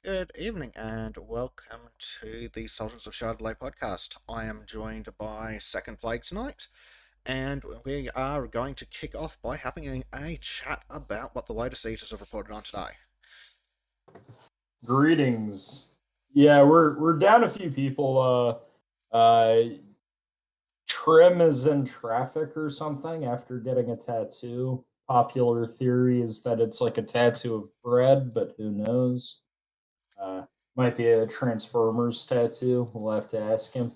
Good evening and welcome to the Sultans of Shadilay podcast. I am joined by Second Plague tonight, and we are going to kick off by having a chat about what the latest eaters have reported on today. Greetings. Yeah, we're down a few people. Trim is in traffic or something after getting a tattoo. Popular theory is that it's like a tattoo of bread, but who knows? Uh, might be a Transformers tattoo. We'll have to ask him.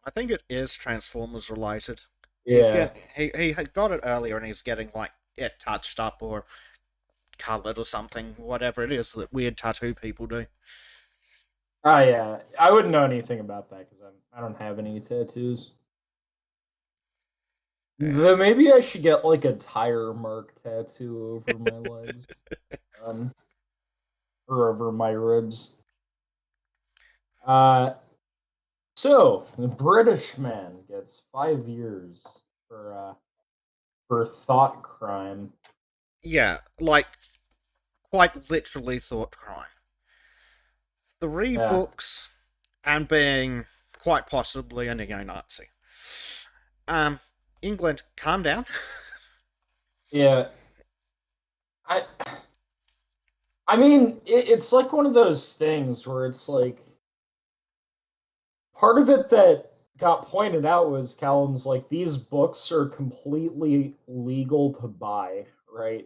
I think it is Transformers related. Yeah. He had got it earlier and he's getting like it touched up or coloured or something, whatever it is that weird tattoo people do. Oh yeah. I wouldn't know anything about that because I don't have any tattoos. Then maybe I should get like a tire mark tattoo over my legs. Um, or over my ribs. Uh, so the British man gets 5 years for thought crime. Yeah, like quite literally thought crime. Three Yeah, books and being quite possibly a neo-Nazi. Um, England, calm down. yeah. I I mean, it's like one of those things where it's like part of it that got pointed out was Callum's like these books are completely legal to buy, right?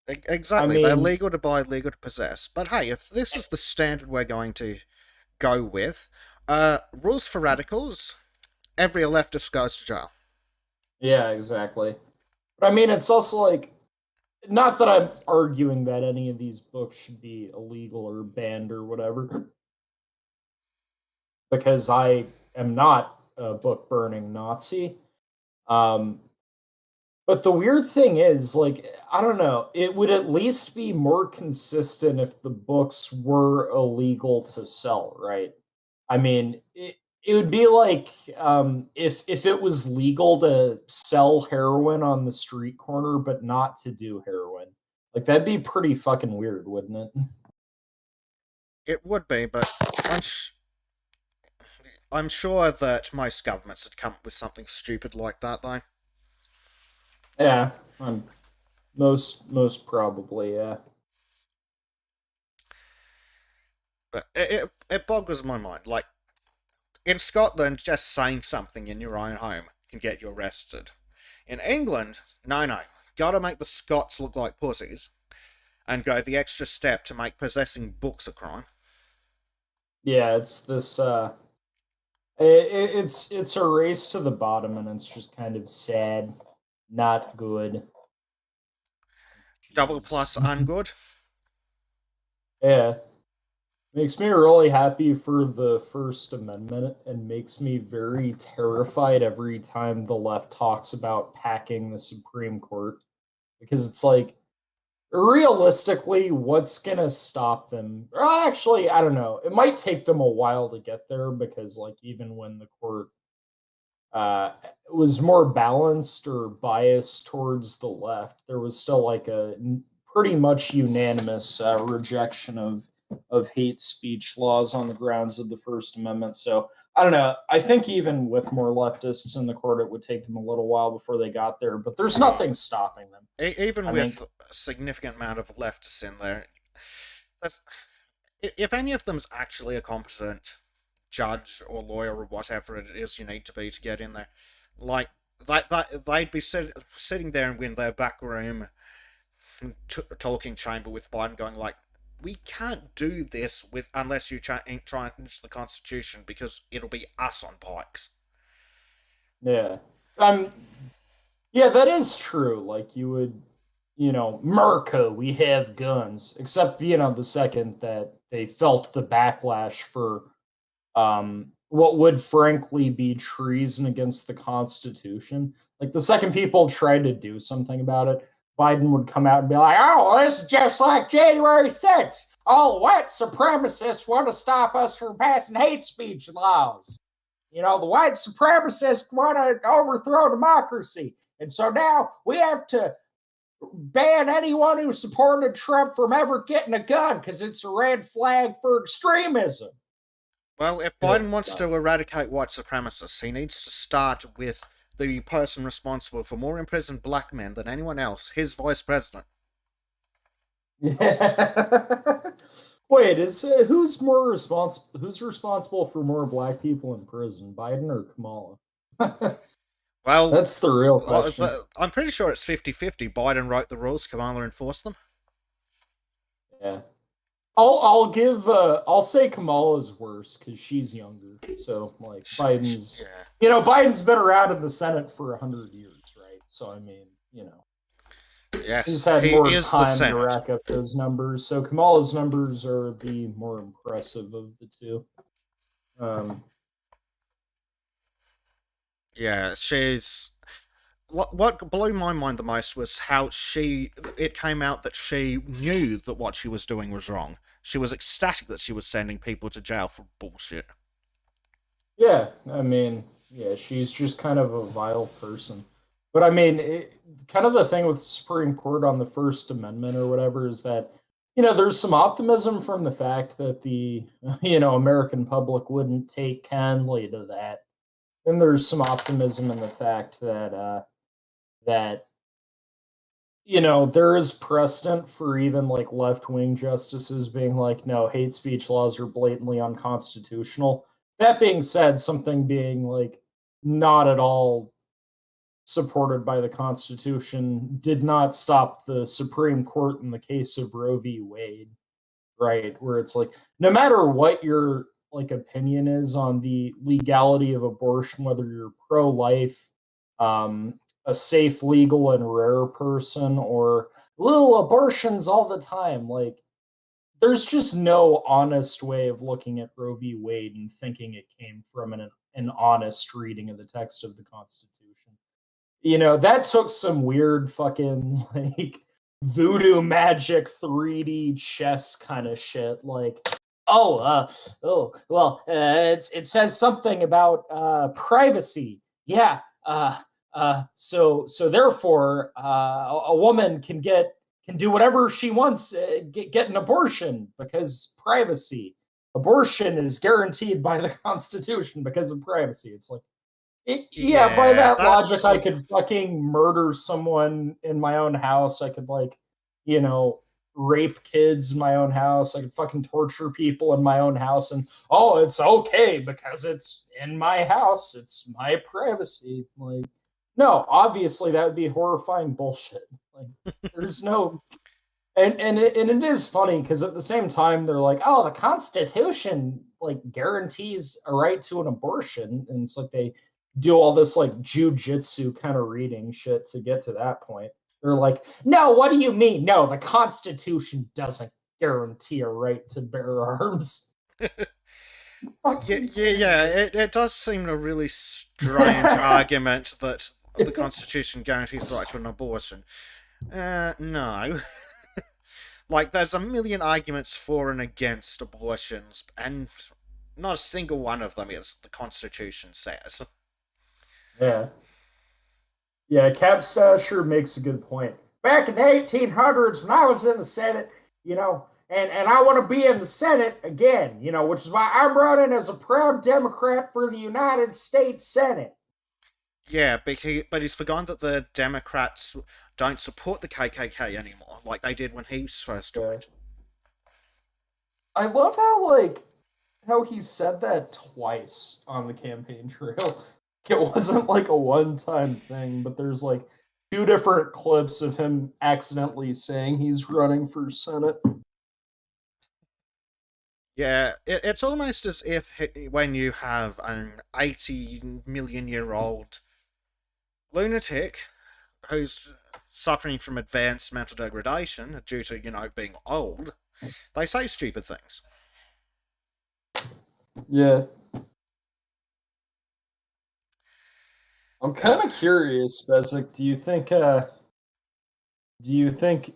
I Exactly, they're mean, legal to buy, legal to possess. But hey, if this is the standard we're going to go with, rules for radicals: every leftist goes to jail. yeah, exactly. But I mean, it's also like not that I'm arguing that any of these books should be illegal or banned or whatever, because I am not a book burning Nazi. Um, but the weird thing is, like, I don't know, it would at least be more consistent if the books were illegal to sell, right? I mean, it would be like if it was legal to sell heroin on the street corner, but not to do heroin. Like that'd be pretty fucking weird, wouldn't it? It would be, but I'm sure that most governments had come up with something stupid like that, though. Yeah, most probably, yeah. But it boggles my mind. Like, in Scotland, just saying something in your own home can get you arrested. In England, no. Gotta make the Scots look like pussies and go the extra step to make possessing books a crime. Yeah, it's this it's a race to the bottom and it's just kind of sad, not good. Double Jeez. plus ungood. Yeah. Makes me really happy for the First Amendment and makes me very terrified every time the left talks about packing the Supreme Court because it's like realistically what's going to stop them? Well, actually, I don't know. It might take them a while to get there because like even when the court uh was more balanced or biased towards the left, there was still like a pretty much unanimous rejection of hate speech laws on the grounds of the First Amendment. So I don't know. I think even with more leftists in the court, it would take them a little while before they got there. But there's nothing stopping them. Even I mean, with a significant amount of leftists in there, that's, if any of them's actually a competent judge or lawyer or whatever it is you need to be to get in there, like they'd be sitting there in their back room talking chamber with Biden, going like, "We can't do this with unless you try and change the Constitution because it'll be us on pikes." yeah. Um, yeah, that is true. Like you would, Merca, we have guns. Except, the second that they felt the backlash for what would frankly be treason against the Constitution. Like the second people tried to do something about it, Biden would come out and be like, "Oh, this is just like January 6th. All white supremacists want to stop us from passing hate speech laws. The white supremacists want to overthrow democracy. And so now we have to ban anyone who supported Trump from ever getting a gun because it's a red flag for extremism. Well, if Biden wants to eradicate white supremacists, he needs to start with the person responsible for more imprisoned black men than anyone else, his vice president. Yeah. Wait, is who's more responsible? Who's responsible for more black people in prison, Biden or Kamala? Well, That's the real question. I'm pretty sure it's 50-50. Biden wrote the rules, Kamala enforced them. Yeah, I'll say Kamala's worse because she's younger. So like Biden's, Yeah. Biden's been around in the Senate for 100 years, right? So I mean, Yes, he's had he more is the time to Senate. rack up those numbers. So Kamala's numbers are the more impressive of the two. Yeah, she's. What blew my mind the most was how it came out that she knew that what she was doing was wrong. She was ecstatic that she was sending people to jail for bullshit. Yeah, I mean, yeah, she's just kind of a vile person. But I mean, kind of the thing with the Supreme Court on the First Amendment or whatever is that, there's some optimism from the fact that the, American public wouldn't take kindly to that. And there's some optimism in the fact that there is precedent for even like left wing justices being like, no, hate speech laws are blatantly unconstitutional. That being said, something being like not at all supported by the Constitution did not stop the Supreme Court in the case of Roe v. Wade, right? Where it's like, no matter what your like opinion is on the legality of abortion, whether you're pro life, um, a safe, legal, and rare person, or little abortions all the time. Like, there's just no honest way of looking at Roe v. Wade and thinking it came from an honest reading of the text of the Constitution. That took some weird fucking like voodoo magic 3D chess kind of shit. Like, it says something about privacy. Yeah, so therefore, a woman can do whatever she wants, get an abortion because privacy. Abortion is guaranteed by the Constitution because of privacy. It's like, yeah, by Yeah, that logic, that's I could fucking murder someone in my own house. I could like, rape kids in my own house. I could fucking torture people in my own house, and it's okay because it's in my house. It's my privacy. Like, no, obviously that would be horrifying bullshit. Like, there's no, and it is funny because at the same time they're like, the Constitution like guarantees a right to an abortion, and it's like they do all this like jujitsu kind of reading shit to get to that point. They're like, no, what do you mean? No, the Constitution doesn't guarantee a right to bear arms. yeah. It does seem a really strange argument that the Constitution guarantees the right to an abortion. No. Like, there's a million arguments for and against abortions, and not a single one of them is the Constitution says. Yeah. Yeah, Cap Sasher makes a good point. Back in the 1800s, when I was in the Senate, and I want to be in the Senate again, which is why I'm running as a proud Democrat for the United States Senate. Yeah, but he's forgotten that the Democrats don't support the KKK anymore, like they did when he first joined. I love how he said that twice on the campaign trail. It wasn't like a one-time thing, but there's like two different clips of him accidentally saying he's running for Senate. Yeah, it's almost as if when you have an 80 million year old lunatic who's suffering from advanced mental degradation due to, being old, they say stupid things. Yeah. I'm kind of curious, Bezic. Do you think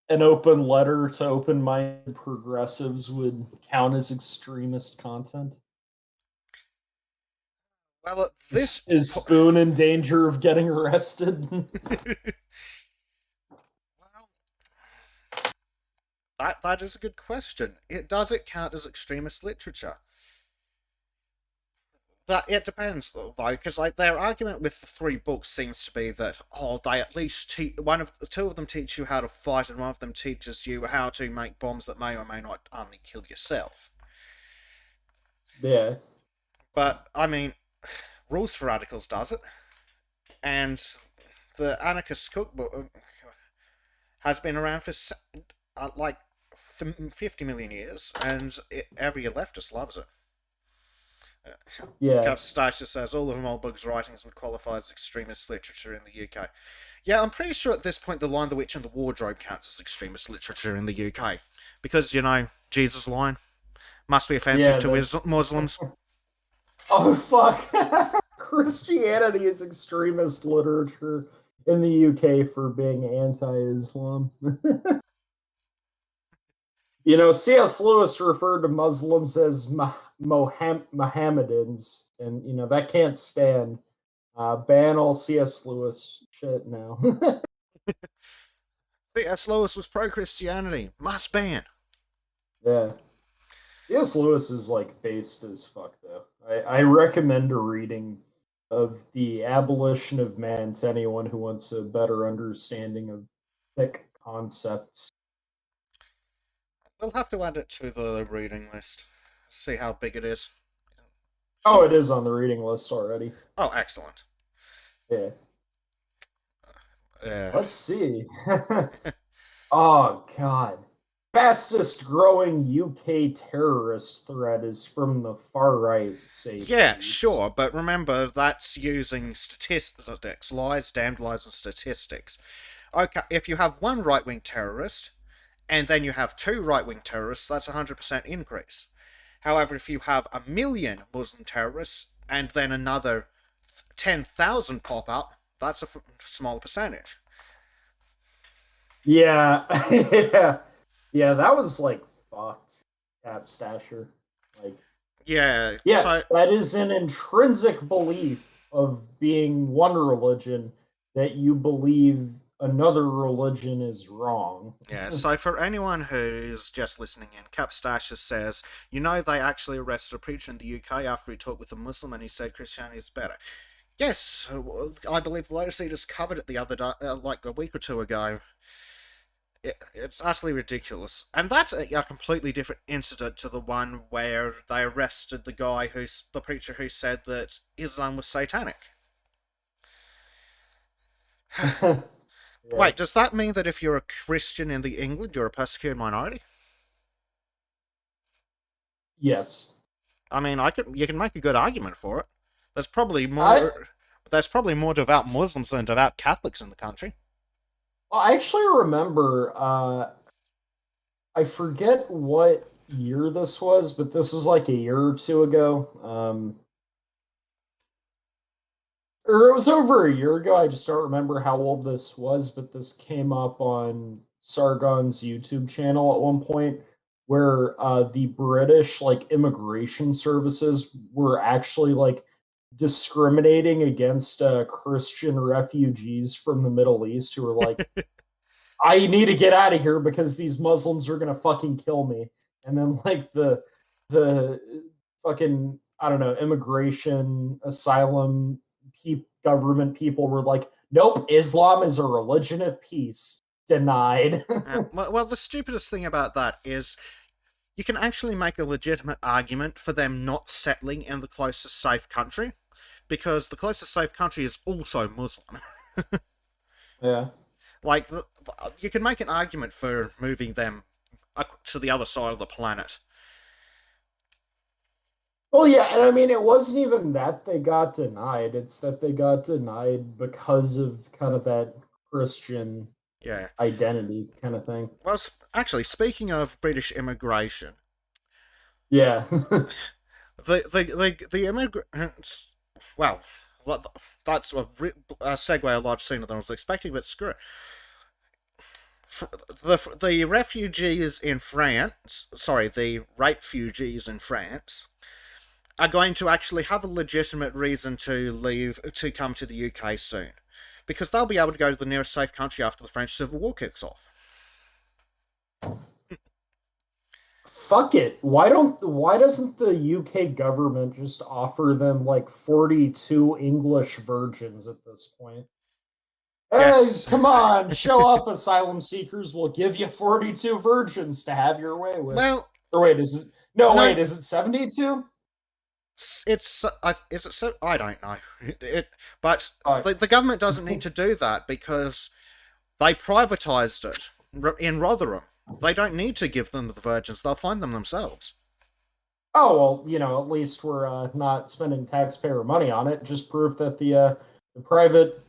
an open letter to open-minded progressives would count as extremist content? Well, at this is Spoon in danger of getting arrested? That is a good question. Does it count as extremist literature? That it depends though, because like their argument with the three books seems to be that they at least two of them teach you how to fight, and one of them teaches you how to make bombs that may or may not only kill yourself. Yeah. But I mean, Rules for Radicals does it, and the Anarchist Cookbook has been around for like 50 million years, and every leftist loves it. Yeah. Capstasha says all of Malbug's writings would qualify as extremist literature in the UK. Yeah, I'm pretty sure at this point The Lion, the Witch, and the Wardrobe counts as extremist literature in the UK. Because, Jesus' line must be offensive Yeah. to Muslims. Oh fuck! Christianity is extremist literature in the UK for being anti-Islam. C.S. Lewis referred to Muslims as Mohammedans, and that can't stand. Ban all C.S. Lewis shit now. C.S. Lewis was pro-Christianity. Must ban. Yeah, C.S. Lewis is like based as fuck though. I recommend a reading of The Abolition of Man to anyone who wants a better understanding of thick concepts. We'll have to add it to the reading list. See how big it is. Oh, it is on the reading list already. Oh, excellent. Yeah. Yeah. Let's see. Oh god. Fastest growing UK terrorist threat is from the far right, say Yeah, please. sure, but remember that's using statistics, lies, damned lies, and statistics. Okay, if you have one right-wing terrorist, and then you have two right-wing terrorists, that's a 100% increase. However, if you have a million Muslim terrorists, and then another 10,000 pop up, that's a smaller percentage. Yeah. Yeah. Yeah, that was like fucked, Cap Stasher. Like, Yeah, so yes, that is an intrinsic belief of being one religion that you believe another religion is wrong. yeah, so for anyone who's just listening in, Capstasha says, they actually arrested a preacher in the UK after he talked with a Muslim and he said Christianity is better. Yes, I believe Lotus Eaters covered it the other day, like a week or two ago. It's utterly ridiculous. And that's a completely different incident to the one where they arrested the preacher who said that Islam was satanic. Yeah. Wait, does that mean that if you're a Christian in England, you're a persecuted minority? Yes. I mean, you can make a good argument for it. There's probably I more. There's probably more devout Muslims than devout Catholics in the country. I actually remember I forget what year this was, but this was like a year or two ago. Or it was over a year ago. I just don't remember how old this was, but this came up on Sargon's YouTube channel at one point where the British like immigration services were actually like discriminating against Christian refugees from the Middle East who were like, I need to get out of here because these Muslims are gonna fucking kill me. And then like the fucking I don't know immigration asylum government people were like, nope, Islam is a religion of peace. Denied. Well, the stupidest thing about that is you can actually make a legitimate argument for them not settling in the closest safe country, because the closest safe country is also Muslim. Yeah. Like, you can make an argument for moving them to the other side of the planet. Well, yeah, and I mean, it wasn't even that they got denied. It's that they got denied because of kind of that Christian Yeah. identity kind of thing. Well, actually, speaking of British immigration, Yeah. the immigrants. Well, that's a segue a lot sooner than I was expecting, but screw it. The refugees in France, sorry, the refugees in France, are going to actually have a legitimate reason to leave, to come to the UK soon. Because they'll be able to go to the nearest safe country after the French Civil War kicks off. fuck it. Why doesn't the UK government just offer them like 42 English virgins at this point? Hey, Yes. come on, show up, asylum seekers. We'll give you 42 virgins to have your way with. Well, Or wait, is it no no, wait, is it 72? is it so? I don't know. But Uh, the government doesn't need to do that because they privatized it in Rotherham. They don't need to give them the virgins; they'll find them themselves. oh well, at least we're not spending taxpayer money on it. Just proof that the private,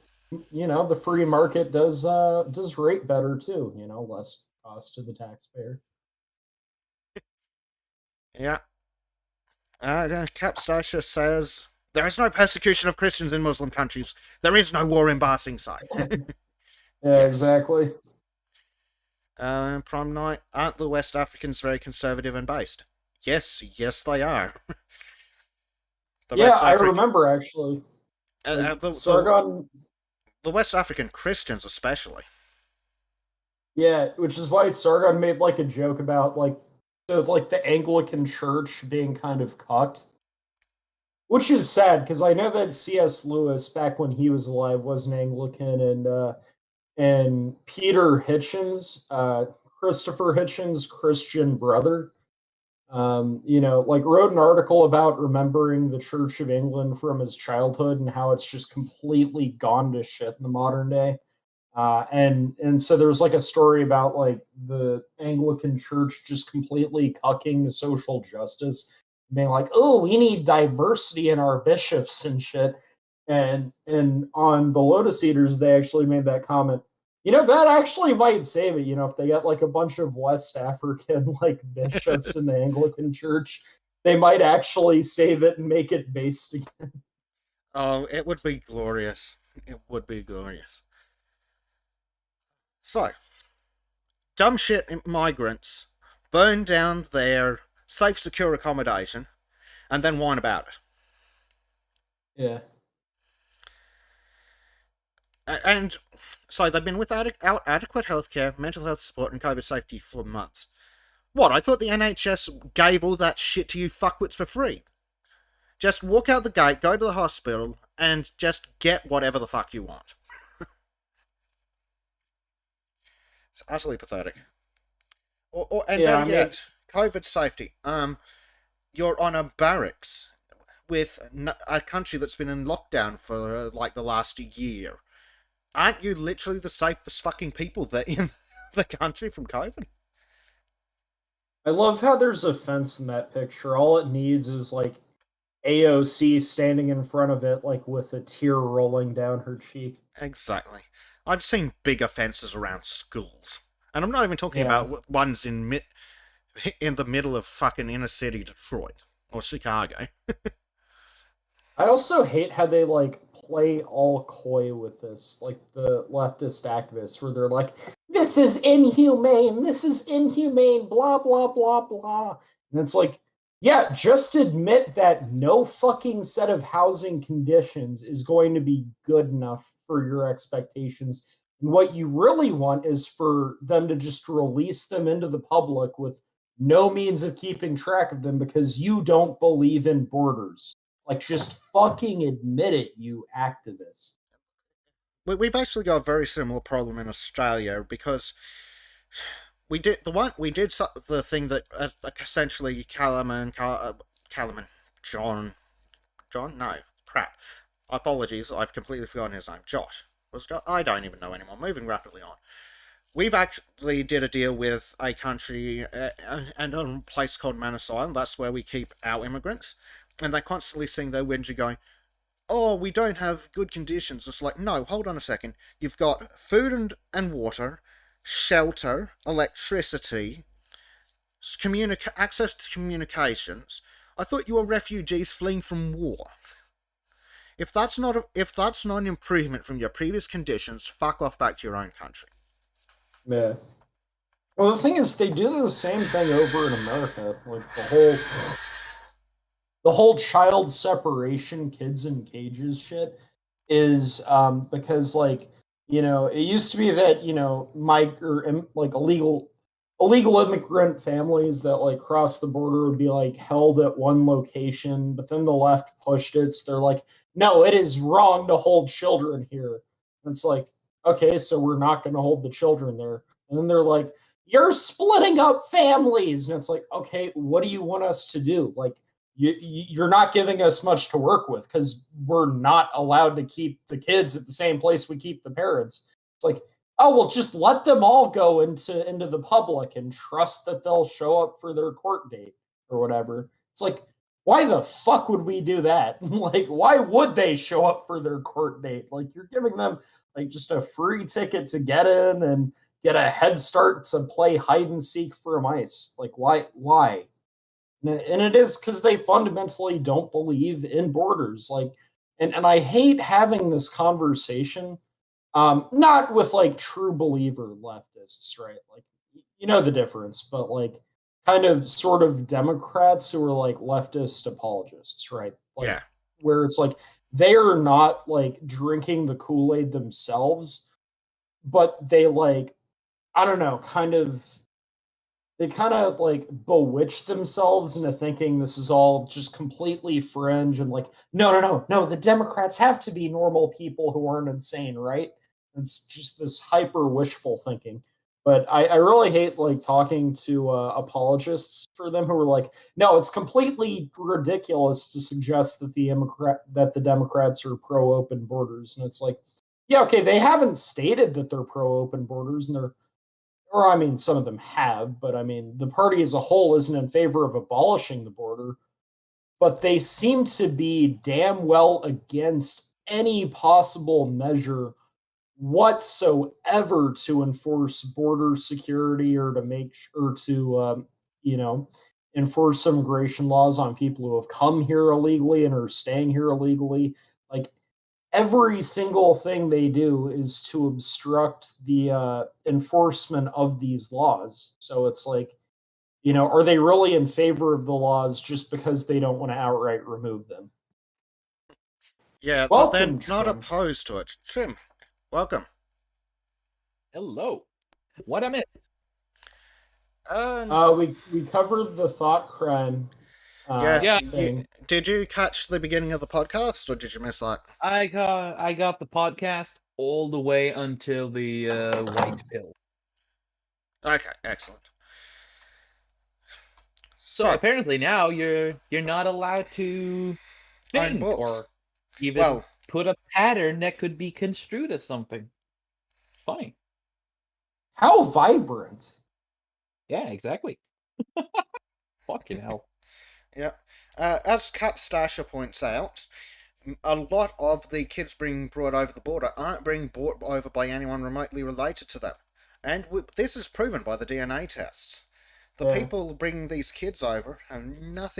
the free market does rate better too. Less cost to the taxpayer. Yeah. Capstacia says there is no persecution of Christians in Muslim countries. There is no war in Barsingside. Yeah, Yes. exactly. Prom night. Aren't the West Africans very conservative and based? Yes, yes, they are. The Yeah, West I African, remember actually. Like Sargon, the West African Christians, especially. yeah, which is why Sargon made like a joke about like the Anglican Church being kind of cucked. Which is sad because I know that C.S. Lewis, back when he was alive, was an Anglican, and Peter Hitchens, Christopher Hitchens' Christian brother, like wrote an article about remembering the Church of England from his childhood and how it's just completely gone to shit in the modern day. And so there was like a story about like the Anglican Church just completely cucking social justice, being like, "Oh, we need diversity in our bishops and shit." And on the Lotus Eaters, they actually made that comment. That actually might save it. If they get like a bunch of West African like bishops in the Anglican Church, they might actually save it and make it based again. Oh, it would be glorious. It would be glorious. So, dumb shit migrants burn down their safe, secure accommodation and then whine about it. Yeah. And so they've been without adequate healthcare, mental health support, and COVID safety for months. What? I thought the NHS gave all that shit to you fuckwits for free. Just walk out the gate, go to the hospital, and just get whatever the fuck you want. It's utterly pathetic. And Yeah, better I mean, yet, COVID safety. You're on a barracks with a country that's been in lockdown for like the last year. Aren't you literally the safest fucking people that in the country from COVID? I love how there's a fence in that picture. All it needs is like AOC standing in front of it, like with a tear rolling down her cheek. Exactly. I've seen bigger fences around schools, and I'm not even talking Yeah. about ones in the middle of fucking inner city Detroit or Chicago. I also hate how they like play all coy with this, like the leftist activists, where they're like, "This is inhumane. This is inhumane." Blah blah blah blah. And it's like, yeah, just admit that no fucking set of housing conditions is going to be good enough for your expectations. And what you really want is for them to just release them into the public with no means of keeping track of them because you don't believe in borders. Like, just fucking admit it, you activist. We've actually got a very similar problem in Australia because we did the thing that essentially Callum and John no crap apologies, I've completely forgotten his name. I don't even know anymore. Moving rapidly on. We've actually did a deal with a country and a place called Manus Island. That's where we keep our immigrants, and they constantly sing their whinge going, "Oh, we don't have good conditions." It's like, no, hold on a second. You've got food and water, shelter, electricity, access to communications. I thought you were refugees fleeing from war. If that's not an improvement from your previous conditions, fuck off back to your own country. Yeah. Well, the thing is, they do the same thing over in America. Like the whole child separation, kids in cages shit is because like it used to be that like illegal illegal immigrant families that like cross the border would be like held at one location, but then the left pushed it. So they're like, no, it is wrong to hold children here. And it's like, okay, so we're not going to hold the children there. And then they're like, you're splitting up families. And it's like, okay, what do you want us to do? Like, you're not giving us much to work with because we're not allowed to keep the kids at the same place we keep the parents. It's like, oh well, just let them all go into the public and trust that they'll show up for their court date or whatever. It's like, why the fuck would we do that? Like, why would they show up for their court date? Like, you're giving them like just a free ticket to get in and get a head start to play hide and seek for mice. Like, why? And it is because they fundamentally don't believe in borders. Like, and I hate having this conversation, not with like true believer leftists, right? Like, you know the difference, but like kind of sort of Democrats who are like leftist apologists, right? Like, Yeah. where it's like they are not like drinking the Kool-Aid themselves, but they like, I don't know, they kind of like bewitch themselves into thinking this is all just completely fringe and like, no, the Democrats have to be normal people who aren't insane, right? It's just this hyper wishful thinking. But I really hate like talking to apologists for them who are like, no, it's completely ridiculous to suggest that the Democrats are pro open borders, and it's like, yeah, okay, they haven't stated that they're pro open borders, and they're, or I mean, some of them have, but I mean, the party as a whole isn't in favor of abolishing the border, but they seem to be damn well against any possible measure whatsoever to enforce border security or to make or to you know, enforce immigration laws on people who have come here illegally and are staying here illegally. Like, every single thing they do is to obstruct the enforcement of these laws. So it's like, you know, are they really in favor of the laws just because they don't want to outright remove them? Yeah, they're Welcome, not Trim. opposed to it. Trim, welcome. Hello. What I missed? We covered the thought crime Yes, Yeah, thing. did you catch the beginning of the podcast, or did you miss that? I got the podcast all the way until the white pill. Okay, excellent. So So, apparently now you're not allowed to own think books. or even Well, put a pattern that could be construed as something. Funny. How vibrant. Yeah, exactly. Fucking hell. yeah. As Capstasher points out, a lot of the kids being brought over the border aren't being brought over by anyone remotely related to them. And this is proven by the DNA tests. The Yeah. people bringing these kids over are not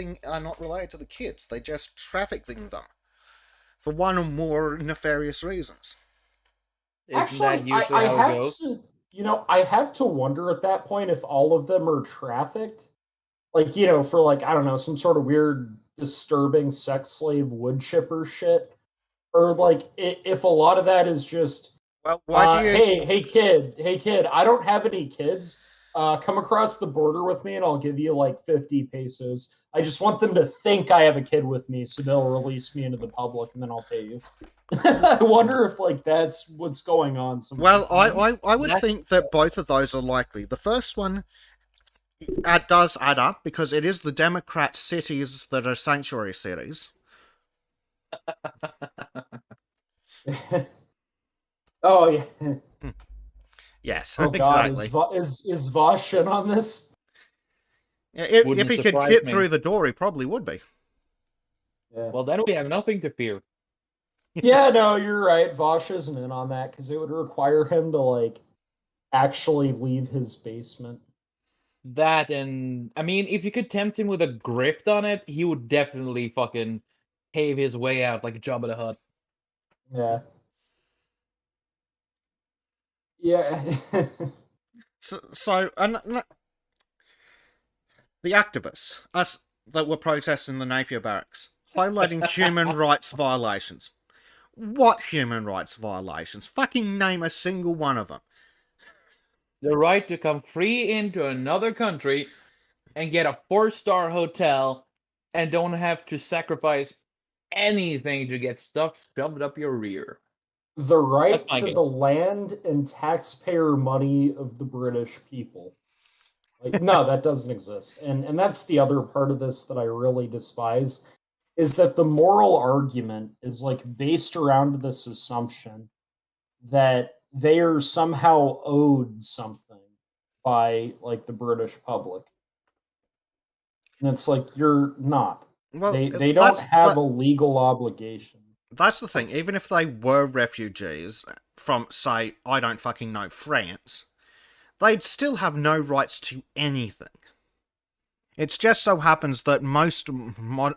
related to the kids. They just trafficking them for one or more nefarious reasons. Isn't that Actually, usually I how it have goes? to, you know, I have to wonder at that point if all of them are trafficked. Like, you know, for like, I don't know, some sort of weird, disturbing sex slave wood chipper shit. Or like, if a lot of that is just, Well, why do you? hey kid, I don't have any kids. Come across the border with me and I'll give you like 50 pesos. I just want them to think I have a kid with me so they'll release me into the public and then I'll pay you. I wonder if like that's what's going on. Well, Sometimes. I would That's- think that both of those are likely. The first one does add up because it is the Democrat cities that are sanctuary cities. Oh yeah. Yes, Oh God, exactly. is Vosh in on this? Yeah, if Wouldn't he could surprise fit me. through the door, he probably would be. Yeah. Well, then we have nothing to fear. Yeah, no, you're right. Vosh isn't in on that because it would require him to like actually leave his basement. That and I mean, if you could tempt him with a grift on it, he would definitely fucking pave his way out like Jabba the Hutt. Yeah. Yeah. So the activists, us that were protesting the Napier barracks, highlighting human rights violations. What human rights violations? Fucking name a single one of them. the right to come free into another country and get a 4-star hotel and don't have to sacrifice anything to get stuff shoved up your rear. The right That's my to guess. the land and taxpayer money of the British people. Like, no, that doesn't exist. And that's the other part of this that I really despise, is that the moral argument is like based around this assumption that they are somehow owed something by like the British public. And it's like you're not. Well, They don't have a legal obligation. that's the thing. Even if they were refugees from, say, I don't fucking know, France, they'd still have no rights to anything. It just so happens that most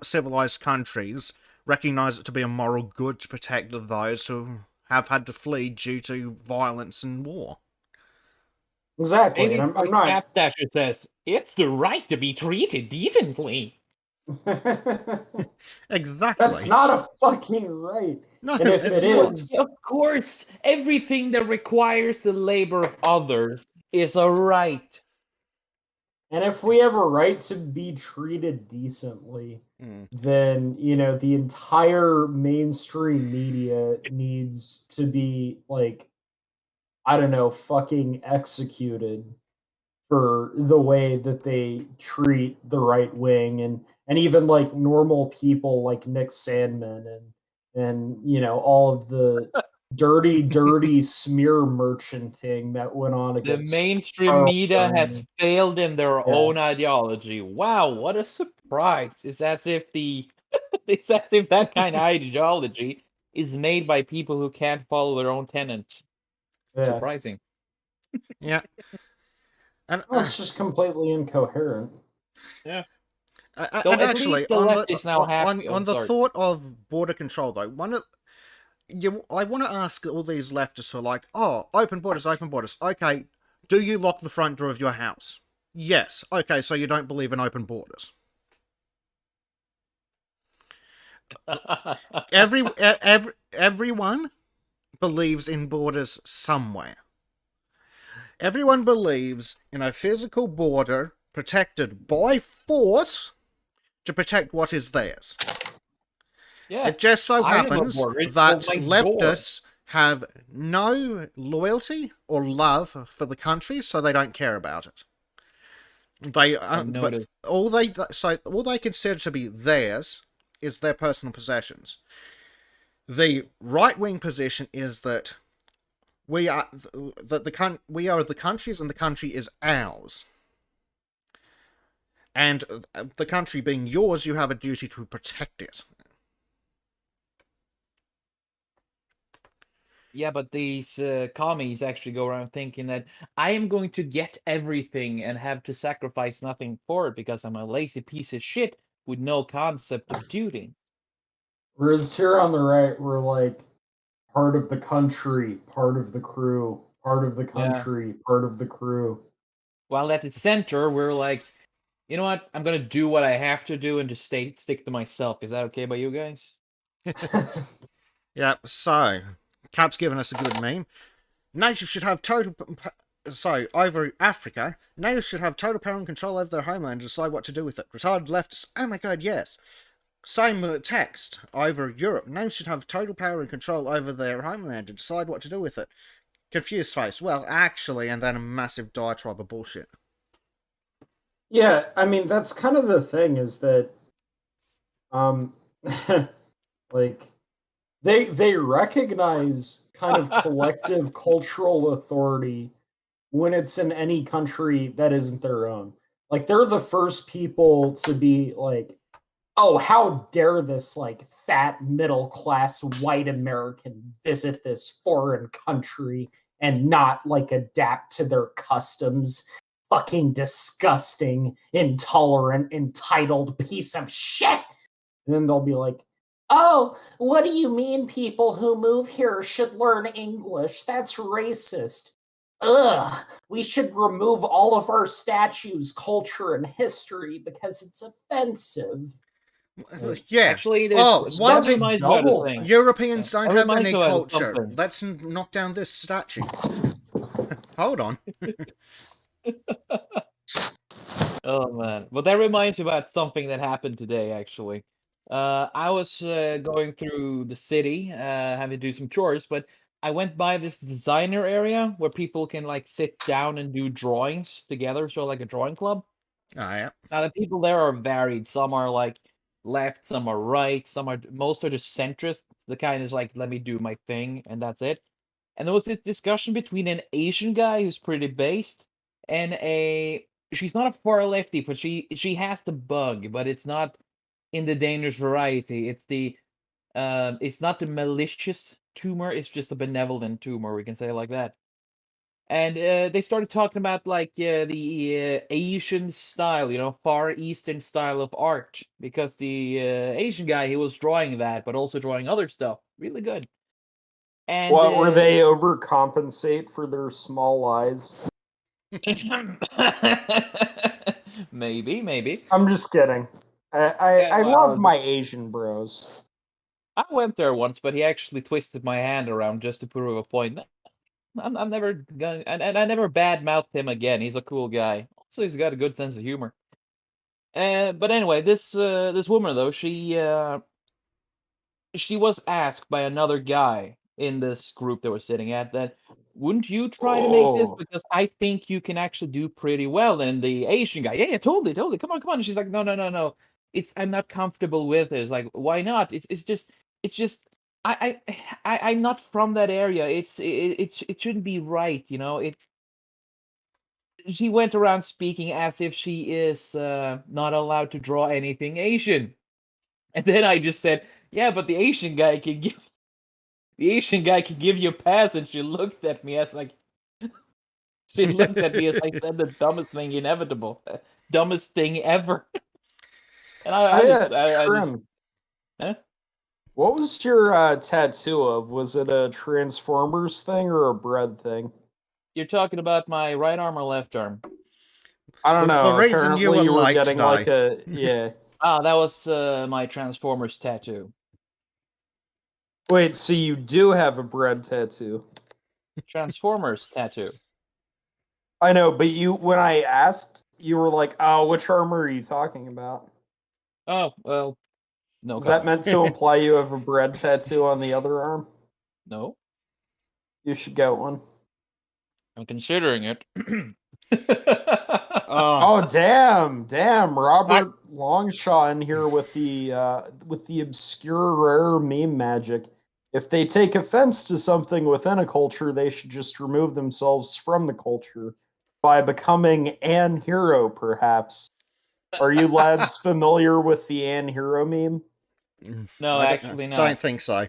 civilized countries recognize it to be a moral good to protect those who have had to flee due to violence and war. Exactly. Maybe And it's I'm like not. Capstasher says, it's the right to be treated decently. Exactly. That's not a fucking right. No, And if it's it not. is, Of course, everything that requires the labor of others is a right. and if we have a right to be treated decently, then the entire mainstream media needs to be like, I don't know, fucking executed for the way that they treat the right wing and even like normal people like Nick Sandman and all of the dirty smear merchanting that went on The against mainstream Charles media has Bernie. failed in their Yeah. own ideology. Wow, what a surprise. It's as if it's as if that kind of ideology is made by people who can't follow their own tenets. Yeah. Surprising. Yeah. And Well, it's just completely incoherent. Yeah. and So at actually, least the on left is now happy. on the Sorry. thought of border control, though, I want to ask all these leftists who are like, oh, open borders, open borders. Okay, do you lock the front door of your house? Yes. Okay, so you don't believe in open borders. Everyone believes in borders somewhere. Everyone believes in a physical border protected by force to protect what is theirs. Yeah. It just so I have a happens border. It's that called my door. leftists have no loyalty or love for the country, so they don't care about it. But all they consider to be theirs is their personal possessions. The right-wing position is that we are the country's and the country is ours. And the country being yours, you have a duty to protect it. Yeah, but these commies actually go around thinking that I am going to get everything and have to sacrifice nothing for it because I'm a lazy piece of shit with no concept of duty. Whereas here on the right, we're like part of the country, part of the crew, part of the country, part of the crew. While at the center, we're like, you know what? I'm gonna do what I have to do and just stick to myself. Is that okay by you guys? Yeah, so Cap's given us a good meme. Nations should have total. So, over Africa, nations should have total power and control over their homeland and decide what to do with it. Retarded leftists, oh my god, yes. Same text over Europe. Nations should have total power and control over their homeland and decide what to do with it. Confused face. Well, actually, and then a massive diatribe of bullshit. Yeah, I mean that's kind of the thing is that, like they recognize kind of collective cultural authority when it's in any country that isn't their own. Like they're the first people to be like, oh, how dare this like fat middle class white American visit this foreign country and not like adapt to their customs. Fucking disgusting, intolerant, entitled piece of shit. And then they'll be like, oh, what do you mean people who move here should learn English? That's racist. Ugh, we should remove all of our statues, culture, and history because it's offensive. Yeah. Actually, that reminds me of the thing. Europeans don't have reminds any me of culture. something. Let's knock down this statue. Hold on. Oh man. Well, that reminds me about something that happened today, actually. I was going through the city, having to do some chores, but I went by this designer area where people can like sit down and do drawings together, so like a drawing club. Oh, yeah. Now the people there are varied. Some are like left, some are right, some are most are just centrist. The kind is like, let me do my thing and that's it. And there was this discussion between an Asian guy who's pretty based and a she's not a far lefty, but she has the bug, but it's not in the dangerous variety. It's not the malicious tumor, it's just a benevolent tumor, we can say it like that. And they started talking about like the Asian style, Far Eastern style of art, because the Asian guy he was drawing that, but also drawing other stuff, really good. And What were they overcompensate for their small eyes? maybe. I'm just kidding. I love Well, my Asian bros. I went there once, but he actually twisted my hand around just to prove a point. I'm never gonna, and I never badmouthed him again. He's a cool guy. Also, he's got a good sense of humor. But anyway, this woman though, she was asked by another guy in this group that we're sitting at that, wouldn't you try to make this, Oh, because I think you can actually do pretty well. And the Asian guy, yeah, totally, come on. And she's like, no, it's I'm not comfortable with it. It's like, why not? It's just I'm not from that area. It shouldn't be right, it. She went around speaking as if she is not allowed to draw anything Asian. And then I just said, yeah, but the Asian guy can give you a pass. And she looked at me as I said the dumbest thing inevitable, dumbest thing ever. And I just, Trim. huh? What was your tattoo of? Was it a Transformers thing or a bread thing? You're talking about my right arm or left arm? I don't The know. reason you Apparently, were you were late getting like today. a yeah. Ah, that was my Transformers tattoo. Wait, so you do have a bread tattoo? Transformers tattoo. I know, but you when I asked, you were like, "Oh, which armor are you talking about?" Oh, well, no Is that comment. meant to imply you have a bread tattoo on the other arm? No, You should get one. I'm considering it. Oh, Oh damn! that Robert Longshaw in here with the obscure rare meme magic. If they take offense to something within a culture, they should just remove themselves from the culture by becoming an hero, perhaps. Are you lads familiar with the an hero meme? No, actually don't not. think so.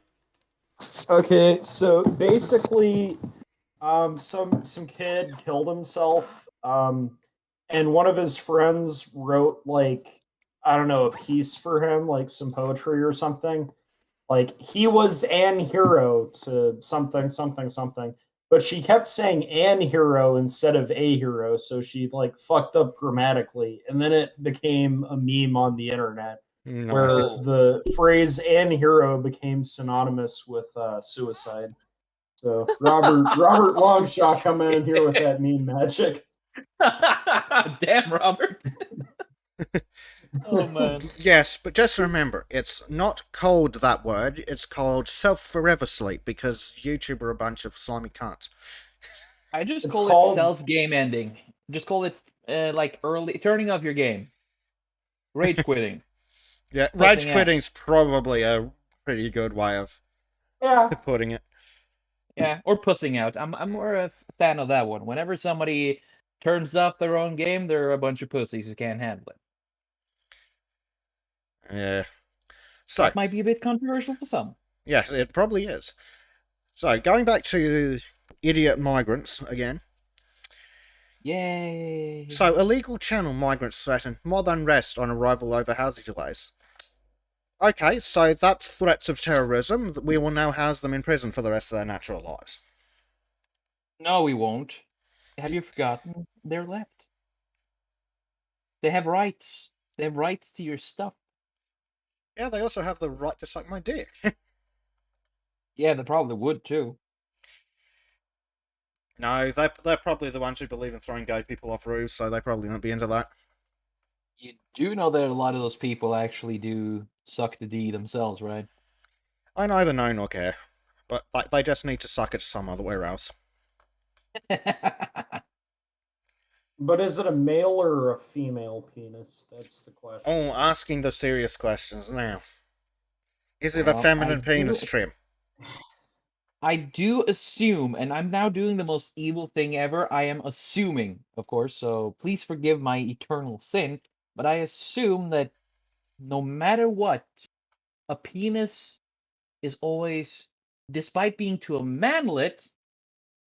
Okay, so basically, some kid killed himself, and one of his friends wrote like I don't know a piece for him, like some poetry or something. Like he was an hero to something something something, but she kept saying an hero instead of a hero, so she like fucked up grammatically, and then it became a meme on the internet where No. Oh. the phrase "an hero" became synonymous with suicide. So Robert Longshaw coming in here with that meme magic. Damn, Robert. Oh man. Yes, but just remember, it's not called that word. It's called self forever sleep because YouTube are a bunch of slimy cunts. I just It's call it called self game ending. Just call it like early turning off your game. Rage quitting. Yeah, rage Pussing out. quitting's probably a pretty good way of yeah. putting it. Yeah, or pussing out. I'm more a fan of that one. Whenever somebody turns off their own game, they're a bunch of pussies who can't handle it. Yeah. So, That might be a bit controversial for some. yes, it probably is. So, going back to idiot migrants again. Yay. So, illegal channel migrants threaten mob unrest on arrival over housing delays. Okay, so that's threats of terrorism. We will now house them in prison for the rest of their natural lives. No, we won't. Have you forgotten? They're left. They have rights. They have rights to your stuff. Yeah, they also have the right to suck my dick. Yeah, they probably would too. No, they're probably the ones who believe in throwing gay people off roofs, so they probably won't be into that. You do know that a lot of those people actually do suck the D themselves, right? I neither know nor care, but they just need to suck it some other way else. But is it a male or a female penis? That's the question. Oh, asking the serious questions now. Is it a Well, feminine penis trim? I do assume, and I'm now doing the most evil thing ever. I am assuming, of course, so please forgive my eternal sin, but I assume that no matter what, a penis is always, despite being to a manlet,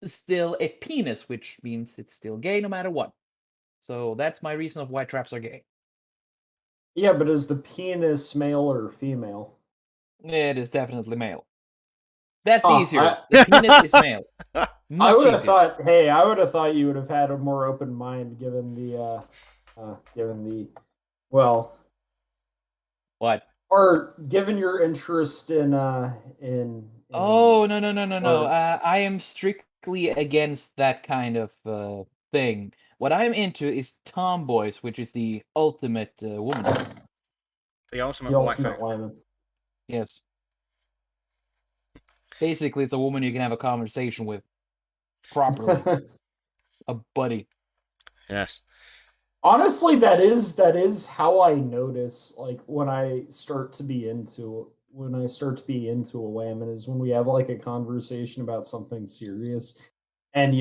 still a penis, which means it's still gay no matter what. So that's my reason of why traps are gay. Yeah, but is the penis male or female? It is definitely male. That's Huh, easier. The penis is male. I Much would have easier. thought. Hey, I would have thought you would have had a more open mind given the well, What? or given your interest in Oh, no. art. I am strictly against that kind of thing. What I'm into is tomboys, which is the ultimate woman. The ultimate The ultimate waifu. lineman. Yes. Basically, it's a woman you can have a conversation with properly. A buddy. Yes. Honestly, that is how I notice like when I start to be into a whammon is when we have like a conversation about something serious, and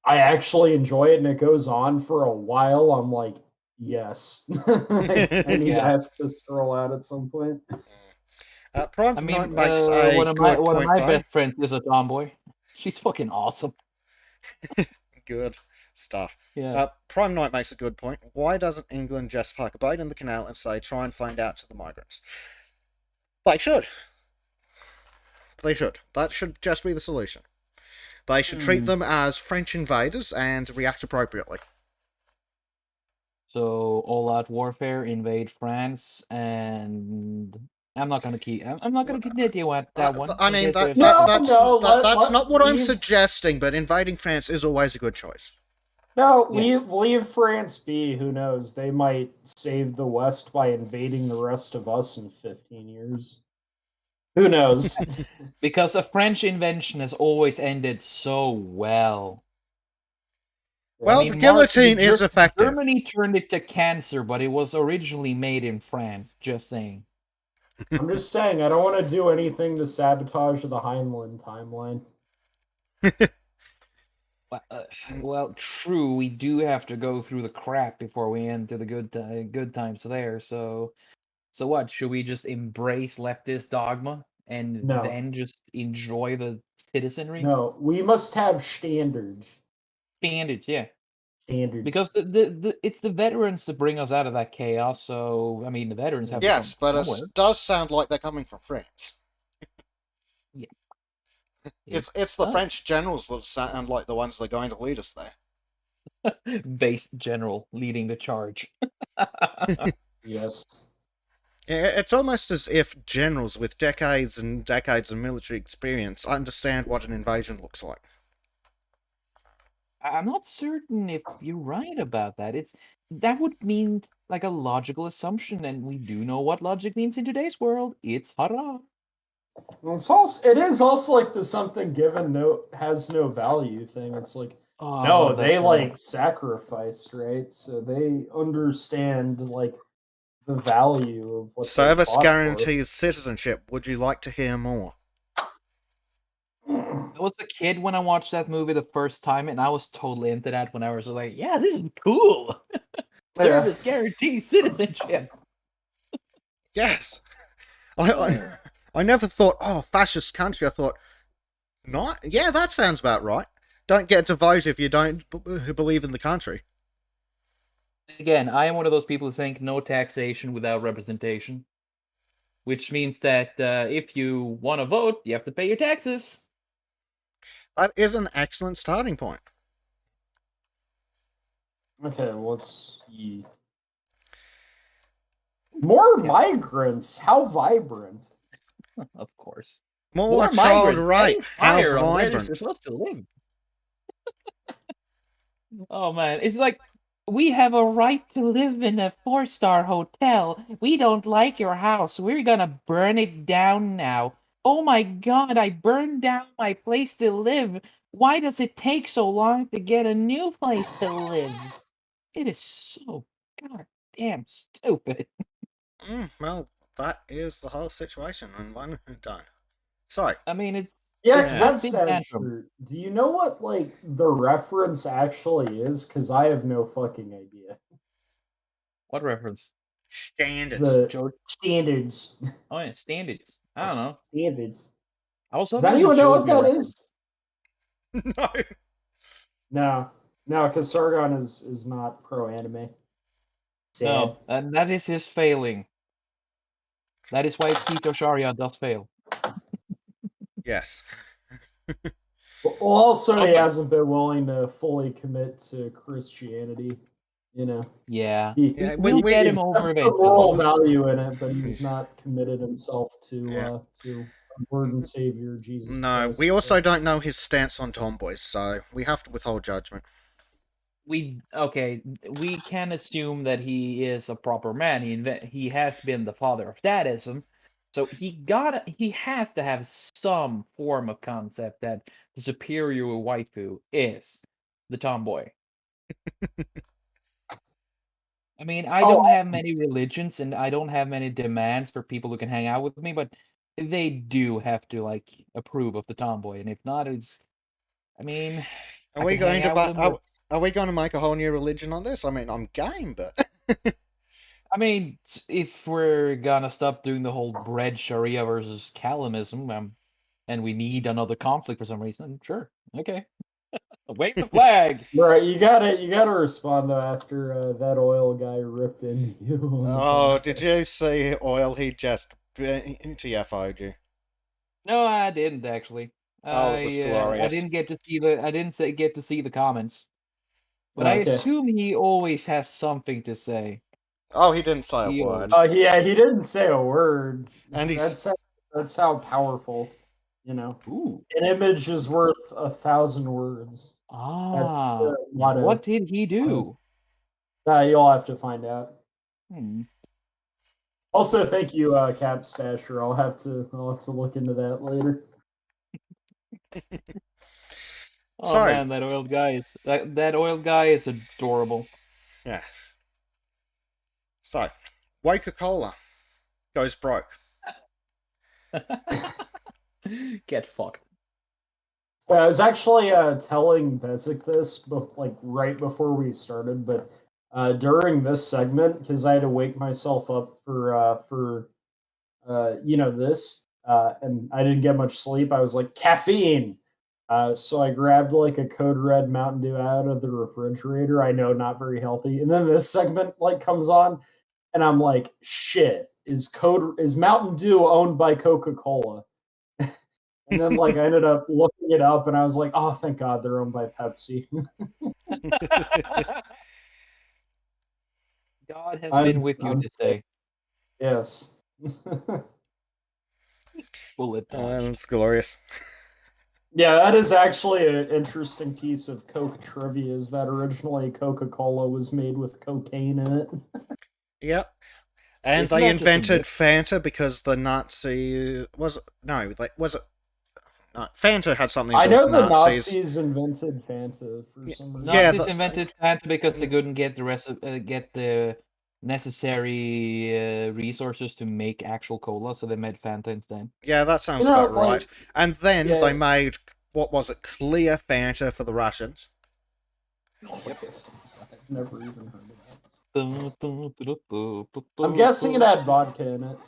I actually enjoy it and it goes on for a while. I'm like, yes, I need to Yeah. ask this girl out at some point. Prime I Night mean, makes a good one of point, my though. best friends is a tomboy. She's fucking awesome. Good stuff. Yeah. Prime Night makes a good point. Why doesn't England just park a boat in the canal and say, try and find out to the migrants? They should. They should. That should just be the solution. They should treat them as French invaders and react appropriately. So all-out warfare, invade France, and I'm not gonna keep. I'm not gonna continue at that one. I mean, Because there's that's not what I'm leave suggesting, but invading France is always a good choice. no Yeah. leave France be. Who knows? They might save the West by invading the rest of us in 15 years. Who knows? Because a French invention has always ended so well. Well, I mean, the guillotine is effective. Germany turned it to cancer, but it was originally made in France. Just saying. I'm just saying, I don't want to do anything to sabotage the Heinlein timeline. Well, true. We do have to go through the crap before we enter the good times there. So what? Should we just embrace leftist dogma and No. then just enjoy the citizenry? No, we must have standards. Standards, yeah. Standards. Because it's the veterans that bring us out of that chaos. So I mean, the veterans have Yes, to but come it somewhere. does sound like they're coming from France. Yeah. It's the French generals that sound like the ones that are going to lead us there. Base general leading the charge. Yes. It's almost as if generals with decades and decades of military experience understand what an invasion looks like. I'm not certain if you're right about that. That would mean like a logical assumption, and we do know what logic means in today's world. It's hurrah. Well, it is also like the something given has no value thing. It's like no, they like sacrificed, right? So they understand like the value of what Service they fought guarantees citizenship. Would you like to hear more? for. I was a kid when I watched that movie the first time, and I was totally into that when I was like, yeah, this is cool. Service guarantees citizenship. Yes. I never thought, oh, fascist country. I thought, not. Yeah, that sounds about right. Don't get to vote if you don't believe in the country. Again, I am one of those people who think no taxation without representation, which means that if you want to vote, you have to pay your taxes. That is an excellent starting point. Okay, let's see. More migrants. How vibrant. Of course. More child migrants, rape. How fire on where they're vibrant. supposed to live. Oh man, it's like we have a right to live in a 4-star hotel. We don't like your house. We're gonna burn it down now. Oh my god, I burned down my place to live. Why does it take so long to get a new place to live? It is so goddamn stupid. Well, that is the whole situation in one done. So, I mean, it's Yeah, it's one yeah. big tantrum. Capstasher, do you know what like the reference actually is? Because I have no fucking idea. What reference? Standards. The George? standards. Oh yeah, standards. I don't know. Standards. I was Does hoping it was a anyone know what Jovi that reference. is? No. No. No, because Sargon is not pro anime. Sad. No, and that is his failing. That is why Tito Sharia does fail. Yes. Well, also, he Okay. hasn't been willing to fully commit to Christianity. You know, Yeah. he We'll get him over accepts the moral eventually. value in it, but he's not committed himself Yeah. to our Lord and Savior Jesus No, Christ. we also So. don't know his stance on tomboys, so we have to withhold judgment. We can assume that he is a proper man. He has been the father of dadism, so he has to have some form of concept that the superior waifu is the tomboy. I mean, I Oh, don't have many religions and I don't have many demands for people who can hang out with me, but they do have to like approve of the tomboy, and if not, I mean, Are I we can going hang to out with him, but are we going to make a whole new religion on this? I mean, I'm game, but I mean, if we're gonna stop doing the whole bread Sharia versus Calvinism, and we need another conflict for some reason, sure, okay, wave the flag. right. You gotta respond though after that oil guy ripped into you on the oh, podcast. did you see Oil? He just TFO'd you. No, I didn't actually. Oh, it was I glorious. didn't get to see get to see the comments, but I Okay. assume he always has something to say. Oh, he didn't say a He word, always. Yeah, he didn't say a word. and he's That's how powerful, you know. Ooh. An image is worth 1,000 words. That's Ah, the motto. what did he do? You'll have to find out. Hmm. Also, thank you, Cap Stasher. I'll have to look into that later. Oh so man, that oiled guy is adorable. yeah. So, Coca-Cola goes broke. Get fucked. I was actually telling Bezic this, but like right before we started, but during this segment, because I had to wake myself up for this, and I didn't get much sleep. I was like caffeine. So I grabbed like a Code Red Mountain Dew out of the refrigerator. I know, not very healthy. And then this segment like comes on, and I'm like, shit, is Mountain Dew owned by Coca-Cola? And then like I ended up looking it up, and I was like, oh, thank God they're owned by Pepsi. God has I'm, been with you I'm this day. yes. Bullet dodged. It's glorious. Yeah, that is actually an interesting piece of Coke trivia. Is that originally Coca-Cola was made with cocaine in it? Yep. And Isn't they that just a invented myth? Fanta because the Nazi was it? No, was it? No, Fanta had something to I do with know the Nazis. Nazis invented Fanta for some reason. Yeah, Nazis invented Fanta because they couldn't get get the necessary resources to make actual cola, so they made Fanta instead. yeah, that You sounds know, about like, right. And then they yeah. made what was it? Clear Fanta for the Russians. Yep. I've never even heard of that. I'm guessing it had vodka in it.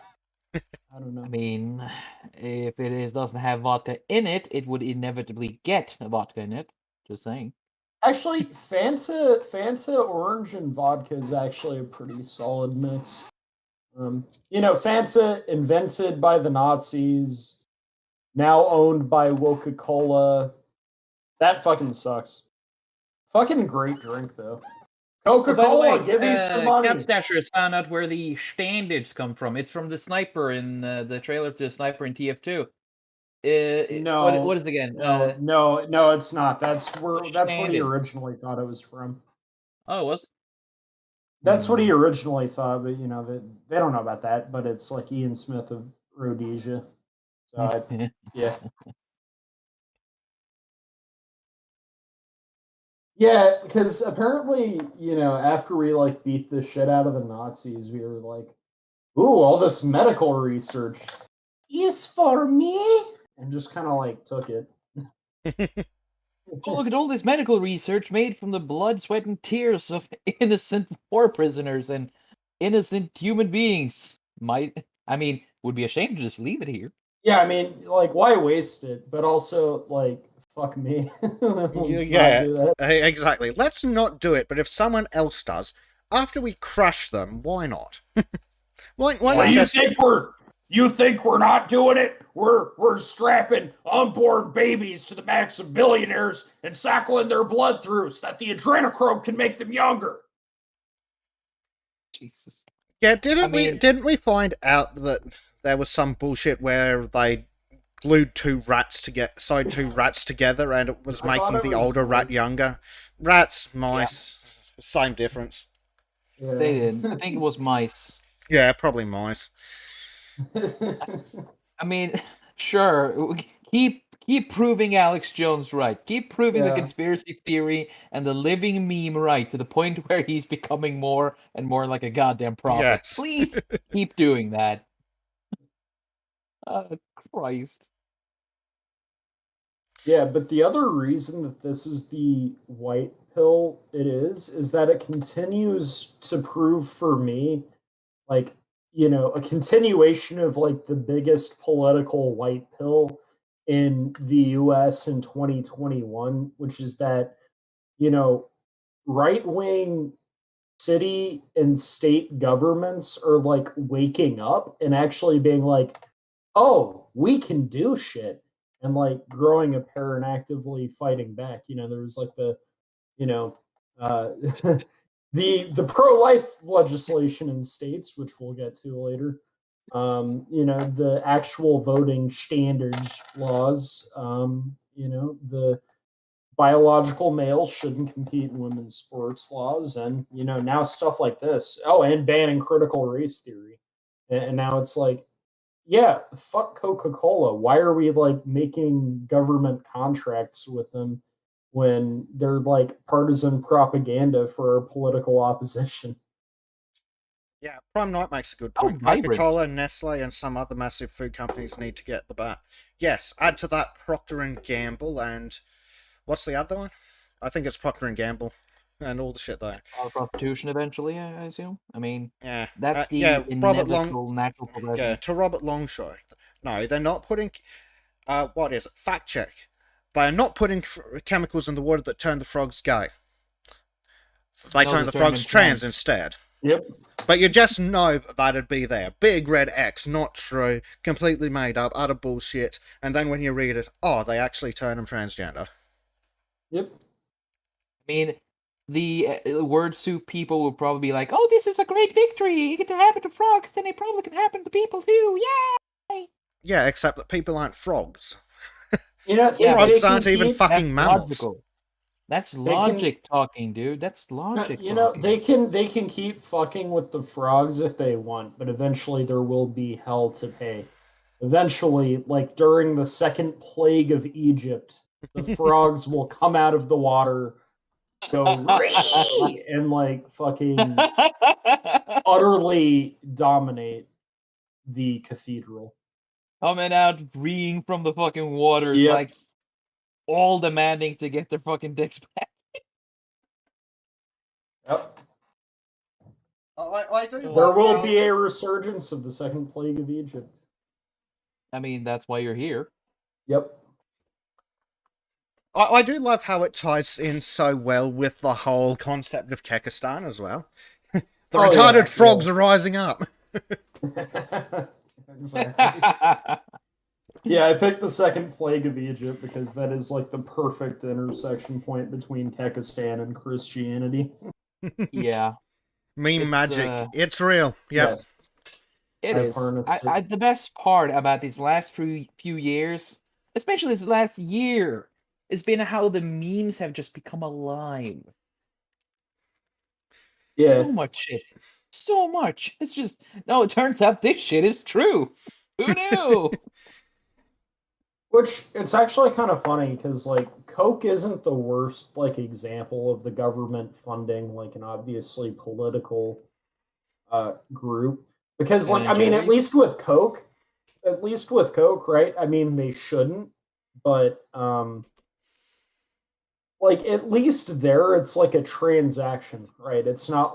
I don't know. I mean, if doesn't have vodka in it, it would inevitably get vodka in it. Just saying. Actually, Fanta orange and vodka is actually a pretty solid mix. Fanta invented by the Nazis, now owned by Coca-Cola. That fucking sucks. Fucking great drink though. Oh, by the Coca-Cola, way, give me some money. Capstashers found out where the standards come from. It's from the sniper in the trailer to the sniper in TF2. No, what is it again? no, it's not. That's what he Shanded. originally thought it was from. Oh, was it? That's what he originally thought, but they don't know about that. But it's like Ian Smith of Rhodesia. So yeah. Yeah, because apparently, after we like beat the shit out of the Nazis, we were like, "Ooh, all this medical research is for me," and just kind of like took it. Oh, look at all this medical research made from the blood, sweat, and tears of innocent war prisoners and innocent human beings. Would be ashamed to just leave it here. Yeah, I mean, like, why waste it? But also, like, fuck me. Let's Yeah, not do that. exactly. Let's not do it, but if someone else does, after we crush them, why not? why Well, not just... you think we're not doing it? We're strapping unborn babies to the backs of billionaires and cycling their blood through so that the adrenochrome can make them younger. Jesus. Yeah, didn't we find out that there was some bullshit where they glued two rats together and it was making the older rat younger? Rats, mice, same difference. Yeah. They didn't. I think it was mice. Yeah, probably mice. I mean, sure. Keep proving Alex Jones right. Keep proving the conspiracy theory and the living meme right to the point where he's becoming more and more like a goddamn prophet. Yes. Please keep doing that. Christ. Yeah, but the other reason that this is the white pill is that it continues to prove for me, like, a continuation of like the biggest political white pill in the US in 2021, which is that, right wing city and state governments are like waking up and actually being like, oh, we can do shit, and like growing a pair and actively fighting back. There was like uh, the pro life legislation in states, which we'll get to later. The actual voting standards laws. The biological males shouldn't compete in women's sports laws, and now stuff like this. Oh, and banning critical race theory, and now it's like, yeah, fuck Coca-Cola. Why are we like making government contracts with them when they're like partisan propaganda for our political opposition? Yeah, Prime Knight makes a good Oh, point. vibrant. Coca-Cola, Nestle, and some other massive food companies need to get the bat. Yes, add to that Procter and Gamble, and what's the other one? I think it's Procter and Gamble, and all the shit there. Prostitution eventually, I assume. I mean, Yeah, that's the Robert inevitable natural progression. Yeah, to Robert Longshore. No, they're not putting. What is it? Fact check. They are not putting chemicals in the water that turn the frogs gay. They turn the frogs trans instead. Yep. But you just know that'd be there. Big red X, not true, completely made up, utter bullshit. And then when you read it, oh, they actually turn them transgender. Yep. I mean, the word soup people would probably be like, "Oh, this is a great victory! It can happen to frogs, then it probably can happen to people too! Yay!" Yeah, except that people aren't frogs. Frogs aren't even fucking mammals. Logical. That's logic talking, dude. That's logic. Talking. They can keep fucking with the frogs if they want, but eventually there will be hell to pay. Eventually, like during the second plague of Egypt, the frogs will come out of the water, go Ree! And like fucking utterly dominate the cathedral. Coming out reeing from the fucking waters, like all demanding to get their fucking dicks back. Yep. I do. There will be a resurgence of the second plague of Egypt. I mean, that's why you're here. Yep. I do love how it ties in so well with the whole concept of Kekistan as well. The retarded frogs are rising up. Exactly. Yeah, I picked the second plague of Egypt because that is like the perfect intersection point between Kekistan and Christianity. Yeah. Meme magic. It's real. Yep. Yes. It is. The best part about these last few years especially this last year, has been how the memes have just become alive. Yeah. So much shit. So much. It's just, no, it turns out this shit is true. Who knew? Which it's actually kind of funny because like Coke isn't the worst like example of the government funding like an obviously political group because Ben like and I mean at least with Coke, right? I mean they shouldn't, but like at least there it's like a transaction, right? It's not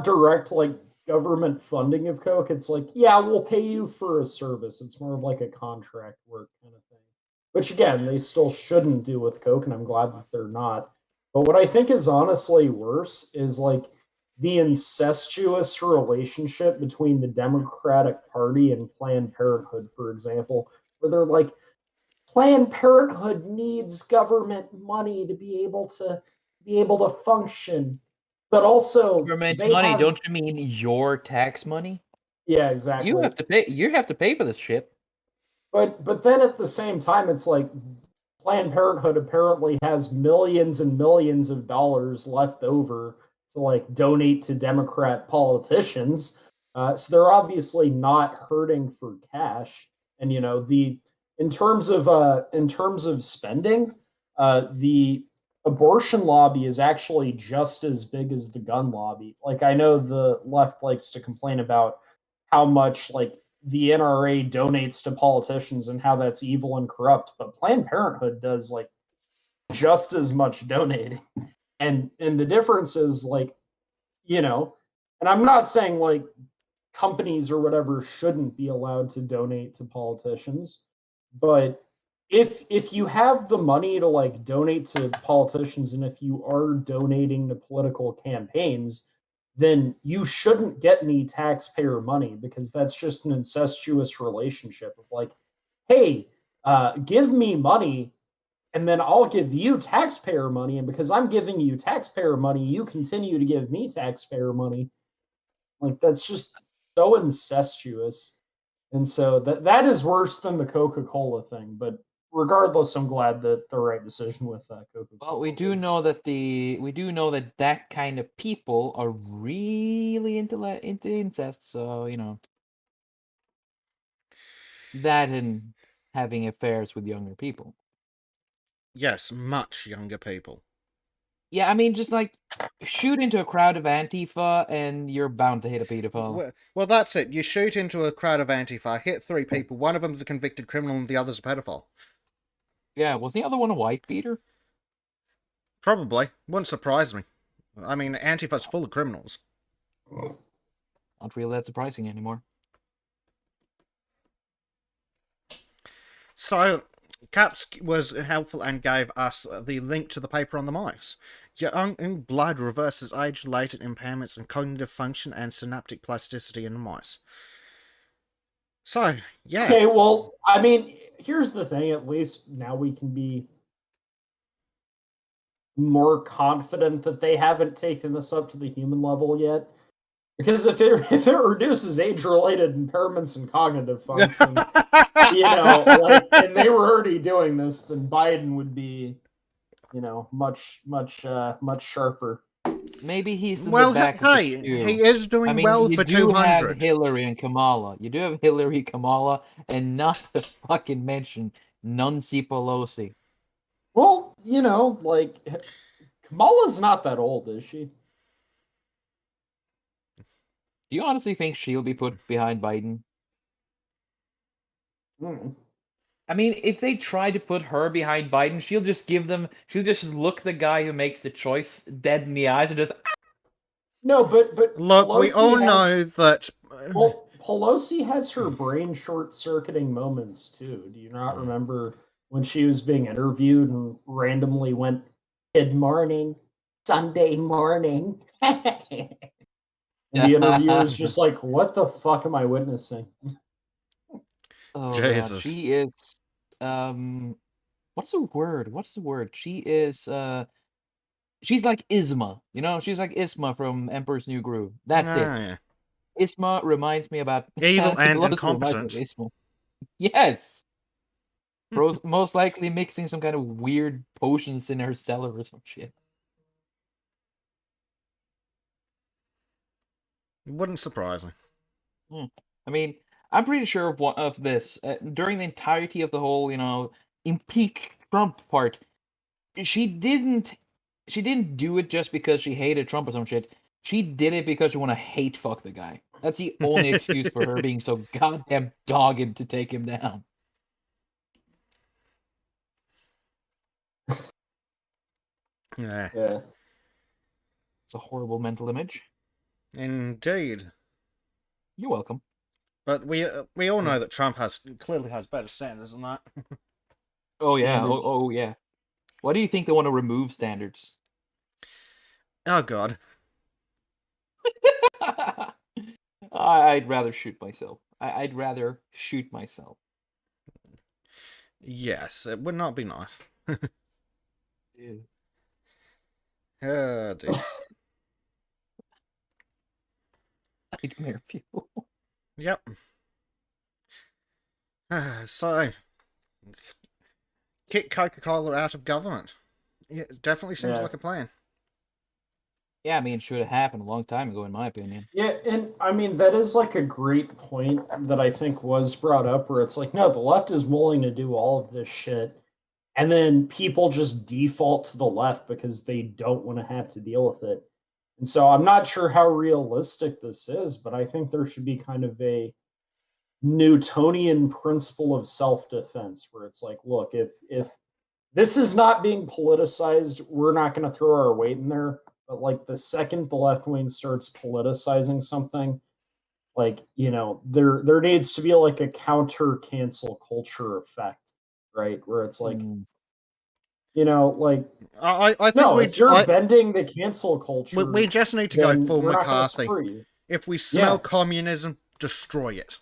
direct like government funding of Coke. It's like, yeah, we'll pay you for a service. It's more of like a contract work kind of thing. Which again, they still shouldn't do with Coke, and I'm glad that they're not. But what I think is honestly worse is like the incestuous relationship between the Democratic Party and Planned Parenthood, for example, where they're like, Planned Parenthood needs government money to be able to function, but also Government they money, have don't you mean your tax money? yeah, You exactly. have to pay. You have to pay for this shit. But then at the same time, it's like Planned Parenthood apparently has millions and millions of dollars left over to like donate to Democrat politicians. So they're obviously not hurting for cash. And you know the in terms of spending, the abortion lobby is actually just as big as the gun lobby. Like I know the left likes to complain about how much like the NRA donates to politicians and how that's evil and corrupt, but Planned Parenthood does like just as much donating. And the difference is like, you know, and I'm not saying like companies or whatever shouldn't be allowed to donate to politicians, but if you have the money to like donate to politicians and if you are donating to political campaigns, then you shouldn't get any taxpayer money because that's just an incestuous relationship of like, hey, give me money and then I'll give you taxpayer money. And because I'm giving you taxpayer money, you continue to give me taxpayer money. Like that's just so incestuous. And so that is worse than the Coca-Cola thing. But regardless, I'm glad that the right decision with Well, we Coca-Cola do was know that that kind of people are really into incest. So you know that and having affairs with younger people. Yes, much younger people. Yeah, I mean, just like shoot into a crowd of Antifa and you're bound to hit a pedophile. Well, that's it. You shoot into a crowd of Antifa, hit three people. One of them's a convicted criminal, and the other's a pedophile. Yeah, was the other one a wife beater? Probably. Wouldn't surprise me. I mean, Antifa's full of criminals. Not really that surprising anymore. So, Caps was helpful and gave us the link to the paper on the mice. Young blood reverses age-related impairments in cognitive function and synaptic plasticity in mice. So, yeah. okay. Well, I mean, here's the thing. At least now we can be more confident that they haven't taken this up to the human level yet. Because if it reduces age related impairments and cognitive function, you know, like, and they were already doing this, then Biden would be, you know, much sharper. Maybe he's in Well, the back of hey, the queue. he is doing I mean, well you for do have 200. Hillary and Kamala. You do have Hillary, Kamala, and not to fucking mention Nancy Pelosi. Well, you know, like Kamala's not that old, is she? Do you honestly think she'll be put behind Biden? Hmm. I mean, if they try to put her behind Biden, she'll just look the guy who makes the choice dead in the eyes and just, No, but Look, we all Pelosi know has that. well, Pelosi has her brain short circuiting moments too. Do you not remember when she was being interviewed and randomly went, "Good morning, Sunday morning," and the interviewer's just like, "What the fuck am I witnessing?" oh god, Jesus. she is, what's the word? What's the word? She is, she's like Isma, you know? She's like Isma from Emperor's New Groove. That's it. Yeah. Isma reminds me about Evil Nancy and Pelosi reminds me of incompetent. Isma. Yes. Most likely mixing some kind of weird potions in her cellar or some shit. It wouldn't surprise me. I mean, I'm pretty sure of this. During the entirety of the whole, impeach Trump part, she didn't she didn't do it just because she hated Trump or some shit. She did it because she want to hate fuck the guy. That's the only excuse for her being so goddamn dogged to take him down. Yeah, Yeah. It's a horrible mental image. indeed. You're welcome. But we all know that Trump clearly has better standards than that. Oh yeah. Standards. Oh yeah. Why do you think they want to remove standards? Oh God. I'd rather shoot myself. I'd rather shoot myself. Yes, it would not be nice. Ew. Oh dear. Nightmare fuel. Yep. So, kick Coca-Cola out of government. Yeah, it definitely seems Yeah. like a plan. Yeah, I mean, it should have happened a long time ago, in my opinion. Yeah, and I mean that is like a great point that I think was brought up where it's like, no, the left is willing to do all of this shit, and then people just default to the left because they don't want to have to deal with it. And so I'm not sure how realistic this is, but I think there should be kind of a Newtonian principle of self-defense where it's like, look, if this is not being politicized, we're not going to throw our weight in there. But like the second the left wing starts politicizing something, like there needs to be like a counter cancel culture effect, right? Where it's like, like I think no, if you're bending the cancel culture, we just need to go then full we're not going to McCarthy. spur you. If we smell Yeah. communism, destroy it.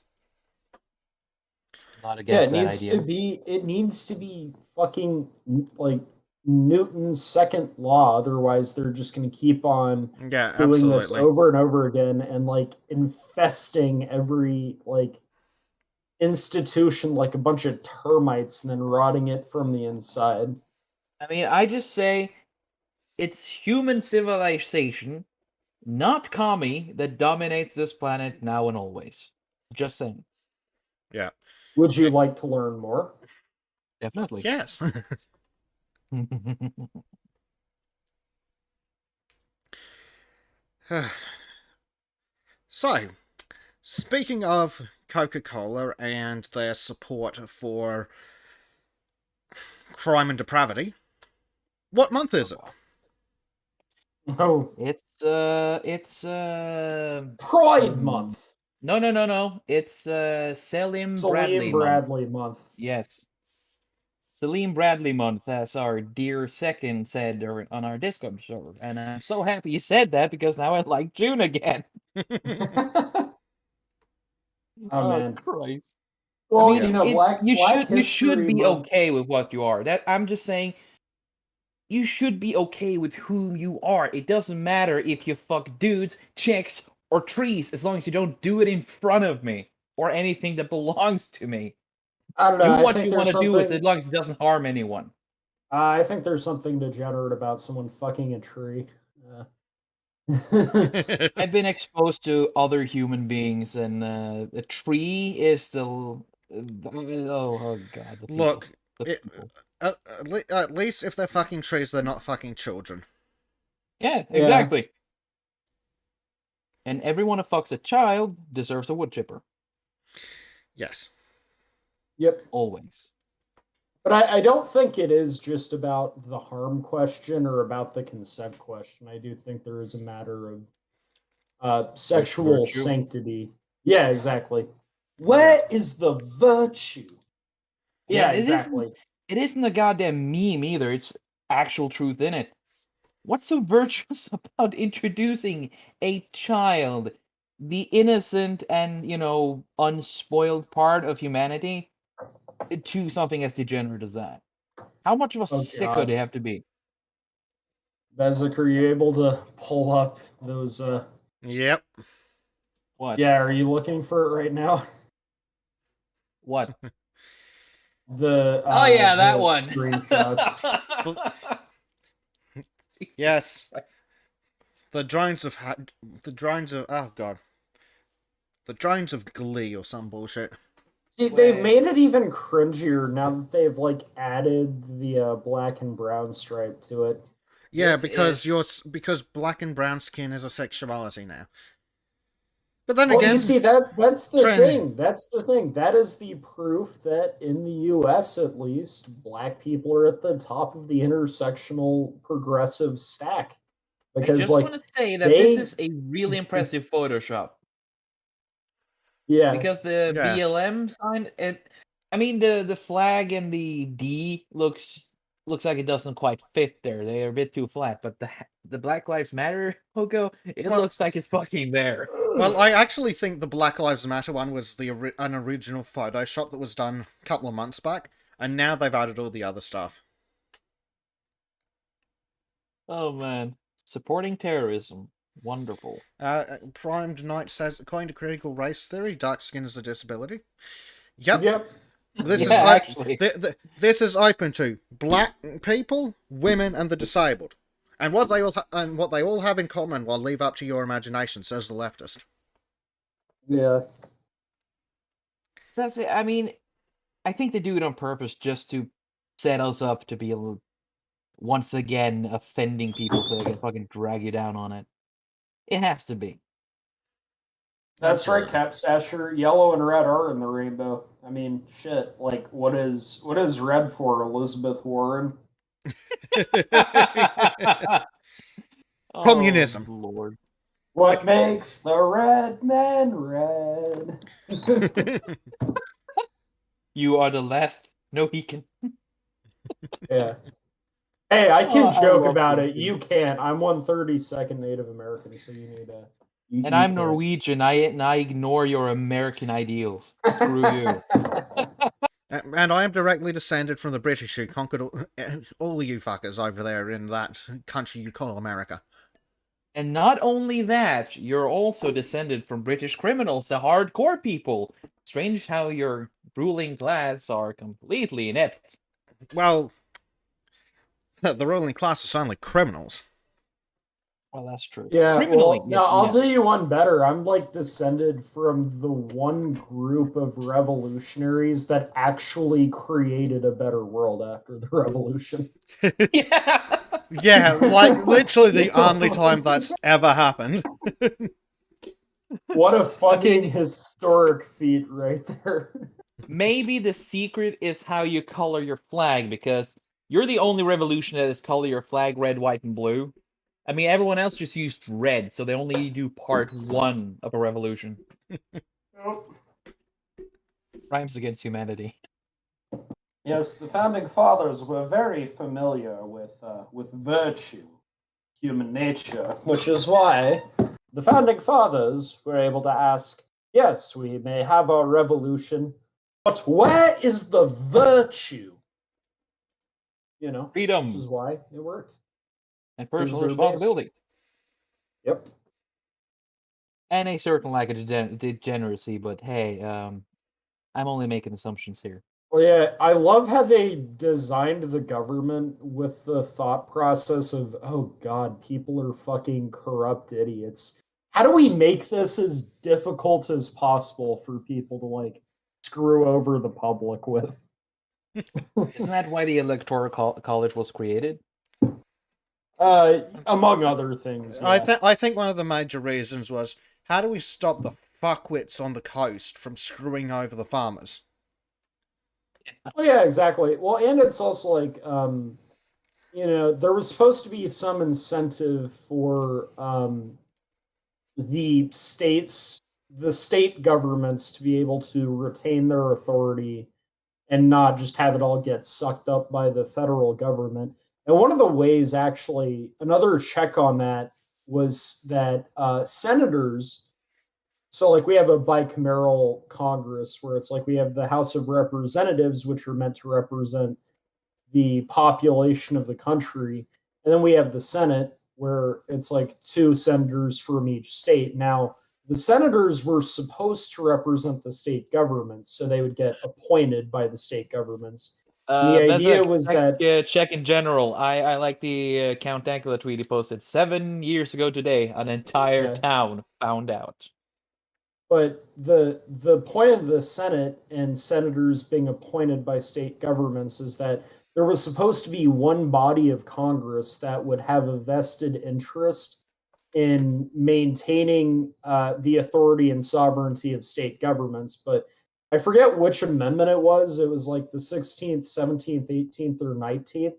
Not Yeah, against that idea. it needs to be fucking like Newton's second law. Otherwise, they're just going to keep on Yeah, doing this absolutely. over and over again and like infesting every like institution like a bunch of termites and then rotting it from the inside. I mean, I just say it's human civilization, not commie, that dominates this planet now and always. Just saying. Yeah. Would you like to learn more? Definitely. Yes. So, speaking of Coca-Cola and their support for crime and depravity, what month is it? Oh, It's Pride Month. No. It's Salim Bradley month. Bradley month. Yes. Salim Bradley month, as our dear second said on our Discord server. And I'm so happy you said that because now I like June again. Oh man. Christ. Well, I mean, Black you should History be Month. okay with what you are. That I'm just saying you should be okay with whom you are. It doesn't matter if you fuck dudes, chicks, or trees, as long as you don't do it in front of me or anything that belongs to me. I don't know. Do what you want to do with it as long as it doesn't harm anyone. I think there's something degenerate about someone fucking a tree. I've been exposed to other human beings, and a tree is still. Oh God! The people. Look, The people. at least if they're fucking trees, they're not fucking children. Yeah, exactly. And everyone who fucks a child deserves a wood chipper. Yes. Yep. Always. But I don't think it is just about the harm question or about the consent question. I do think there is a matter of sexual sanctity. Yeah, exactly. Where is the virtue? Yeah, exactly. It isn't a goddamn meme either. It's actual truth in it. What's so virtuous about introducing a child, the innocent and, unspoiled part of humanity, to something as degenerate as that? How much of a sicko do they have to be? Bezek, are you able to pull up those? Yep. What? Yeah, are you looking for it right now? What? Oh yeah, that the one. screenshots. Yes. The drones of oh god. The drones of Glee or some bullshit. See, they've made it even cringier now that they've like added the black and brown stripe to it. Yeah, This is because black and brown skin is a sexuality now. But then Well, you again, see that's the trend. thing. That's the thing. That is the proof that in the US at least, black people are at the top of the intersectional progressive stack. I Because just want like to say that this they is a really impressive Photoshop yeah. because the Yeah. BLM sign I mean the flag and the D looks like it doesn't quite fit there. They are a bit too flat, but the Black Lives Matter logo, it Well, looks like it's fucking there. well, I actually think the Black Lives Matter one was an original Photoshop that was done a couple of months back, and now they've added all the other stuff. Oh man, supporting terrorism, wonderful. Primed Knight says, according to critical race theory, dark skin is a disability. Yep. Yep. This Yeah, actually. this is open to black people, women, and the disabled, and what they all have in common. Well, leave up to your imagination, says the leftist. Yeah. That's it. I mean, I think they do it on purpose just to set us up to be once again offending people so they can fucking drag you down on it. It has to be. That's right, Absolutely. Cap Sasher. Yellow and red are in the rainbow. I mean, shit. Like, what is red for? Elizabeth Warren. Communism. Oh Lord. What makes the red men red? You are the last. No, he can. Yeah. Hey, I can I joke love about him it. too. You can't. I'm 132nd Native American, so you need a. And I'm Norwegian. I ignore your American ideals. Screw you. And I am directly descended from the British who conquered all you fuckers over there in that country you call America. And not only that, you're also descended from British criminals, the hardcore people. Strange how your ruling class are completely inept. Well, the ruling class is only criminals. Well, that's true. Yeah, Criminally, well, yes, now I'll yeah. tell you one better. I'm like descended from the one group of revolutionaries that actually created a better world after the revolution. Yeah. Yeah, like literally the only time that's ever happened. What a fucking Okay. historic feat right there. Maybe the secret is how you color your flag, because you're the only revolution that is color your flag red, white, and blue. I mean, everyone else just used red, so they only do part one of a revolution. Crimes against humanity. Yes, the founding fathers were very familiar with virtue, human nature, which is why the founding fathers were able to ask, yes, we may have our revolution, but where is the virtue? You know, Freedom. which is why it worked. And personal their responsibility. Yep. And a certain lack of degeneracy, but hey, I'm only making assumptions here. Well, yeah, I love how they designed the government with the thought process of, oh God, people are fucking corrupt idiots. How do we make this as difficult as possible for people to like screw over the public with? Isn't that why the Electoral College was created? Among other things, yeah. I think one of the major reasons was, how do we stop the fuckwits on the coast from screwing over the farmers? Well, yeah, exactly. Well, and it's also like, there was supposed to be some incentive for the states, the state governments to be able to retain their authority and not just have it all get sucked up by the federal government. And one of the ways, actually, another check on that was that senators, so like we have a bicameral Congress where it's like we have the House of Representatives, which are meant to represent the population of the country. And then we have the Senate, where it's like two senators from each state. Now, the senators were supposed to represent the state governments, so they would get appointed by the state governments. And the idea was that check in general. I like the Count Dankula tweet he posted 7 years ago today. An entire town found out. But the point of the Senate and senators being appointed by state governments is that there was supposed to be one body of Congress that would have a vested interest in maintaining the authority and sovereignty of state governments. But I forget which amendment it was. It was like the 16th, 17th, 18th, or 19th.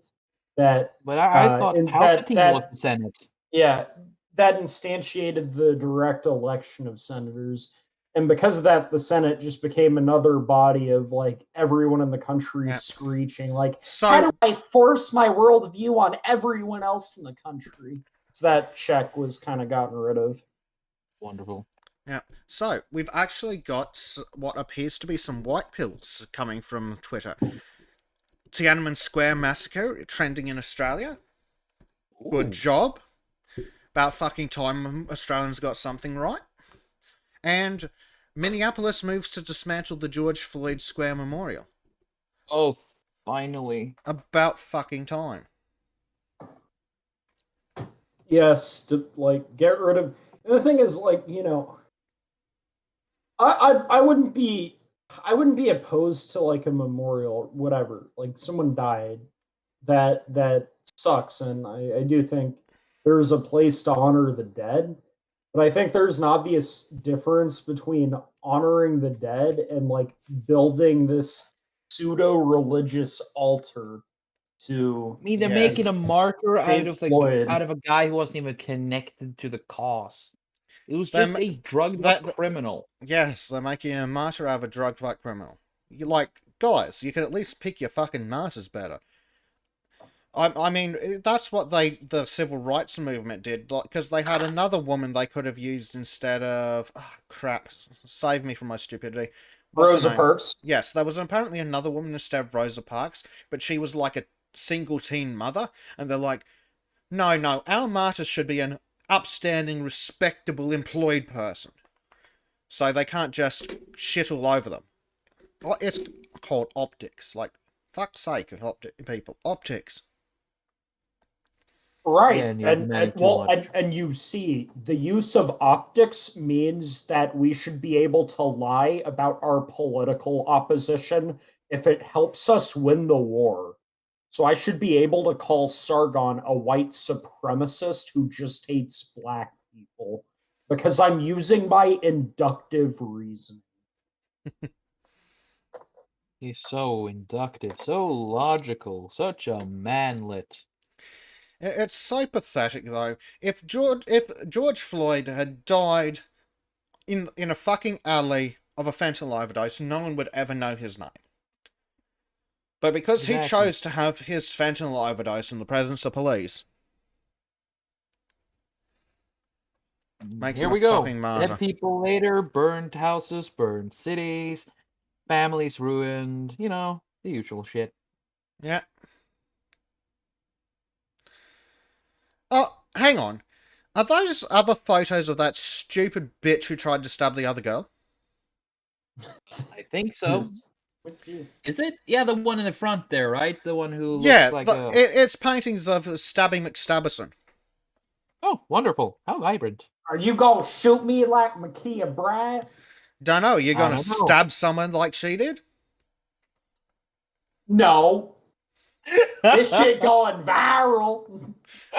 But I thought Palpatine was the Senate. Yeah, that instantiated the direct election of senators. And because of that, the Senate just became another body of like everyone in the country screeching, like, how do I force my worldview on everyone else in the country? So that check was kind of gotten rid of. Wonderful. Yeah. So we've actually got what appears to be some white pills coming from Twitter. Tiananmen Square massacre trending in Australia. Ooh. Good job. About fucking time Australians got something right. And Minneapolis moves to dismantle the George Floyd Square Memorial. Oh, finally. About fucking time. Yes, to like get rid of. And the thing is, like, you know, I wouldn't be opposed to like a memorial, whatever. Like someone died, that sucks, and I do think there's a place to honor the dead. But I think there's an obvious difference between honoring the dead and like building this pseudo-religious altar to. I mean, they're making a martyr out of a guy who wasn't even connected to the cause. It was just a drugged up criminal. Yes, they're making a martyr out of a drugged up criminal. You like, guys, you could at least pick your fucking martyrs better. I mean, that's what the civil rights movement did, because they had another woman they could have used instead of... Oh, crap, save me from my stupidity. Rosa Parks? Yes, there was apparently another woman instead of Rosa Parks, but she was like a single teen mother, and they're like, no, our martyrs should be an upstanding, respectable, employed person. So they can't just shit all over them. It's called optics. Like, fuck's sake, people. Optics. Right, and you see, the use of optics means that we should be able to lie about our political opposition if it helps us win the war. So I should be able to call Sargon a white supremacist who just hates black people because I'm using my inductive reasoning. He's so inductive, so logical, such a manlet. It's so pathetic, though. If George Floyd had died in a fucking alley of a fentanyl overdose, no one would ever know his name. But because he chose to have his fentanyl overdose in the presence of police, makes him a fucking martyr. Dead people later, burned houses, burned cities, families ruined, you know, the usual shit. Yeah. Oh, hang on. Are those other photos of that stupid bitch who tried to stab the other girl? I think so. Is it? Yeah, the one in the front there, right? The one who looks like it's paintings of Stabby McStabberson. Oh, wonderful. How vibrant. Are you gonna shoot me like Makia Bryant? Don't know. You're gonna stab someone like she did? No. This shit going viral.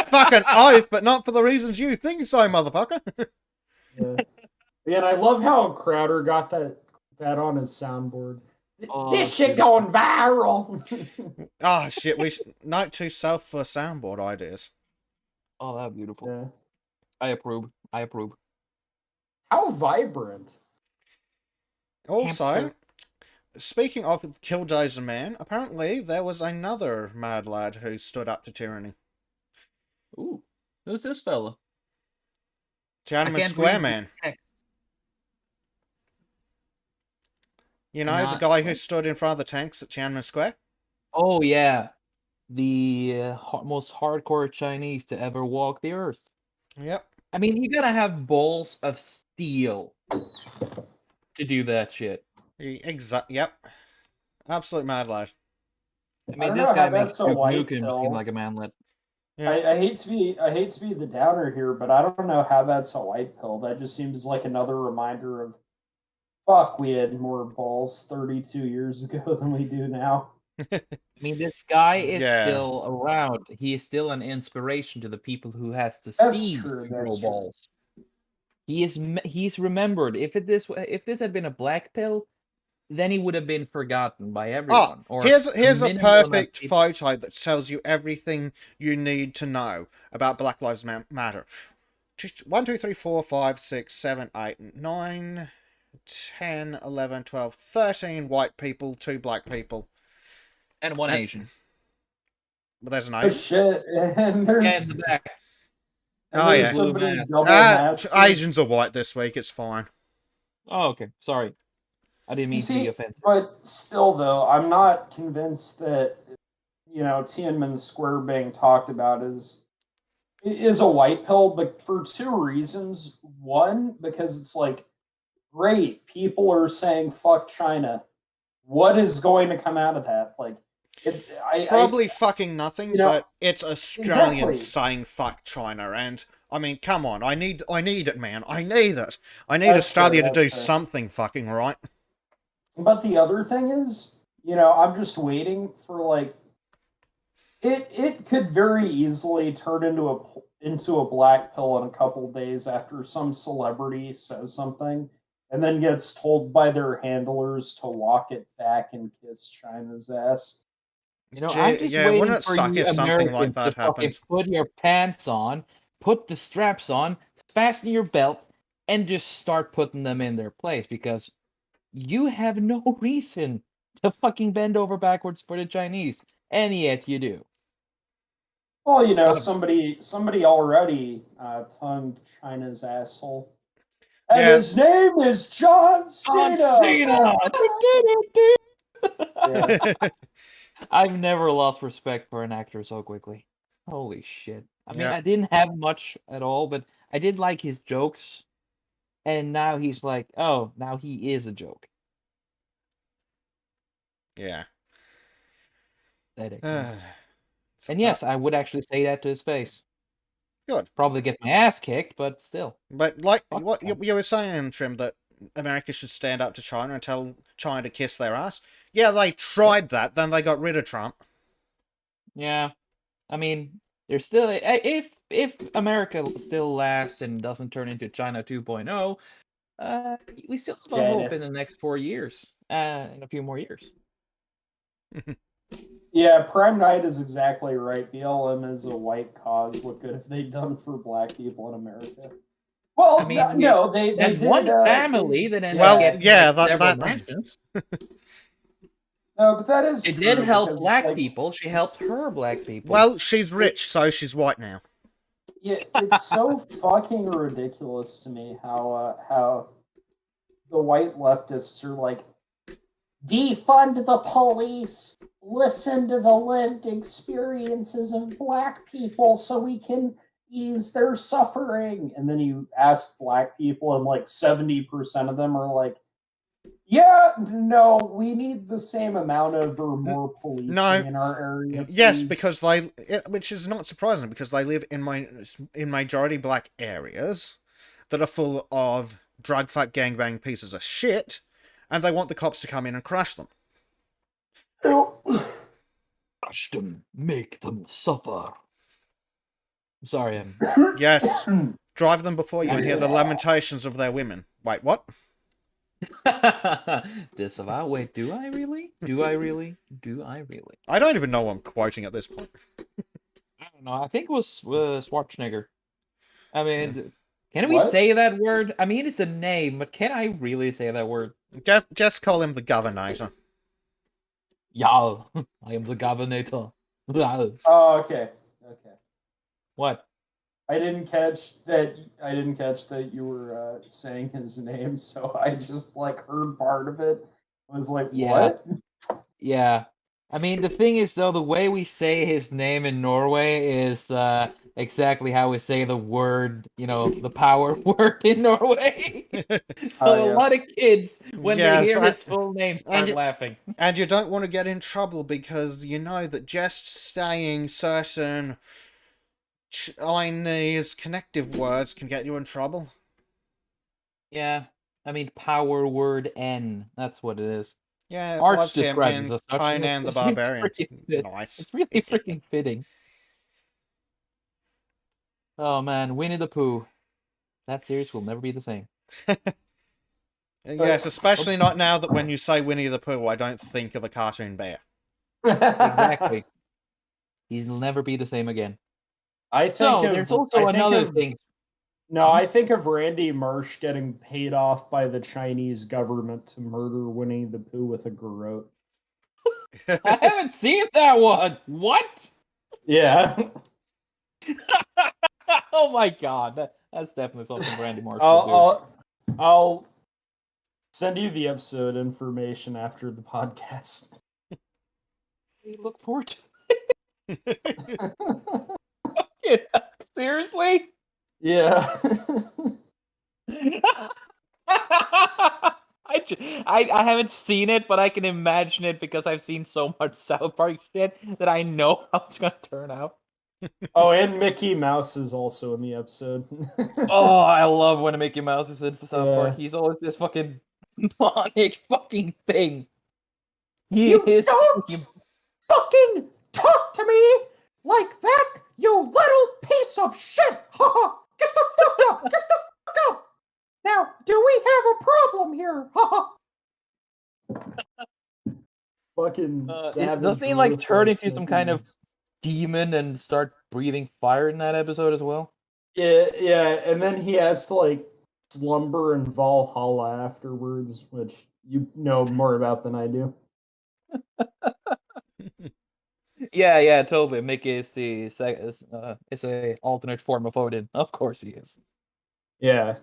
Fucking oath, but not for the reasons you think so, motherfucker. Yeah, and I love how Crowder got that on his soundboard. This shit going viral. Oh shit, we should note to self for soundboard ideas. Oh, that's beautiful. Yeah. I approve. How vibrant. Also, speaking of Killdozer Man, apparently there was another mad lad who stood up to tyranny. Ooh, who's this fella? Tiananmen Square Man. You know, the guy who stood in front of the tanks at Tiananmen Square? Oh, yeah. The most hardcore Chinese to ever walk the earth. Yep. I mean, you gotta have balls of steal to do that shit. Yep. Absolute mad lad. I I mean, don't this know guy how makes that's a Duke white Nukem pill. seem like a manlet. Yeah. I hate to be the downer here, but I don't know how that's a white pill. That just seems like another reminder of fuck, we had more balls 32 years ago than we do now. I mean, this guy is Yeah. still around. He is still an inspiration to the people who has to That's see true. to That's grow true. balls. He's remembered. If this had been a black pill, then he would have been forgotten by everyone. Or here's a minimal amount of perfect people. photo that tells you everything you need to know about Black Lives Matter. 1, 2, 3, 4, 5, 6, 7, 8, 9, 10, 11, 12, 13 white people, 2 black people. And one And- Asian. But there's an Oh Asian. shit! And Yeah, in there's the back. Oh, yeah. somebody Blue mask. double masked. Asians are white this week. It's fine. Oh, okay. Sorry. I didn't mean to be See, offensive. but still, though, I'm not convinced that Tiananmen Square being talked about is a white pill, but for two reasons. One, because it's like, great, people are saying fuck China. What is going to come out of that? Like, Probably fucking nothing, but it's Australians Exactly. saying fuck China, and I mean, come on, I need it, man. I need it. I need That's Australia fair, to do that's fair. something fucking right. But the other thing is, I'm just waiting for like it could very easily turn into a black pill in a couple days after some celebrity says something and then gets told by their handlers to walk it back and kiss China's ass. I'm just yeah, wouldn't waiting it for suck you if something like Americans that to fucking happened? put your pants on, put the straps on, fasten your belt, and just start putting them in their place because you have no reason to fucking bend over backwards for the Chinese, and yet you do. Well, somebody already tongued China's asshole. And Yeah. his name is John Cena. Yeah. I've never lost respect for an actor so quickly. Holy shit. I mean, Yeah. I didn't have much at all, but I did like his jokes. And now he's like, oh, now he is a joke. Yeah. And yes, I would actually say that to his face. Good. Probably get my ass kicked, but still. But like Fuck what them. you were saying, Trim, that America should stand up to China and tell China to kiss their ass. Yeah, they tried that, then they got rid of Trump. Yeah. I mean, there's still if America still lasts and doesn't turn into China 2.0, we still have a hope in the next 4 years, in a few more years. Yeah, Prime Night is exactly right. BLM is a white cause. What good have they done for black people in America? Well, I mean, no, they that did. one family that ended Well, up getting yeah, like, several that- mansions. No, but that is It true. did help because black it's like, people. She helped her black people. Well, she's rich, so she's white now. Yeah, it's so fucking ridiculous to me how the white leftists are like, defund the police, listen to the lived experiences of black people so we can ease their suffering. And then you ask black people, and like 70% of them are like, yeah, no, we need the same amount of or more policing in our area. Yes, please." because which is not surprising, because they live in majority black areas that are full of drug fuck gangbang pieces of shit, and they want the cops to come in and crush them. Crush them, make them suffer. Sorry, I'm. Yes, drive them before you and hear the lamentations of their women. Wait, what? Disavow. Wait, do I really? Do I really? Do I really? I don't even know what I'm quoting at this point. I don't know. I think it was Schwarzenegger. I mean, can we What? say that word? I mean, it's a name, but can I really say that word? Just call him the governor. Yeah, I am the governor. Oh, okay. What? I didn't catch that you were saying his name, so I just like heard part of it. I was like, Yeah. what? Yeah. I mean, the thing is, though, the way we say his name in Norway is exactly how we say the word, the power word in Norway. So a lot Yes. of kids, when they Yes, hear his full name, and start laughing. and you don't want to get in trouble because you know that just saying certain Chinese connective words can get you in trouble. Yeah, I mean, power word N. That's what it is. Yeah, it Arch was him describes us in as such, and Conan the it's really Barbarian. freaking fit. Nice. It's really freaking fitting. Oh man, Winnie the Pooh. That series will never be the same. Yes, especially not now that when you say Winnie the Pooh, I don't think of a cartoon bear. Exactly. He'll never be the same again. I think So of there's also another thing. No, I think of Randy Marsh getting paid off by the Chinese government to murder Winnie the Pooh with a garrote. I haven't seen that one. What? Yeah. Oh my god, that's definitely something Randy Marsh would do. I'll send you the episode information after the podcast. We look forward to it. Seriously? Yeah. I haven't seen it, but I can imagine it because I've seen so much South Park shit that I know how it's gonna turn out. Oh, and Mickey Mouse is also in the episode. Oh, I love when Mickey Mouse is in South Park. Yeah. He's always this fucking demonic fucking thing. He You is don't fucking talk to me like that, you little piece of shit! Get the fuck up! Get the fuck up! Now, do we have a problem here? Fucking savage. doesn't he like turn into some kind of Northwest demon and start breathing fire in that episode as well? Yeah, and then he has to like slumber in Valhalla afterwards, which you know more about than I do. Yeah, totally. Mickey is is a alternate form of Odin. Of course he is. Yeah.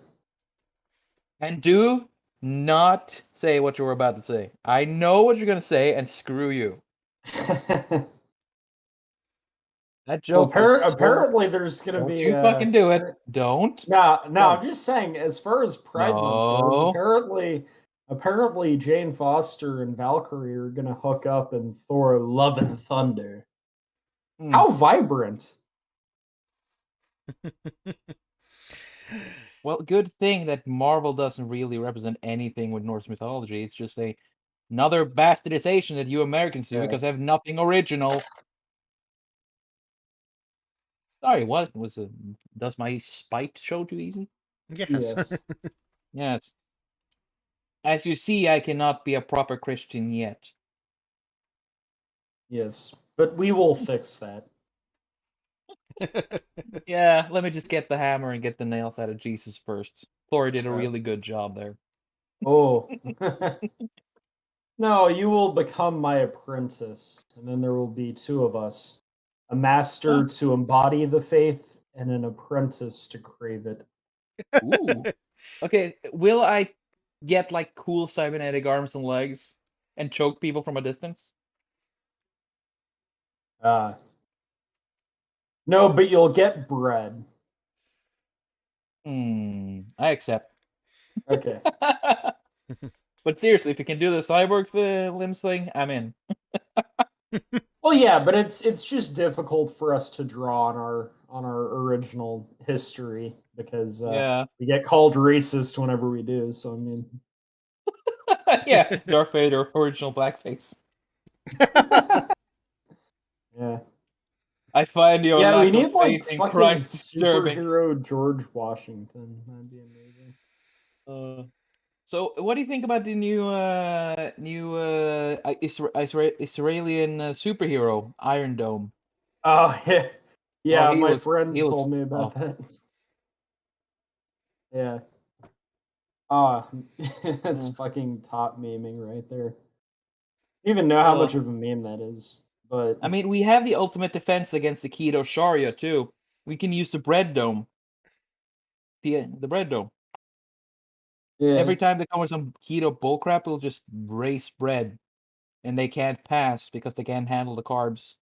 And do not say what you were about to say. I know what you're gonna say, and screw you. That Well, joke was apparently there's gonna Don't be you fucking do it. Don't. No, Don't. I'm just saying, as far as Pride Month goes, No. apparently Jane Foster and Valkyrie are gonna hook up in Thor: Love and Thunder. Hmm. How vibrant! Well, good thing that Marvel doesn't really represent anything with Norse mythology. It's just another bastardization that you Americans do Yeah. because they have nothing original. Sorry, what was it? Does my spite show too easy? Yes. Yes. Yes. As you see, I cannot be a proper Christian yet. Yes, but we will fix that. Yeah, let me just get the hammer and get the nails out of Jesus first. Thor did a Yeah. really good job there. Oh. No, you will become my apprentice, and then there will be two of us. A master to embody the faith and an apprentice to crave it. Ooh. Okay, will I get like cool cybernetic arms and legs and choke people from a distance? No, but you'll get bread. I accept. Okay. But seriously, if you can do the cyborg limbs thing, I'm in. Well, yeah, but it's just difficult for us to draw on our original history because Yeah. we get called racist whenever we do. So I mean, Yeah, Darth Vader, original blackface. yeah, I find your yeah, we lack need of like faith in fucking Christ disturbing. superhero George Washington. That'd be amazing. So, what do you think about the new Israeli superhero Iron Dome? Oh yeah, yeah. he My looks friend he looks told me about oh, that. Yeah. Ah, that's mm. fucking top memeing right there. I don't even know how much of a meme that is, but I mean, we have the ultimate defense against the Keto Sharia too. We can use the bread dome. The bread dome. yeah, Every time they come with some keto bullcrap, we'll just race bread and they can't pass because they can't handle the carbs.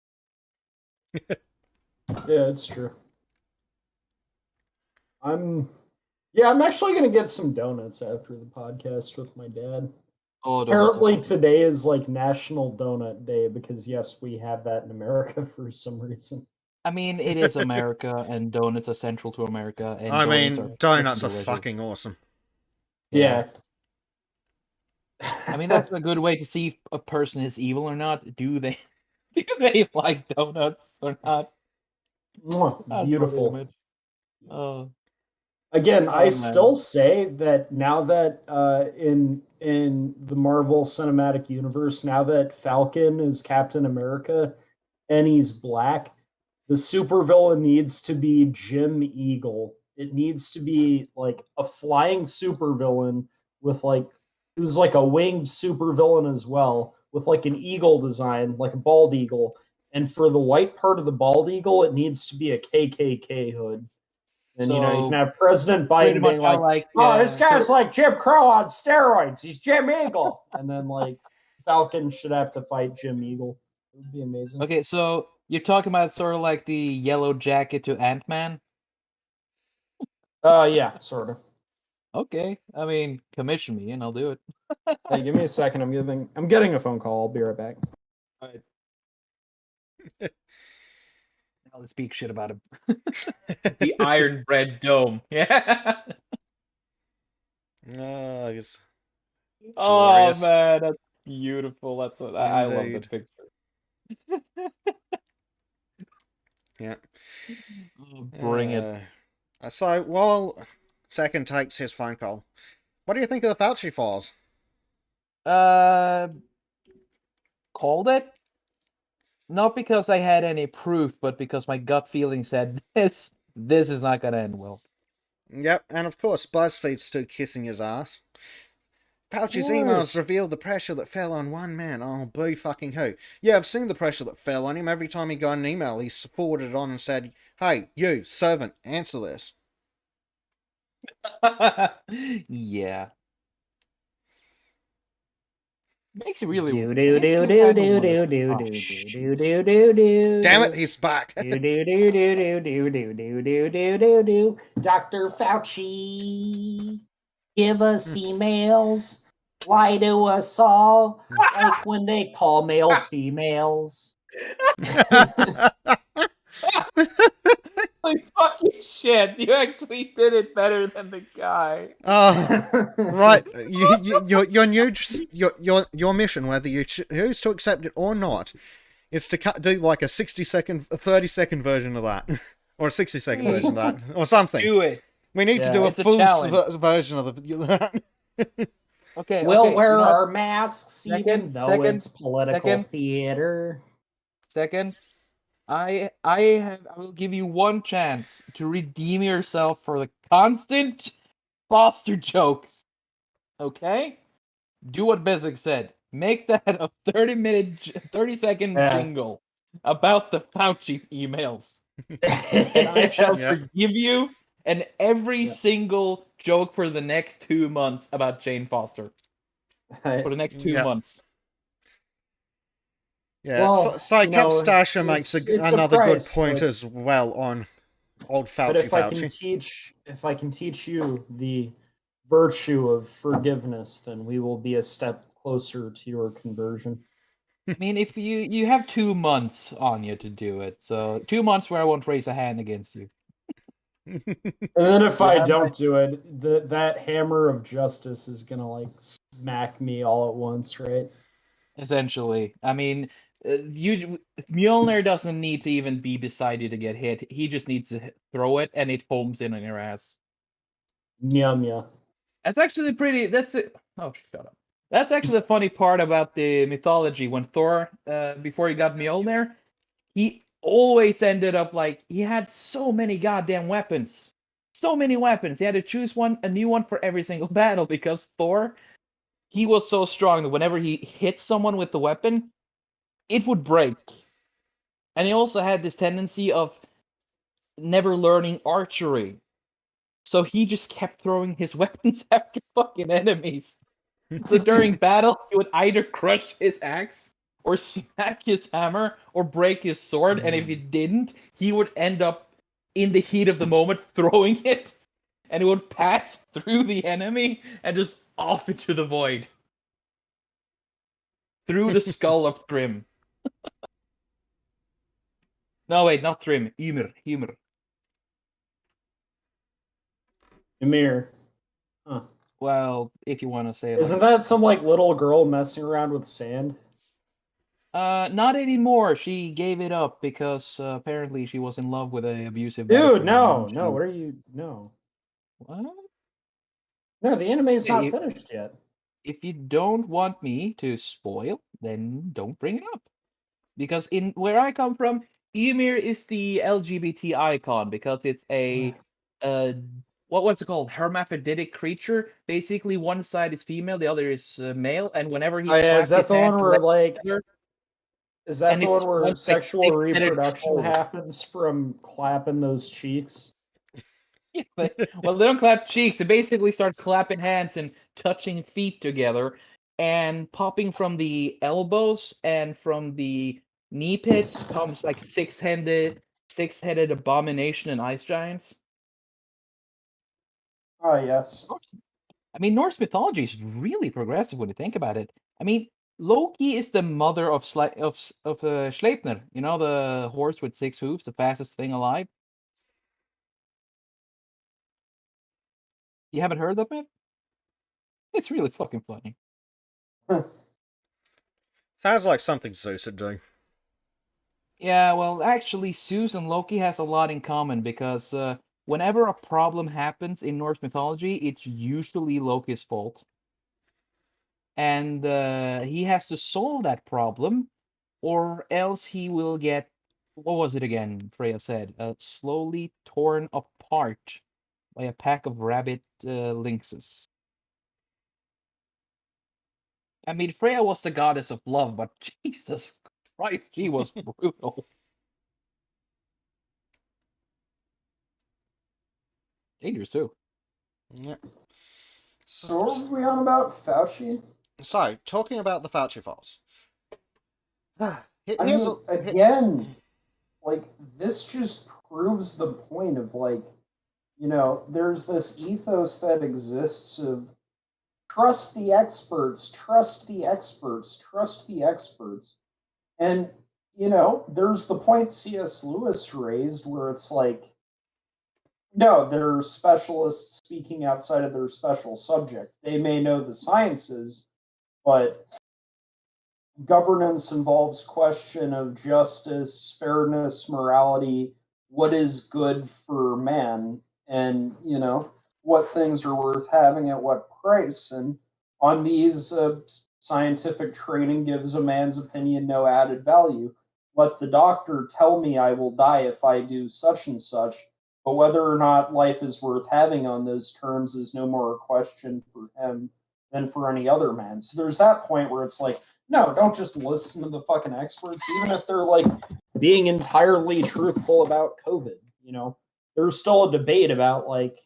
Yeah, it's true. I'm actually gonna get some donuts after the podcast with my dad. Oh, Apparently today is like National Donut Day because yes, we have that in America for some reason. I mean, it is America, and donuts are central to America, and I donuts are mean, donuts are delicious. fucking awesome. Yeah. I mean, that's a good way to see if a person is evil or not. Do they like donuts or not? That's Beautiful. the image. Oh. Again, I man. still say that now that in the Marvel Cinematic Universe, now that Falcon is Captain America and he's black, the supervillain needs to be Jim Eagle. It needs to be like a flying supervillain with like who's like a winged supervillain as well, with like an eagle design, like a bald eagle. And for the white part of the bald eagle, it needs to be a KKK hood. And you know, you can have President Biden being like, "Oh, this guy's like Jim Crow on steroids. He's Jim Eagle." And then like Falcon should have to fight Jim Eagle. It would be amazing. Okay, so you're talking about sort of like the Yellow Jacket to Ant-Man? Yeah, sort of. Okay, I mean, commission me and I'll do it. Hey, give me a second. I'm getting a phone call. I'll be right back. All right. Now let's speak shit about him. The Iron Bread Dome. Yeah. I guess. Oh Glorious. man, that's beautiful. That's what I love the picture. Yeah. Bring it. So, while Second takes his phone call, what do you think of the Fauci files? Called it? Not because I had any proof, but because my gut feeling said this is not gonna end well. Yep, and of course BuzzFeed's still kissing his ass. Fauci's emails revealed the pressure that fell on one man. Oh, boo fucking who. Yeah, I've seen the pressure that fell on him. Every time he got an email, he forwarded it on and said, "Hey, you, servant, answer this." Yeah. Makes it really do do do do do do do do do do do. Damn it, he's back. do do do do do do do do do do do do. Dr. Fauci, give us emails. Lie to us all, like when they call males females. Holy fucking shit! You actually did it better than the guy. Right. Your mission, whether you choose to accept it or not, is to do like a 30-second version of that, or a 60-second version of that, or something. Do it. We need to do a full version of that. Okay. We'll wear our masks, even though it's political theater. Second. I will give you one chance to redeem yourself for the constant Foster jokes. Okay? Do what Bezek said. Make that a 30-second jingle about the Fauci emails. And I shall forgive you and every single joke for the next 2 months about Jane Foster. For the next 2 months. Yeah, well, so Cap Stasher makes another good point as well on old Fauci. But if I can teach you the virtue of forgiveness, then we will be a step closer to your conversion. I mean, if you have 2 months on you to do it, so 2 months where I won't raise a hand against you. And then if I don't do it, that hammer of justice is gonna like smack me all at once, right? Essentially, I mean. Mjolnir doesn't need to even be beside you to get hit. He just needs to throw it, and it homes in on your ass. Yeah. That's actually pretty. That's it. Oh, shut up. That's actually the funny part about the mythology. When Thor, before he got Mjolnir, he always ended up like he had so many goddamn weapons, so many weapons. He had to choose a new one for every single battle because Thor, he was so strong that whenever he hit someone with the weapon, it would break. And he also had this tendency of never learning archery. So he just kept throwing his weapons after fucking enemies. So during battle, he would either crush his axe, or smack his hammer, or break his sword, and if he didn't, he would end up in the heat of the moment throwing it, and it would pass through the enemy and just off into the void. Through the skull of Thrym. No, wait, not Thrym. Ymir. Ymir. Huh. Well, if you want to say it. Isn't that some like little girl messing around with sand? Not anymore. She gave it up because apparently she was in love with an abusive Dude, Viking. no. What are you? No. What? No, the anime's Yeah, not finished yet. If you don't want me to spoil, then don't bring it up. Because in where I come from, Ymir is the LGBT icon because it's a what's it called? Hermaphroditic creature. Basically, one side is female, the other is male, and whenever he Oh yeah, is claps that his the hands one where like together, is that and the it one where spawns like sexual six-headed reproduction trolls. happens from clapping those cheeks? Yeah, well, they don't clap cheeks. They basically start clapping hands and touching feet together, and popping from the elbows and from the knee pits comes like six-headed abomination and ice giants. Oh yes. I mean, Norse mythology is really progressive when you think about it. I mean, Loki is the mother of Sleipnir. You know, the horse with 6 hooves, the fastest thing alive. You haven't heard of it? It's really fucking funny. Sounds like something Zeus would do. Yeah, well, actually, Zeus and Loki has a lot in common because whenever a problem happens in Norse mythology, it's usually Loki's fault, and he has to solve that problem, or else he will get, what was it again? Freya said, slowly torn apart by a pack of rabid lynxes. I mean, Freya was the goddess of love, but Jesus Christ, she was brutal. Dangerous too. Yeah. So what were we on about? Fauci? So, talking about the Fauci files. Again, like this just proves the point of like, there's this ethos that exists of trust the experts, trust the experts, trust the experts. And, there's the point C.S. Lewis raised where it's like, no, they're specialists speaking outside of their special subject. They may know the sciences, but governance involves question of justice, fairness, morality, what is good for man, and what things are worth having at what price. And on these, scientific training gives a man's opinion no added value. Let the doctor tell me I will die if I do such and such, but whether or not life is worth having on those terms is no more a question for him than for any other man. So there's that point where it's like, no, don't just listen to the fucking experts, even if they're like being entirely truthful about COVID. There's still a debate about like,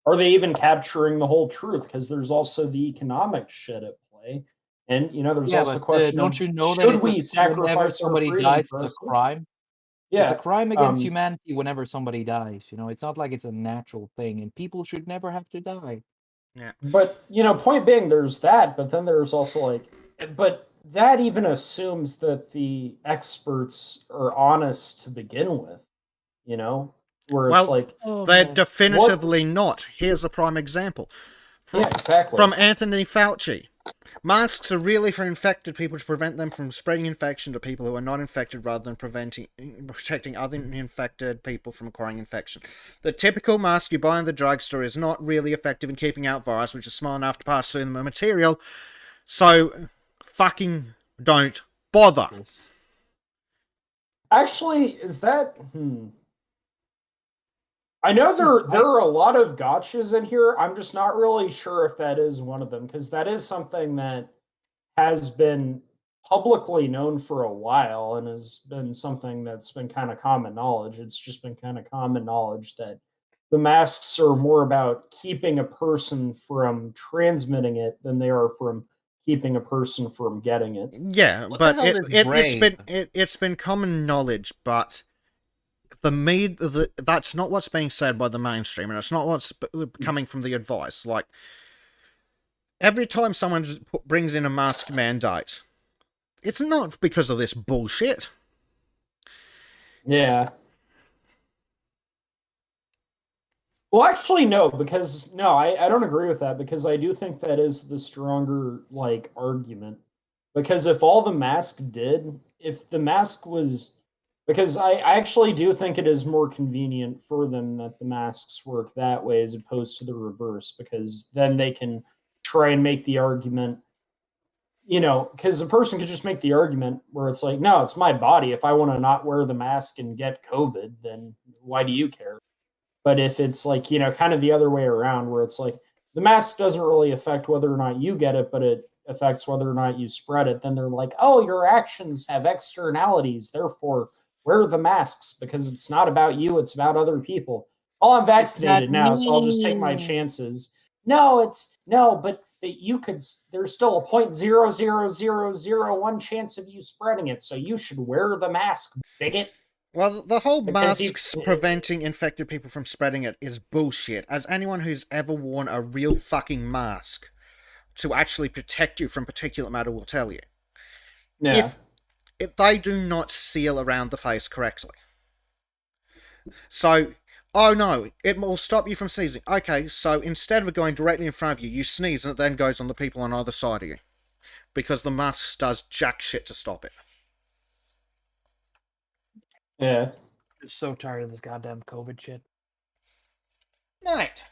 are they even capturing the whole truth? Because there's also the economic shit at play. And there's Yeah, also but the question don't of you know that should it's we whenever sacrifice our somebody freedom dies, for it's our a safety? crime? It's a Yeah. crime against humanity whenever somebody dies. It's not like it's a natural thing, and people should never have to die. Yeah. But point being, there's that, but then there's also like, but that even assumes that the experts are honest to begin with. Where it's Well, like, they're Oh, definitively not. Here's a prime example. yeah, exactly. From Anthony Fauci. Masks are really for infected people to prevent them from spreading infection to people who are not infected rather than protecting other infected people from acquiring infection. The typical mask you buy in the drugstore is not really effective in keeping out virus, which is small enough to pass through the material, so fucking don't bother. Actually, is that? I know there are a lot of gotchas in here. I'm just not really sure if that is one of them, because that is something that has been publicly known for a while and has been something that's been kind of common knowledge. It's just been kind of common knowledge that the masks are more about keeping a person from transmitting it than they are from keeping a person from getting it. Yeah, What the but hell is brave? it's been common knowledge, but that's not what's being said by the mainstream, and it's not what's coming from the advice. Like every time someone brings in a mask mandate, it's not because of this bullshit. Yeah. Well, actually, no, because no, I don't agree with that because I do think that is the stronger like argument. Because if the mask was, because I actually do think it is more convenient for them that the masks work that way as opposed to the reverse, because then they can try and make the argument, because the person could just make the argument where it's like, no, it's my body. If I want to not wear the mask and get COVID, then why do you care? But if it's like, kind of the other way around, where it's like the mask doesn't really affect whether or not you get it, but it affects whether or not you spread it, then they're like, oh, your actions have externalities. Therefore, wear the masks because it's not about you, it's about other people. Well, I'm It's not vaccinated now, so I'll just take my me. chances. No, it's no, but you could, there's still a 0.00001 chance of you spreading it. So you should wear the mask, bigot. Well, the whole Because you, masks preventing infected people from spreading it is bullshit. As anyone who's ever worn a real fucking mask to actually protect you from particulate matter will tell you. yeah. If they do not seal around the face correctly. So, oh no, it will stop you from sneezing. Okay, so instead of it going directly in front of you, you sneeze and it then goes on the people on either side of you. Because the mask does jack shit to stop it. Yeah. I'm so tired of this goddamn COVID shit. Mate.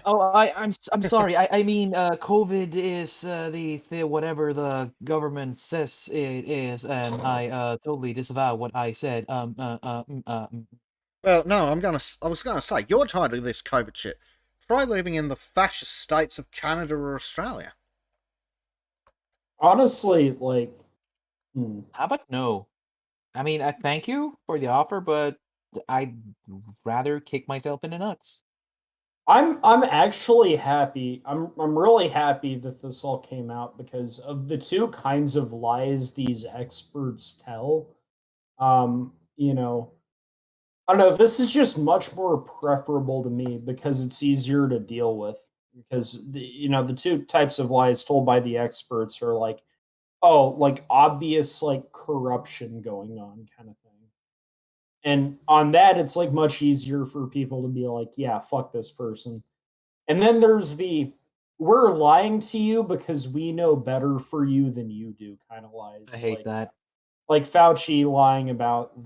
Oh, I'm sorry. I mean, COVID is the whatever the government says it is, and I totally disavow what I said. Well, no, I was gonna say, you're tired of this COVID shit. Try living in the fascist states of Canada or Australia. Honestly, like, How about no? I mean, I thank you for the offer, but I'd rather kick myself in the nuts. I'm actually happy. I'm really happy that this all came out because of the two kinds of lies these experts tell. You know, I don't know. This is just much more preferable to me because it's easier to deal with. Because the two types of lies told by the experts are like, oh, like obvious like corruption going on kind of thing. And on that, it's like much easier for people to be like, yeah, fuck this person. And then there's the we're lying to you because we know better for you than you do kind of I lies. hate that. Like Fauci lying about,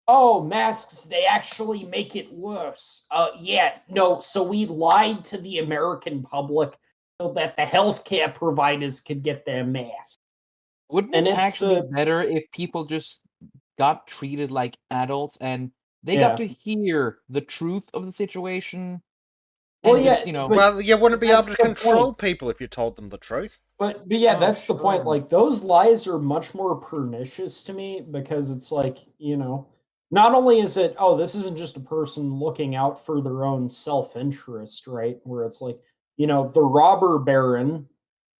oh, masks, they actually make it worse. Yeah, no, so we lied to the American public so that the healthcare providers could get their masks. Wouldn't And it it's actually be the better if people just got treated like adults and they got yeah. to hear the truth of the situation Well, and just, yeah, Well, you wouldn't be able that's to the point. control people if you told them the truth. But yeah, oh, that's the point. sure. Like those lies are much more pernicious to me because it's like, not only is it, oh, this isn't just a person looking out for their own self-interest, right? Where it's like, the robber baron,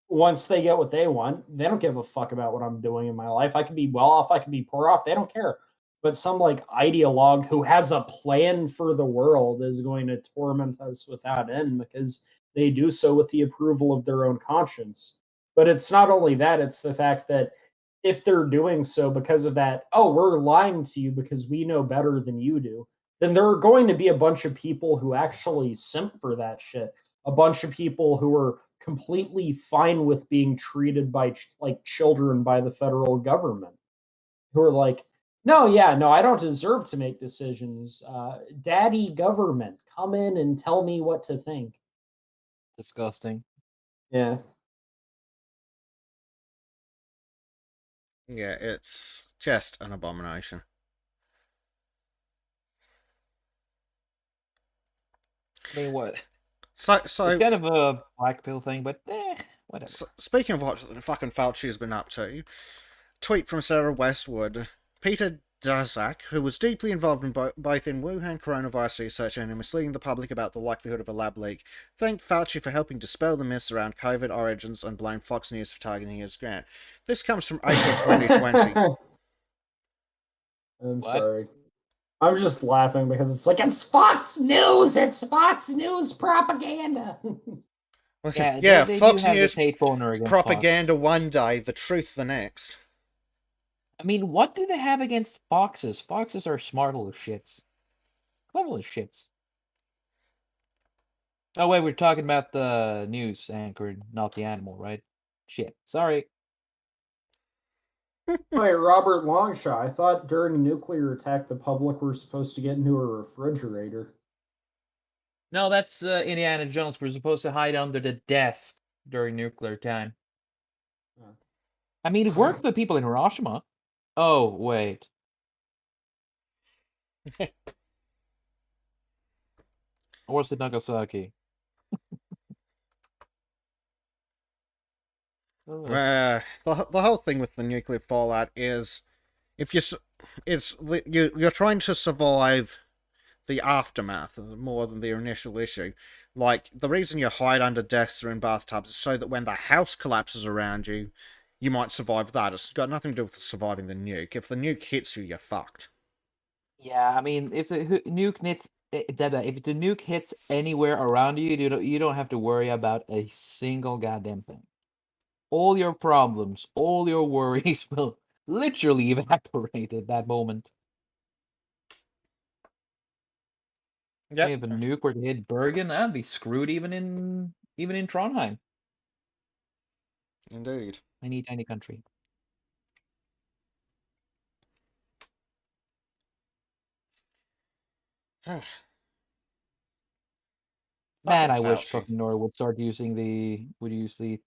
once they get what they want, they don't give a fuck about what I'm doing in my life. I could be well off, I could be poor off, they don't care. But some like ideologue who has a plan for the world is going to torment us without end because they do so with the approval of their own conscience. But it's not only that, it's the fact that if they're doing so because of that, oh, we're lying to you because we know better than you do, then there are going to be a bunch of people who actually simp for that shit. A bunch of people who are completely fine with being treated by like children by the federal government, who are like, no, yeah, no, I don't deserve to make decisions. Daddy government, come in and tell me what to think. Disgusting. Yeah. Yeah, it's just an abomination. I mean, what? So, It's so, kind of a black pill thing, but whatever. speaking of what fucking Fauci has been up to, tweet from Sarah Westwood. Peter Daszak, who was deeply involved in both in Wuhan coronavirus research and in misleading the public about the likelihood of a lab leak, thanked Fauci for helping dispel the myths around COVID origins and blamed Fox News for targeting his grant. This comes from April 2020. I'm What? sorry. I'm just laughing because it's like, it's Fox News! It's Fox News propaganda! Yeah, they do Fox have News this hate boner against Fox. propaganda one day, the truth the next. I mean, what do they have against foxes? Foxes are smart little shits. Clever little shits. Oh, wait, we're talking about the news anchor, not the animal, right? Shit. Sorry. Wait, Robert Longshot, I thought during a nuclear attack the public were supposed to get into a refrigerator. No, that's Indiana Jones. We're supposed to hide under the desk during nuclear time. Oh. I mean, it worked for people in Hiroshima. Oh, wait. Or was it Nagasaki? The whole thing with the nuclear fallout is if you're trying to survive the aftermath more than the initial issue. Like, the reason you hide under desks or in bathtubs is so that when the house collapses around you, you might survive that. It's got nothing to do with surviving the nuke. If the nuke hits you, you're fucked. Yeah, I mean, if the if the nuke hits anywhere around you, you don't have to worry about a single goddamn thing. All your problems, all your worries will literally evaporate at that moment. Yep. If a nuke were to hit Bergen, I'd be screwed even in Trondheim. Indeed. Tiny country. Man, I wish Fauci. fucking Nora would start use the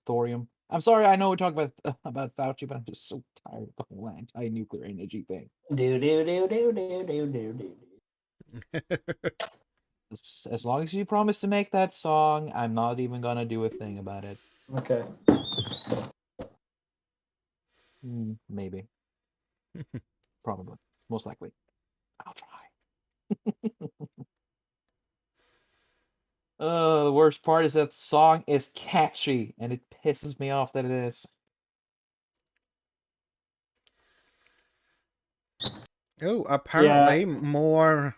thorium. I'm sorry, I know we talk about Fauci, but I'm just so tired of the whole anti-nuclear energy thing. As long as you promise to make that song, I'm not even gonna do a thing about it. Okay. Maybe. Probably. Most likely. I'll try. The worst part is that song is catchy, and it pisses me off that it is. Oh, apparently Yeah. more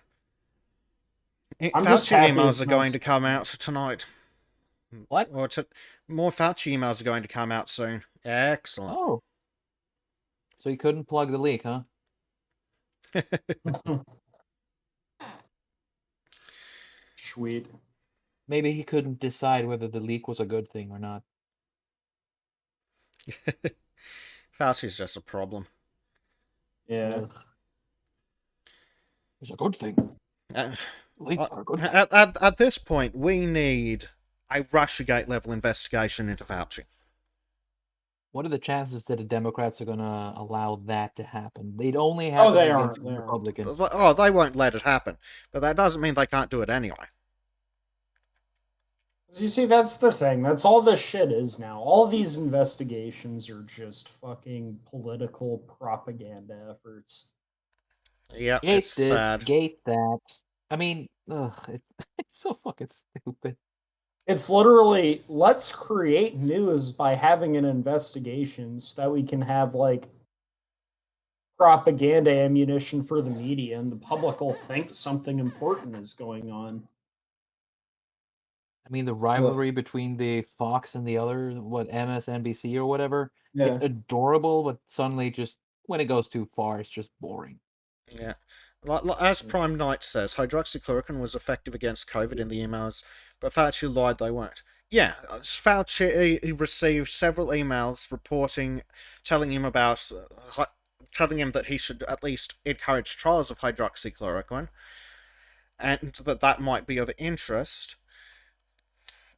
I'm just Fauci happy emails it's are not going to come out tonight. What? More Fauci emails are going to come out soon. Excellent. Oh. So you couldn't plug the leak, huh? Sweet. Maybe he couldn't decide whether the leak was a good thing or not. Fauci's just a problem. Yeah. It's a good thing. Leaks are a good thing. At this point, we need a Russiagate level investigation into Fauci. What are the chances that the Democrats are gonna allow that to happen? They'd only happen they against aren't, they aren't. Republicans. Oh, they won't let it happen. But that doesn't mean they can't do it anyway. You see, that's the thing. That's all this shit is now. All these investigations are just fucking political propaganda efforts. Yeah, Gate it's this, sad. gate that. I mean, it's so fucking stupid. It's literally, let's create news by having an investigation so that we can have, like, propaganda ammunition for the media and the public will think something important is going on. I mean, the rivalry between the Fox and the other, MSNBC or whatever, it's Yeah. adorable, but suddenly just, when it goes too far, it's just boring. Yeah. As Prime Knight says, hydroxychloroquine was effective against COVID in the emails, but Fauci lied they weren't. Yeah, Fauci he received several emails telling him that he should at least encourage trials of hydroxychloroquine, and that might be of interest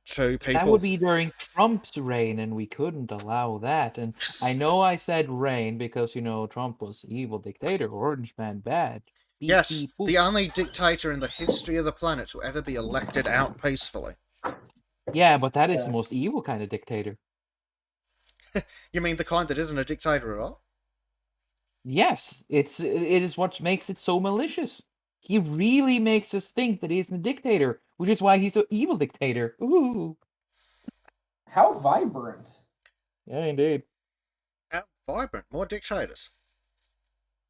to people. That would be during Trump's reign, and we couldn't allow that. And I know I said reign because, Trump was evil dictator, orange man bad. Beep, Yes, beep, boop. the only dictator in the history of the planet to ever be elected out peacefully. Yeah, but that is the most evil kind of dictator. You mean the kind that isn't a dictator at all? Yes, it is what makes it so malicious. He really makes us think that he's a dictator, which is why he's an evil dictator. Ooh. How vibrant. Yeah, indeed. How vibrant, more dictators.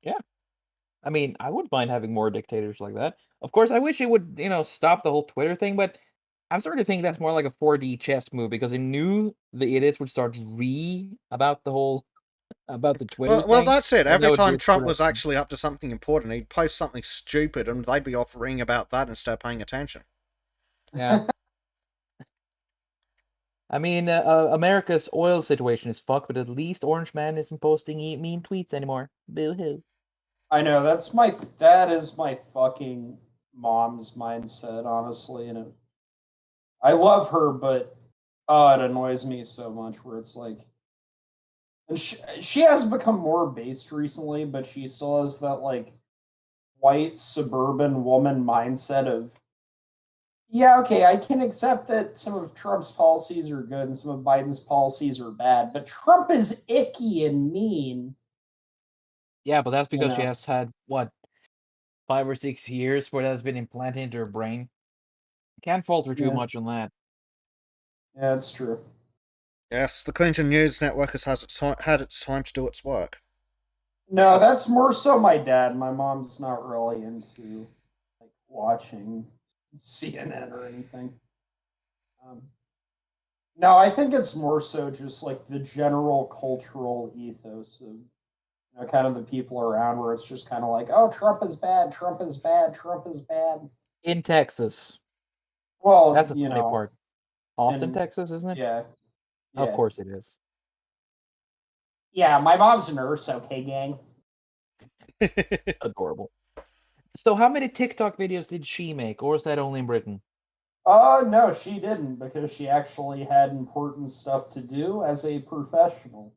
Yeah. I mean, I wouldn't mind having more dictators like that. Of course, I wish it would, stop the whole Twitter thing, but I'm starting to think that's more like a 4D chess move because I knew the idiots would start about the Twitter Well, thing, that's it. and that Every would be time a Trump was correction. actually up to something important, he'd post something stupid, and they'd be off ringing about that instead of paying attention. Yeah. I mean, America's oil situation is fucked, but at least Orange Man isn't posting mean tweets anymore. Boo hoo. I know that is my fucking mom's mindset, honestly, and I love her, but it annoys me so much. Where it's like, and she has become more based recently, but she still has that like white suburban woman mindset of, yeah, okay, I can accept that some of Trump's policies are good and some of Biden's policies are bad, but Trump is icky and mean. Yeah, but that's You because she know, has had, what, 5 or 6 years where that's been implanted into her brain. Can't fault her too yeah, much on that. yeah, it's true. Yes, the Clinton News Network has had its time to do its work. No, that's more so my dad. My mom's not really into like watching CNN or anything. Um, no, I think it's more so just like the general cultural ethos of kind of the people around where it's just kind of like, oh, Trump is bad, Trump is bad, Trump is bad. In Texas. That's Well, the funny part. Austin, and Texas, isn't it? yeah, Of yeah, course it is. yeah. My mom's a nurse. Okay, gang. Adorable. So how many TikTok videos did she make, or is that only in Britain? No, she didn't because she actually had important stuff to do as a professional.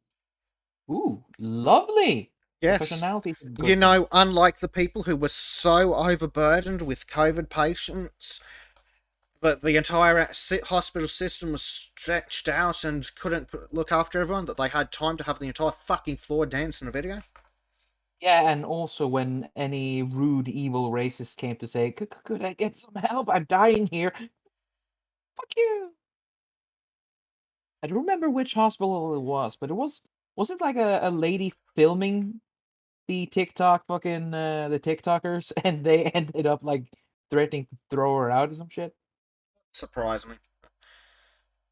Ooh, lovely. Yes. Professionality is a good thing. Unlike the people who were so overburdened with COVID patients that the entire hospital system was stretched out and couldn't look after everyone, that they had time to have the entire fucking floor dance in a video. Yeah, and also when any rude, evil racist came to say, Could I get some help? I'm dying here." Fuck you. I don't remember which hospital it was, but was it like a lady filming the the TikTokers, and they ended up like threatening to throw her out or some shit? Surprise me.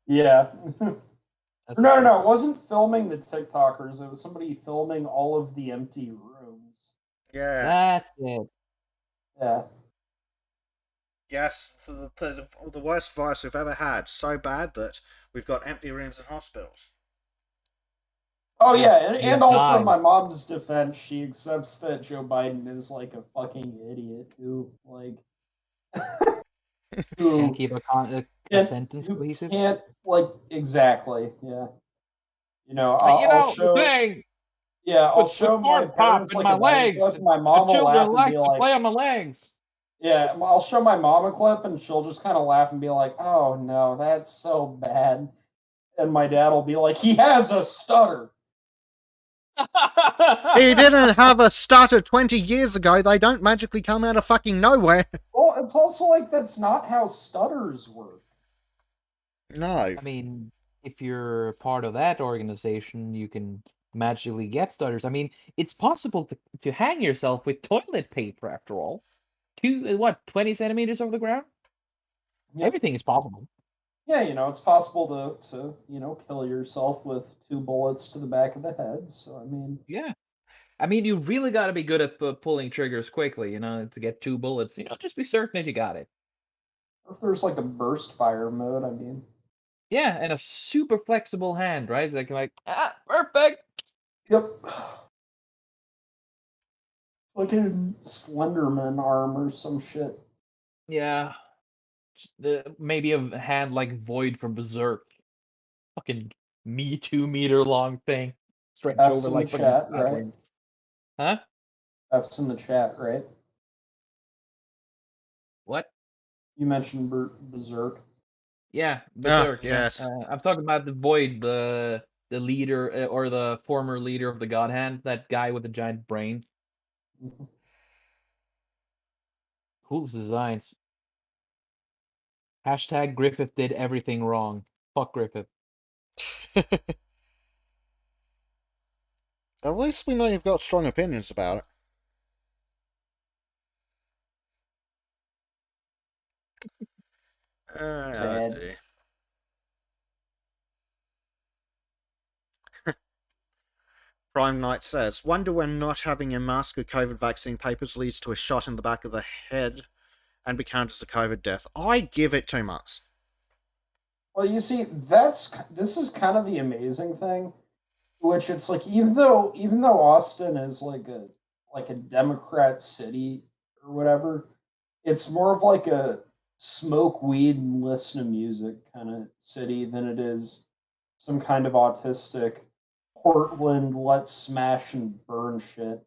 Yeah. That's No. It disgusting. wasn't filming the TikTokers. It was somebody filming all of the empty rooms. Yeah. That's it. Yeah. Yes, the worst virus we've ever had. So bad that we've got empty rooms in hospitals. Oh Yeah, yeah, you and also die. my mom's defense, she accepts that Joe Biden is like a fucking idiot who like Can't who keep a can't sentence who cohesive. can't like exactly, yeah. You I'll know, the show thing I'll with show my corn pop parents in like my a Biden legs, clip. My the mom will children laugh and like be to like, play on my legs. yeah, I'll show my mom a clip and she'll just kind of laugh and be like, "Oh no, that's so bad." And my dad will be like, "He has a stutter." He didn't have a stutter 20 years ago. They don't magically come out of fucking nowhere. Well, it's also like that's not how stutters work. No. I mean, if you're part of that organization, you can magically get stutters. I mean, it's possible to hang yourself with toilet paper after all. 20 centimeters over the ground? Yep. Everything is possible. Yeah, it's possible to kill yourself with two bullets to the back of the head. So I mean, Yeah. I mean, you really got to be good at pulling triggers quickly, to get 2 bullets. Just be certain that you got it. if there's like a burst fire mode, I mean, Yeah, and a super flexible hand, right? Perfect. yep, like a Slenderman arm or some shit. Yeah. Maybe a hand like Void from Berserk. Fucking me 2 meter long thing. Stretch F's over in the like fucking chat, right? backwards. Huh? F's in the chat, right? What? You mentioned Berserk. Yeah, Ah, Berserk, yeah. yes. I'm talking about the Void, the the leader or the former leader of the God Hand, that guy with the giant brain. Cool designs. Hashtag Griffith did everything wrong. Fuck Griffith. At least we know you've got strong opinions about it. Sad. Dear. Prime Knight says, wonder when not having a mask or COVID vaccine papers leads to a shot in the back of the head and be counted as a COVID death. I give it 2 months. Well, you see, this is kind of the amazing thing, which it's like even though Austin is like a Democrat city or whatever, it's more of like a smoke weed and listen to music kind of city than it is some kind of autistic Portland let's smash and burn shit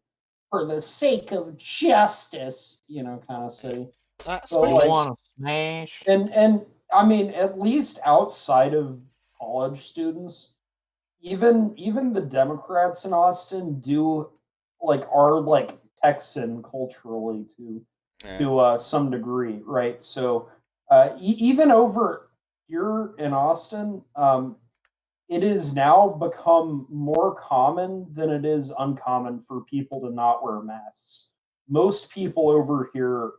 for the sake of justice, kind of city. So You like, want to smash? and I mean, at least outside of college students, even the Democrats in Austin are like Texan culturally to some degree, right? So even over here in Austin, it has now become more common than it is uncommon for people to not wear masks. Most people over here,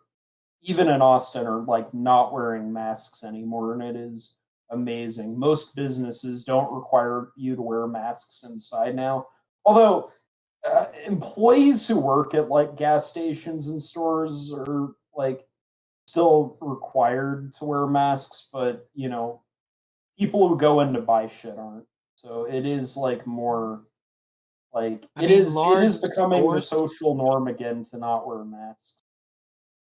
even in Austin, are like not wearing masks anymore, and it is amazing. Most businesses don't require you to wear masks inside now. Although employees who work at like gas stations and stores are like still required to wear masks, but people who go in to buy shit aren't. So it is like more like it is becoming the social norm again to not wear masks.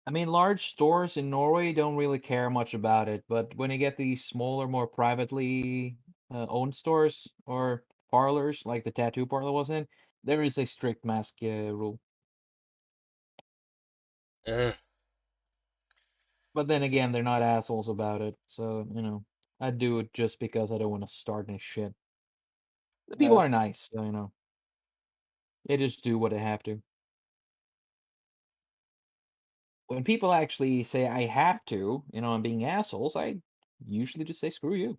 I mean, large stores in Norway don't really care much about it, but when you get these smaller, more privately owned stores or parlors, like the tattoo parlor was in, there is a strict mask rule. Ugh. But then again, they're not assholes about it, so I do it just because I don't want to start any shit. The people are nice, so they just do what they have to. When people actually say I have to, I'm being assholes, I usually just say screw you.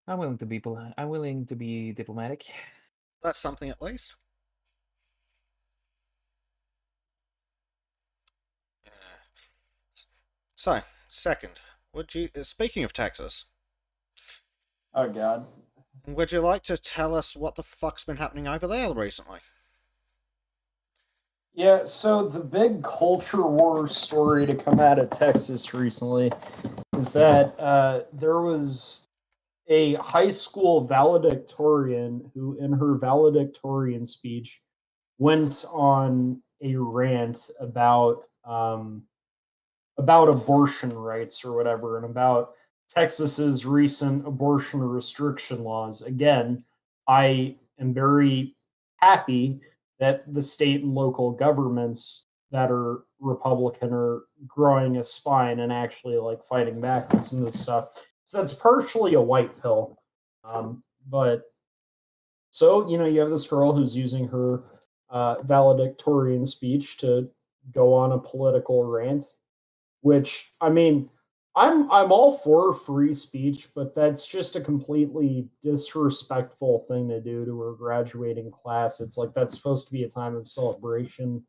I'm willing to be diplomatic. That's something at least. So, second, would you? Speaking of Texas, Oh God. would you like to tell us what the fuck's been happening over there recently? Yeah, so the big culture war story to come out of Texas recently is that there was a high school valedictorian who, in her valedictorian speech, went on a rant about abortion rights or whatever, and about Texas's recent abortion restriction laws. Again, I am very happy that the state and local governments that are Republican are growing a spine and actually like fighting back on some of this stuff. So that's partially a white pill. But so, you have this girl who's using her valedictorian speech to go on a political rant, which I mean, I'm all for free speech, but that's just a completely disrespectful thing to do to a graduating class. It's like that's supposed to be a time of celebration.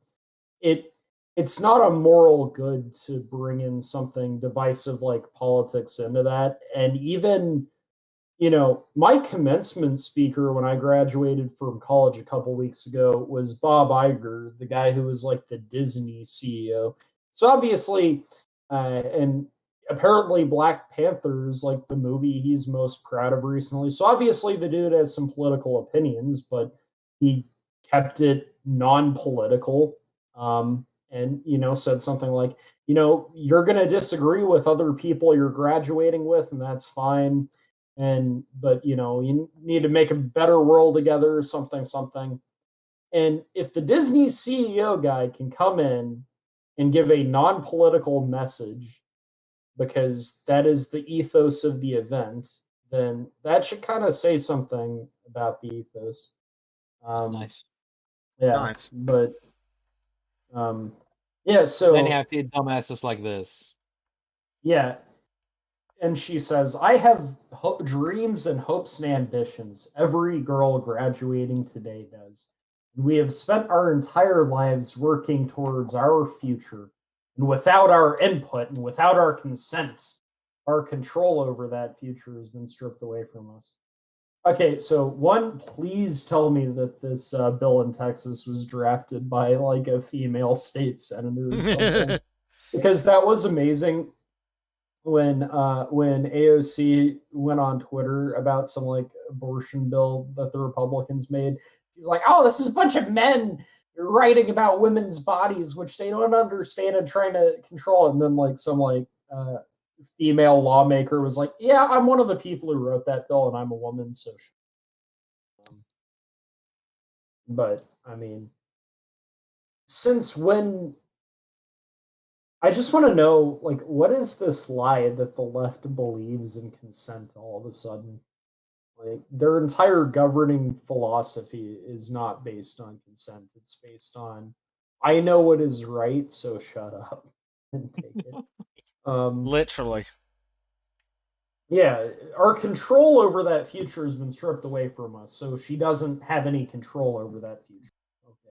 It it's not a moral good to bring in something divisive like politics into that. And even my commencement speaker when I graduated from college a couple weeks ago was Bob Iger, the guy who was like the Disney CEO. So obviously, and apparently Black Panther's like the movie he's most proud of recently. So obviously the dude has some political opinions, but he kept it non-political. And said something like, you're going to disagree with other people you're graduating with, and that's fine, but you need to make a better world together, something. And if the Disney CEO guy can come in and give a non-political message, because that is the ethos of the event, then that should kind of say something about the ethos. That's nice. Yeah, Nice. but yeah. Then you So have the dumbasses like this. yeah, and she says, "I have dreams and hopes and ambitions. Every girl graduating today does. We have spent our entire lives working towards our future, and without our input and without our consent, our control over that future has been stripped away from us." Okay, so one, please tell me that this bill in Texas was drafted by like a female state senator or something, because that was amazing when AOC went on Twitter about some like abortion bill that the Republicans made. She was like, "Oh, this is a bunch of men writing about women's bodies, which they don't understand and trying to control." And then like some like female lawmaker was like, "Yeah, I'm one of the people who wrote that bill, and I'm a woman, so." But I mean, since when? I just want to know, like, what is this lie that the left believes in consent all of a sudden? Like, their entire governing philosophy is not based on consent. It's based on, I know what is right, so shut up and take it. Literally. Yeah, our control over that future has been stripped away from us, so she doesn't have any control over that future. Okay.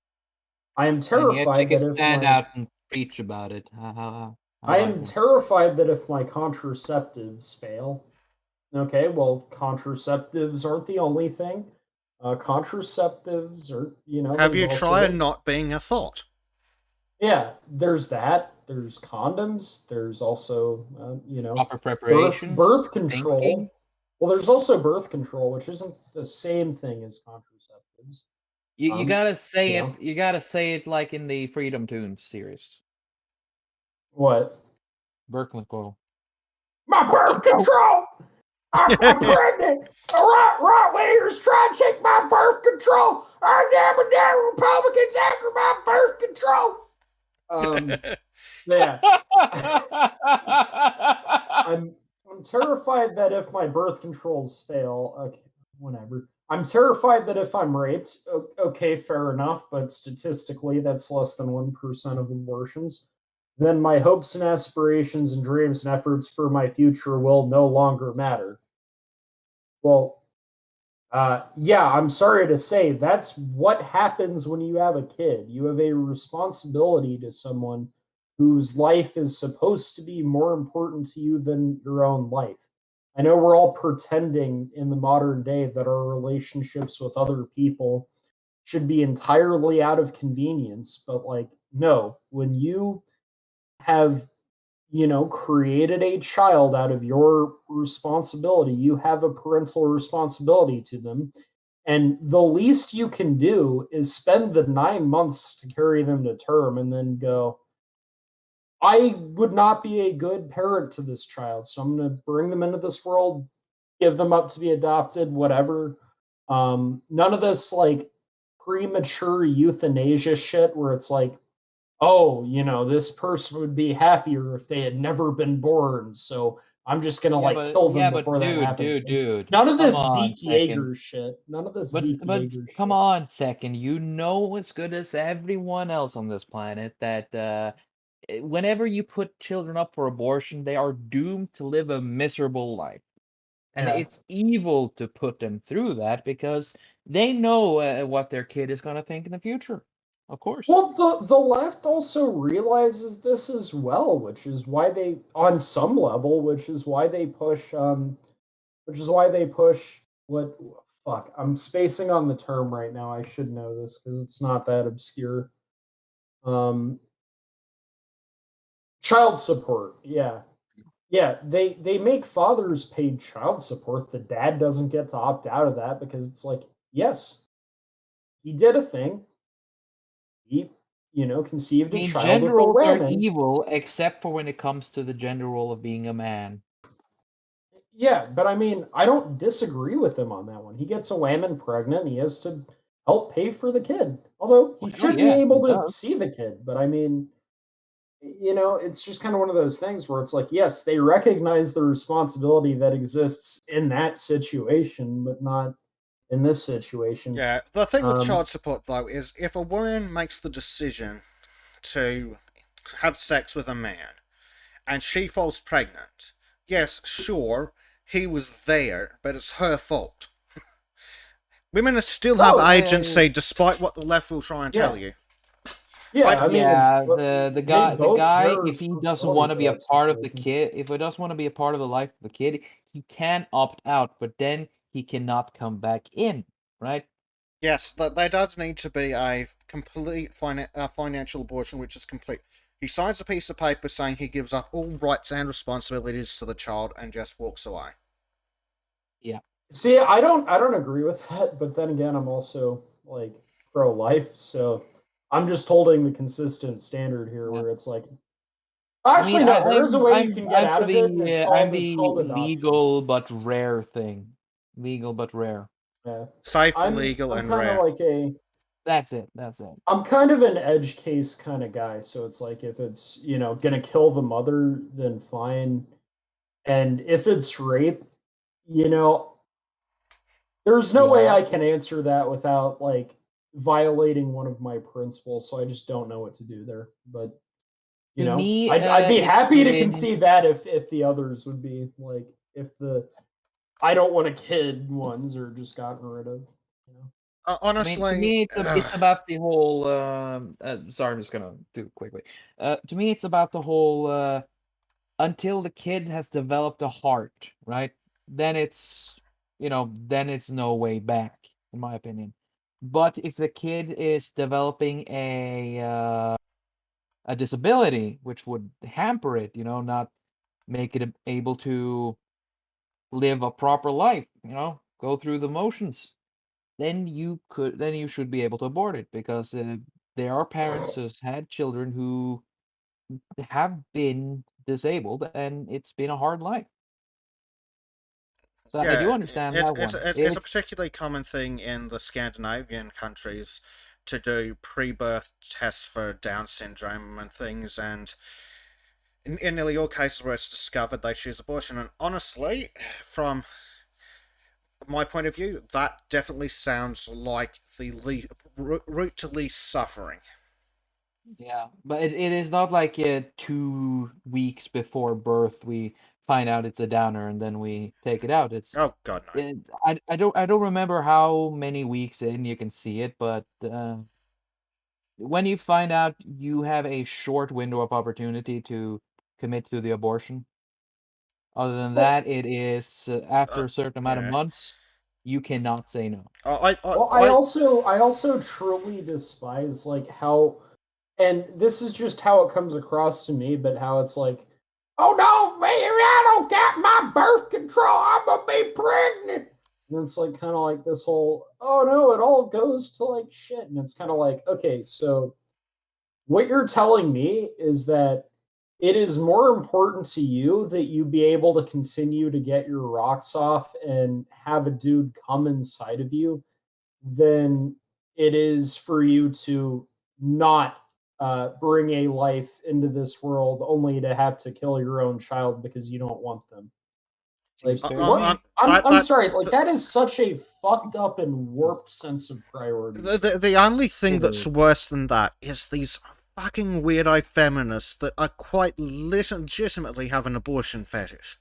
I am And yet she terrified that can if stand my out and preach about it. How I like am her. terrified that if my contraceptives fail, okay, well, contraceptives aren't the only thing. Contraceptives are, Have there's you also tried not being a thought? yeah, there's that. There's condoms. There's also, Proper birth preparations, birth thinking. control. Well, there's also birth control, which isn't the same thing as contraceptives. You gotta say You it. know You gotta say it like in the Freedom Tunes series. what? Birth control. My birth control. I'm pregnant. Right wingers trying to take my birth control. Damn Republicans after my birth control. Yeah. I'm terrified that if my birth controls fail, okay, whatever. I'm terrified that if I'm raped, okay, fair enough, but statistically, that's less than 1% of abortions. Then my hopes and aspirations and dreams and efforts for my future will no longer matter. Well, yeah, I'm sorry to say that's what happens when you have a kid. You have a responsibility to someone whose life is supposed to be more important to you than your own life. I know we're all pretending in the modern day that our relationships with other people should be entirely out of convenience, but like, no, when you have created a child out of your responsibility, you have a parental responsibility to them. And the least you can do is spend the 9 months to carry them to term and then go, I would not be a good parent to this child. So I'm going to bring them into this world, give them up to be adopted, whatever. None of this like premature euthanasia shit where it's like, oh, this person would be happier if they had never been born. So I'm just gonna like kill them but before that happens. dude, None of come this on, Zeke second. Yeager shit. None of this But Zeke Yeager come shit. on, second. You know as good as everyone else on this planet that whenever you put children up for abortion, they are doomed to live a miserable life. And Yeah. it's evil to put them through that because they know what their kid is going to think in the future. Of course. Well, the left also realizes this as well, which is why they, on some level, which is why they push what fuck. I'm spacing on the term right now. I should know this because it's not that obscure. Um, Child support, yeah. Yeah, they make fathers pay child support. The dad doesn't get to opt out of that because it's like, yes, he did a thing. He, conceived a I mean, child gender with a roles are woman. evil except for when it comes to the gender role of being a man. Yeah, but I mean, I don't disagree with him on that one. He gets a woman pregnant. He has to help pay for the kid. Although he Oh should be yeah, he able to does. see the kid. But I mean, it's just kind of one of those things where it's like, yes, they recognize the responsibility that exists in that situation, but not in this situation. Yeah, the thing with Um, child support though is if a woman makes the decision to have sex with a man and she falls pregnant, yes, sure, he was there, but it's her fault. Women still have oh, agency despite what the left will try and tell yeah, you. I yeah. d- I mean, it's Yeah, the they guy the both guy bear if he doesn't responsibility want to for be a that part of the situation. kid, if he doesn't want to be a part of the life of the kid, he can opt out, but then he cannot come back in, right? yes, there does need to be a complete financial abortion, which is complete. He signs a piece of paper saying he gives up all rights and responsibilities to the child and just walks away. Yeah. See, I don't agree with that, but then again, I'm also like pro-life, so I'm just holding the consistent standard here, Yeah. where it's like, I mean, actually, no, there is a way you can get I'm out for of it, and it's the I'm called it's the called adoption. legal but rare thing. Legal but rare. Yeah, Safe, I'm legal, I'm and kind of rare. like a That's it. That's it. I'm kind of an edge case kind of guy, so it's like if it's gonna kill the mother, then fine, and if it's rape, you know, there's no way Yeah. I can answer that without like violating one of my principles, so I just don't know what to do there. But To me, I'd be if happy to kid concede that if the others would be like if the I don't want a kid ones are just gotten rid of. You know? I mean, to Honestly, me, it's about the whole. Sorry, I'm just gonna do it quickly. To me, it's about the whole. Until the kid has developed a heart, right? Then then it's no way back, in my opinion. But if the kid is developing a disability, which would hamper it, not make it able to live a proper life, go through the motions, then you should be able to abort it because there are parents who's had children who have been disabled and it's been a hard life. So I do yeah, understand it's that it's one. it's a It's particularly common thing in the Scandinavian countries to do pre-birth tests for Down syndrome and things, and in nearly all cases where it's discovered, they choose abortion. And honestly, from my point of view, that definitely sounds like the route to least suffering. yeah, but it is not like 2 weeks before birth we find out it's a downer and then we take it out. Oh God, no. It, I don't remember how many weeks in you can see it, but when you find out you have a short window of opportunity to commit to the abortion. Other than Well, that, it is after a certain amount of Yeah. months, you cannot say no. well, I also truly despise like how, and this is just how it comes across to me, but how it's like, oh no, man, I don't got my birth control. I'm gonna be pregnant. And it's like kind of like this whole, oh no, it all goes to like shit. And it's kind of like, okay, so what you're telling me is that it is more important to you that you be able to continue to get your rocks off and have a dude come inside of you than it is for you to not bring a life into this world only to have to kill your own child because you don't want them. Seems Like fair to what? me. I'm that sorry. Like the, that is such a fucked up and warped sense of priorities. the only thing It that's is. worse than that is these fucking weirdo feminists that are quite legitimately have an abortion fetish.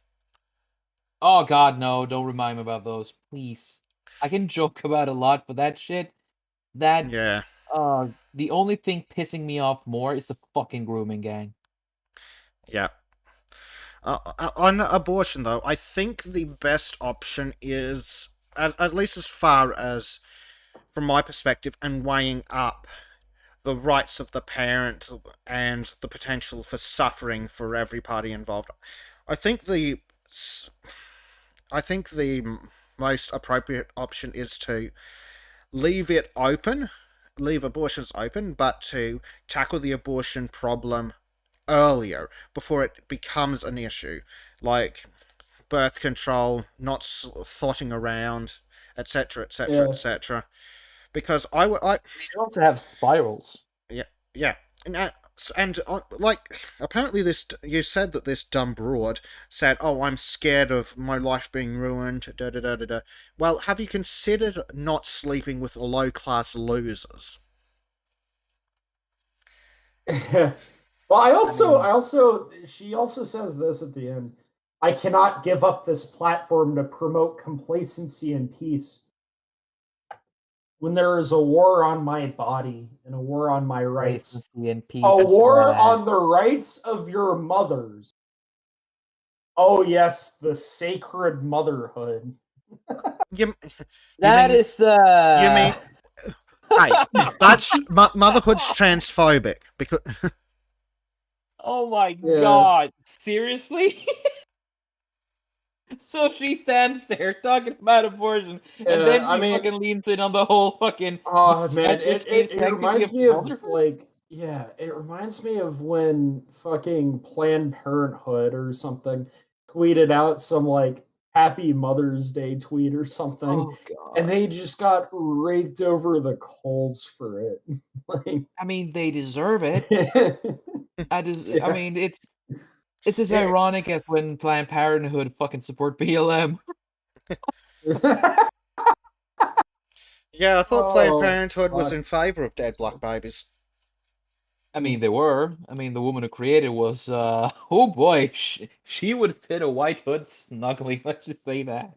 Oh God, no! Don't remind me about those, please. I can joke about a lot, but that shit, that Yeah. the only thing pissing me off more is the fucking grooming gang. Yeah. On abortion, though, I think the best option is, at least as far as, from my perspective, and weighing up the rights of the parent and the potential for suffering for every party involved. I think the I think the most appropriate option is to leave it open, leave abortions open, but to tackle the abortion problem earlier before it becomes an issue, like birth control, not thoughting around, etc., etc., Yeah. etc. Because They also have spirals. yeah, yeah. And like, apparently you said that this dumb broad said, "Oh, I'm scared of my life being ruined." Da da da da da. Well, have you considered not sleeping with low class losers? Well, I mean, also, she also says this at the end. I cannot give up this platform to promote complacency and peace when there is a war on my body and a war on my rights. complacency and A peace. war on the rights of your mothers. Oh yes, the sacred motherhood. You, That mean is you mean hey, that's motherhood's transphobic because Oh my Yeah. god. Seriously? So she stands there talking about abortion, and Yeah, then I she mean, fucking leans in on the whole fucking oh man, sacred it sanctity of reminds me of motherhood. like, yeah, it reminds me of when fucking Planned Parenthood or something tweeted out some like Happy Mother's Day tweet or something, Oh and god. they just got raked over the coals for it. Like, I mean, they deserve it. I yeah. mean, it's as it, ironic as when Planned Parenthood fucking support BLM. yeah, I thought Planned Oh Parenthood was fuck. in favor of dead black babies. I mean, they were. I mean, the woman who created was, oh boy, she would fit a white hood snugly. Let's just say that.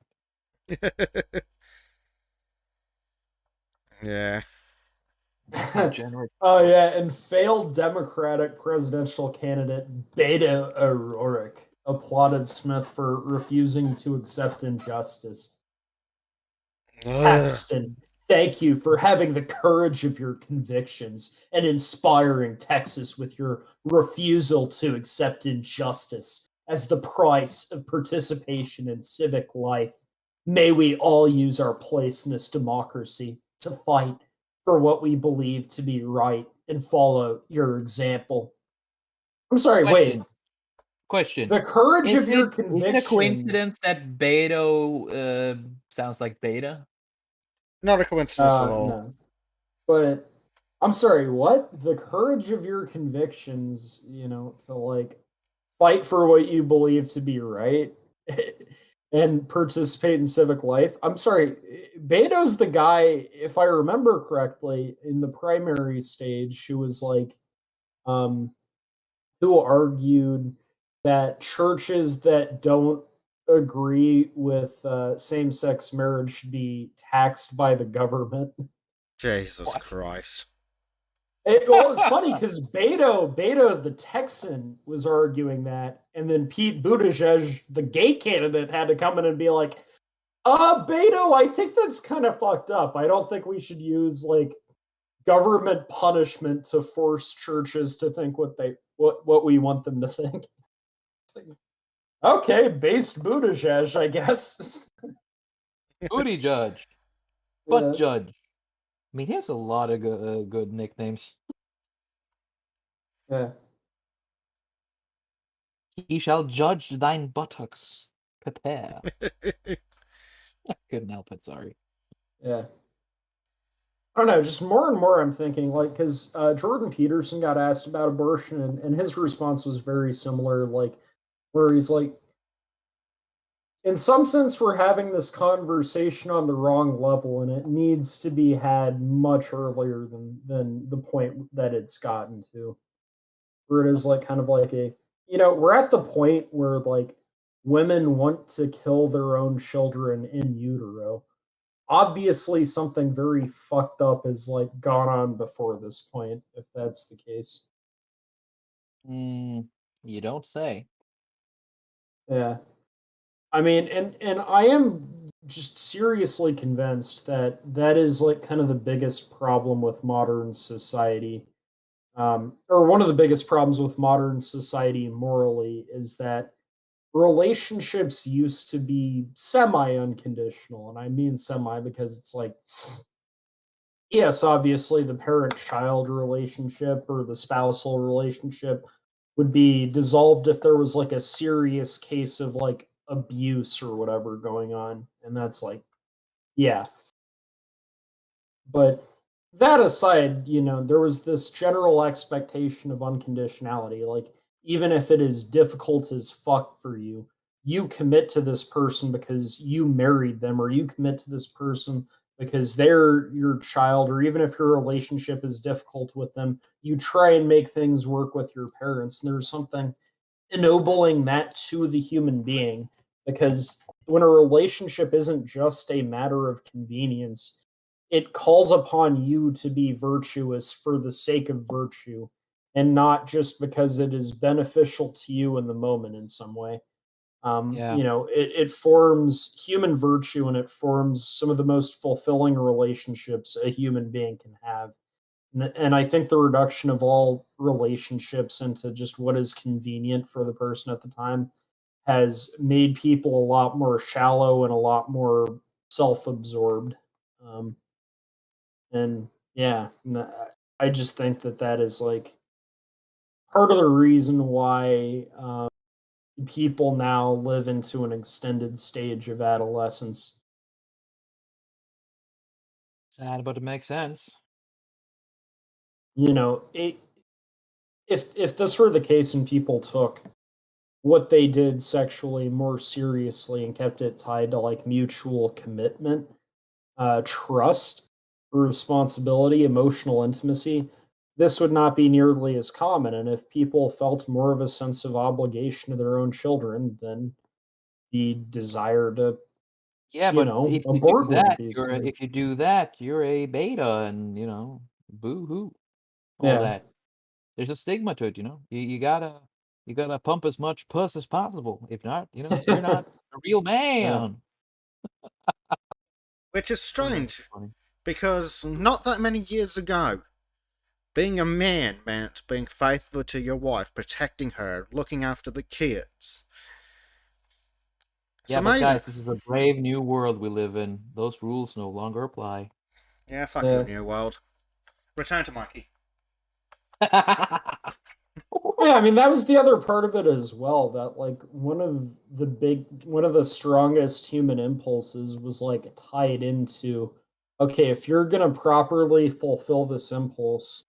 Yeah. Degenerate Oh fucks. yeah, and failed Democratic presidential candidate Beto O'Rourke applauded Smith for refusing to accept injustice. Ugh. Paxton, thank you for having the courage of your convictions and inspiring Texas with your refusal to accept injustice as the price of participation in civic life. May we all use our place in this democracy to fight for what we believe to be right and follow your example. I'm sorry, wait. Question. Question. The courage Is of your it a convictions. coincidence that Beto sounds like Beta? Not a coincidence at all. No. But I'm sorry, what? The courage of your convictions, to like fight for what you believe to be right and participate in civic life. I'm sorry, Beto's the guy, if I remember correctly, in the primary stage who was like, um, who argued that churches that don't agree with same sex marriage should be taxed by the government. Jesus What? Christ. Well, it's funny because Beto, the Texan, was arguing that, and then Pete Buttigieg, the gay candidate, had to come in and be like, Beto, I think that's kind of fucked up. I don't think we should use like government punishment to force churches to think what we want them to think." Like, okay, based Buttigieg, I guess. Booty Judge. Butt Yeah, Judge. I mean, he has a lot of good nicknames. yeah, He shall judge thine buttocks. Prepare. I couldn't help it, sorry. yeah. I don't know. Just more and more, I'm thinking like because Jordan Peterson got asked about abortion, and his response was very similar. Like, where he's like, in some sense, we're having this conversation on the wrong level, and it needs to be had much earlier than the point that it's gotten to. Where it is like kind of like we're at the point where like women want to kill their own children in utero. Obviously something very fucked up has like gone on before this point, if that's the case. Mm, you don't say. Yeah. I mean, and I am just seriously convinced that that is like kind of the biggest problem with modern society. Or one of the biggest problems with modern society morally is that relationships used to be semi unconditional. And I mean semi because it's like, yes, obviously the parent child relationship or the spousal relationship would be dissolved if there was like a serious case of like abuse or whatever going on. And that's like, yeah. But that aside, there was this general expectation of unconditionality. Like, even if it is difficult as fuck for you, you commit to this person because you married them, or you commit to this person because they're your child, or even if your relationship is difficult with them, you try and make things work with your parents. And there's something ennobling that to the human being, because when a relationship isn't just a matter of convenience, it calls upon you to be virtuous for the sake of virtue, and not just because it is beneficial to you in the moment in some way. Yeah. It forms human virtue, and it forms some of the most fulfilling relationships a human being can have. And I think the reduction of all relationships into just what is convenient for the person at the time has made people a lot more shallow and a lot more self-absorbed. Um, and yeah, I just think that that is like part of the reason why people now live into an extended stage of adolescence. Sad, but it makes sense. You know, it, if this were the case and people took what they did sexually more seriously and kept it tied to like mutual commitment, trust, responsibility, emotional intimacy, this would not be nearly as common. And if people felt more of a sense of obligation to their own children, then the desire to, Yeah, but if you do abort wouldn't that, be as you're a high. if you do that, you're a beta and, boo hoo, all Yeah. that. There's a stigma to it, you know? You gotta pump as much puss as possible. If not, you're not a real Yeah. man. Which is Oh, that's strange, funny. because not that many years ago, being a man meant being faithful to your wife, protecting her, looking after the kids. It's Yeah, but amazing. guys, this is a brave new world we live in. Those rules no longer apply. Yeah, fuck your Yeah. new world. Return to Mikey. Yeah, I mean that was the other part of it as well. That like one of the strongest human impulses was like tied into, okay, if you're gonna properly fulfill this impulse,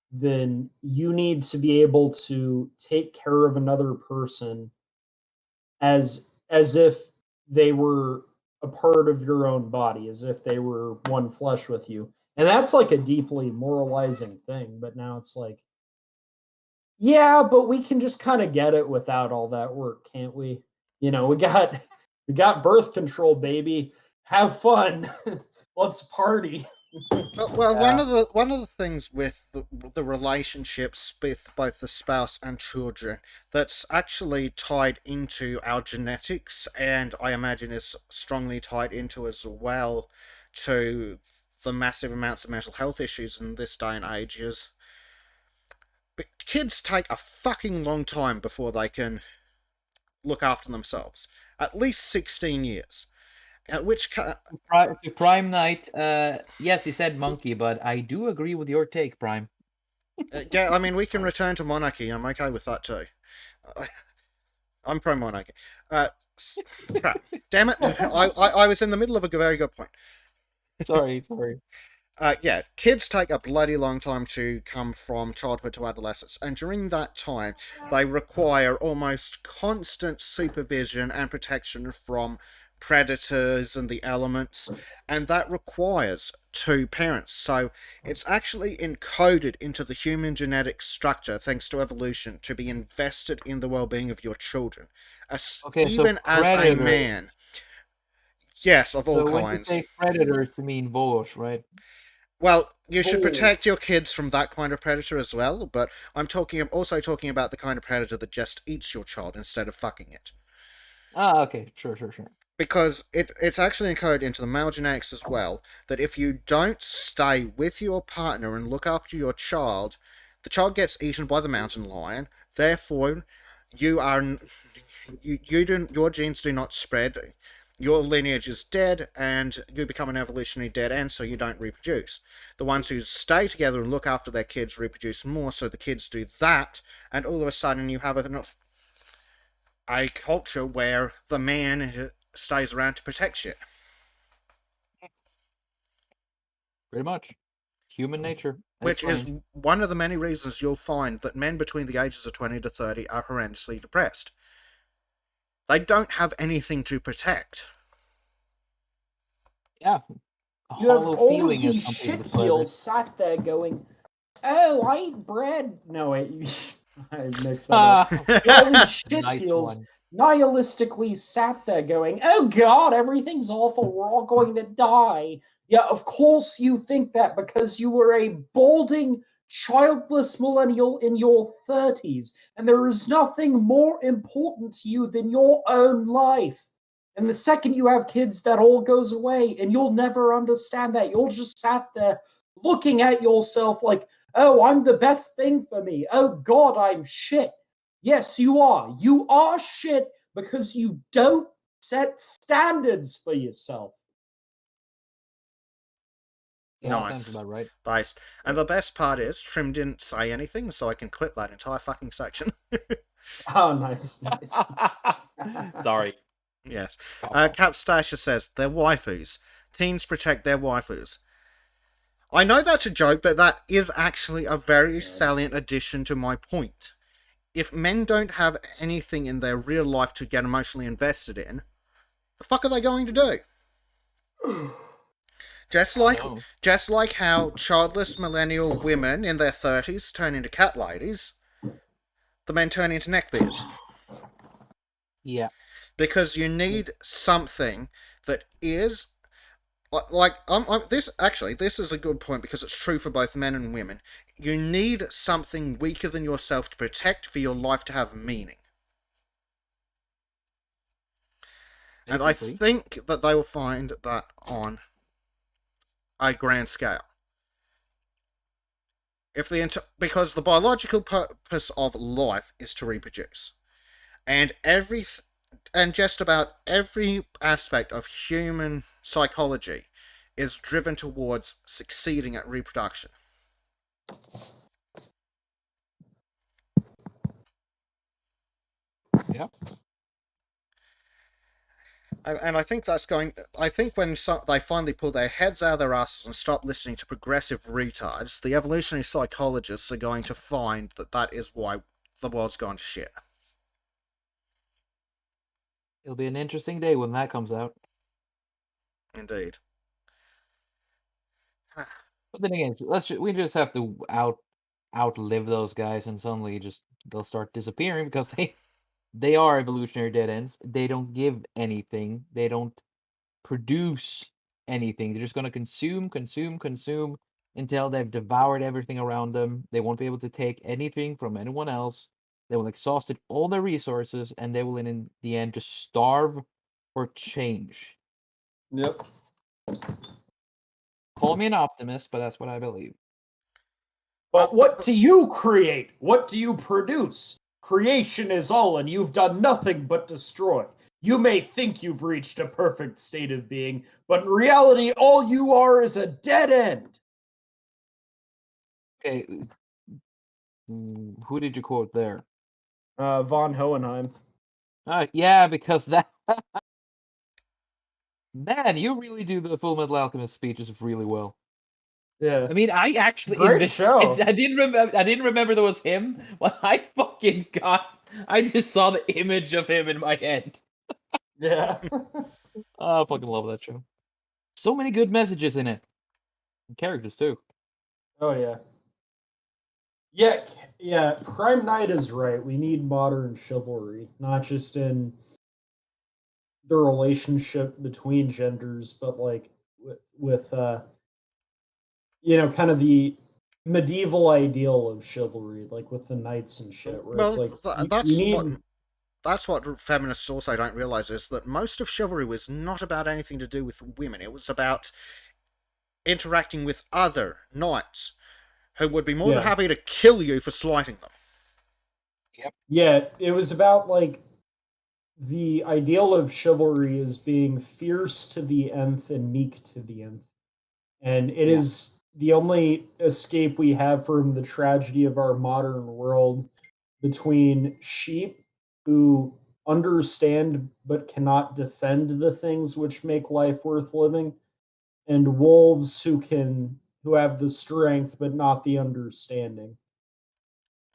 then you need to be able to take care of another person as if they were a part of your own body, as if they were one flesh with you. And that's like a deeply moralizing thing, but now it's like, yeah, but we can just kind of get it without all that work, can't we? We got birth control, baby. Have fun. Let's party. Well, Yeah. one of the things with the relationships with both the spouse and children that's actually tied into our genetics, and I imagine is strongly tied into as well to the massive amounts of mental health issues in this day and age, is kids take a fucking long time before they can look after themselves. At least 16 years. At which To Prime Knight, yes, you said monkey, but I do agree with your take, Prime. yeah, I mean, we can return to monarchy. I'm okay with that too. I'm pro monarchy. Uh, Crap. Damn it. I was in the middle of a very good point. Sorry, sorry. Yeah, kids take a bloody long time to come from childhood to adolescence, and during that time, they require almost constant supervision and protection from predators and the elements, and that requires two parents. So it's actually encoded into the human genetic structure, thanks to evolution, to be invested in the well being of your children. Okay, so Even as a predator. man, yes, of all So when you kinds. say predators, you mean Bosch, right? Well, you should protect Bulls. your kids from that kind of predator as well, but I'm also talking about the kind of predator that just eats your child instead of fucking it. Ah, okay, sure, sure, sure. Because it's actually encoded into the male genetics as well that if you don't stay with your partner and look after your child, the child gets eaten by the mountain lion. Therefore, you are you do your genes do not spread. Your lineage is dead, and you become an evolutionary dead end, so you don't reproduce. The ones who stay together and look after their kids reproduce more, so the kids do that, and all of a sudden you have a culture where the man stays around to protect shit. Pretty much. human nature. Which is one of the many reasons you'll find that men between the ages of 20 to 30 are horrendously depressed. They don't have anything to protect. Yeah. A You have hollow all feeling, of as these some people shit describe heels it. sat there going, "Oh, I eat bread." No, wait, I mixed that up. All these shit Nice heels one. nihilistically sat there going, "Oh God, everything's awful. We're all going to die." Yeah, of course you think that because you were a balding, childless millennial in your 30s, and there is nothing more important to you than your own life. And the second you have kids, that all goes away, and you'll never understand that. You'll just sat there looking at yourself like, "Oh, I'm the best thing for me. Oh God, I'm shit." Yes, you are. You are shit because you don't set standards for yourself. Yeah, that sounds Nice. about right. Based. And the best part is, Trim didn't say anything, so I can clip that entire fucking section. Oh, nice. Sorry. Yes. Papa. Capstasha says, they're waifus. Teens protect their waifus. I know that's a joke, but that is actually a very salient addition to my point. If men don't have anything in their real life to get emotionally invested in, the fuck are they going to do? Just like how childless millennial women in their 30s turn into cat ladies, the men turn into neckbeards. Yeah. Because you need something that is this is a good point because it's true for both men and women. You need something weaker than yourself to protect for your life to have meaning. And I think that they will find that on a grand scale. Because the biological purpose of life is to reproduce. And just about every aspect of human psychology is driven towards succeeding at reproduction. Yep. And I think that's going. I think when they finally pull their heads out of their asses and stop listening to progressive retards, the evolutionary psychologists are going to find that is why the world's gone to shit. It'll be an interesting day when that comes out. Indeed. But then again, we just have to outlive those guys, and suddenly they'll start disappearing because they are evolutionary dead ends. They don't give anything. They don't produce anything. They're just going to consume until they've devoured everything around them. They won't be able to take anything from anyone else. They will exhausted all their resources, and they will, in the end, just starve or change. Yep. Call me an optimist, but that's what I believe. But what do you create? What do you produce? Creation is all, and you've done nothing but destroy. You may think you've reached a perfect state of being, but in reality, all you are is a dead end. Okay, who did you quote there? Von Hohenheim. Yeah, because that man, you really do the Full Metal Alchemist speeches really well. Yeah. I mean, I actually Great show. I didn't remember there was him, but I just saw the image of him in my head. Yeah. I fucking love that show. So many good messages in it. And characters too. Oh yeah. Yeah, Prime Knight is right. We need modern chivalry, not just in the relationship between genders, but like with kind of the medieval ideal of chivalry, like with the knights and shit, where it's like that's what feminists also don't realize is that most of chivalry was not about anything to do with women. It was about interacting with other knights who would be more than happy to kill you for slighting them. Yep. Yeah, it was about like the ideal of chivalry is being fierce to the nth and meek to the nth. And it is the only escape we have from the tragedy of our modern world between sheep who understand but cannot defend the things which make life worth living, and wolves who who have the strength but not the understanding.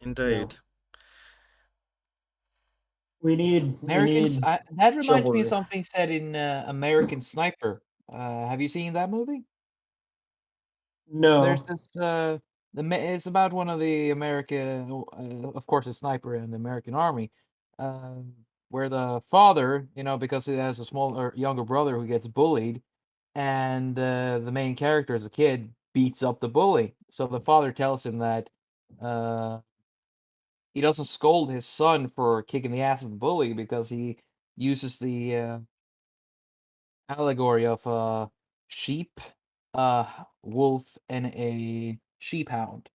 Indeed. We need that reminds me of chivalry. something said in American Sniper. Have you seen that movie? There's No. this it's about one of the American, of course, a sniper in the American army, uh, where the father, because he has a smaller younger brother who gets bullied, and the main character as a kid beats up the bully. So the father tells him that uh, he doesn't scold his son for kicking the ass of the bully because he uses the allegory of a sheep, a wolf, and a sheephound.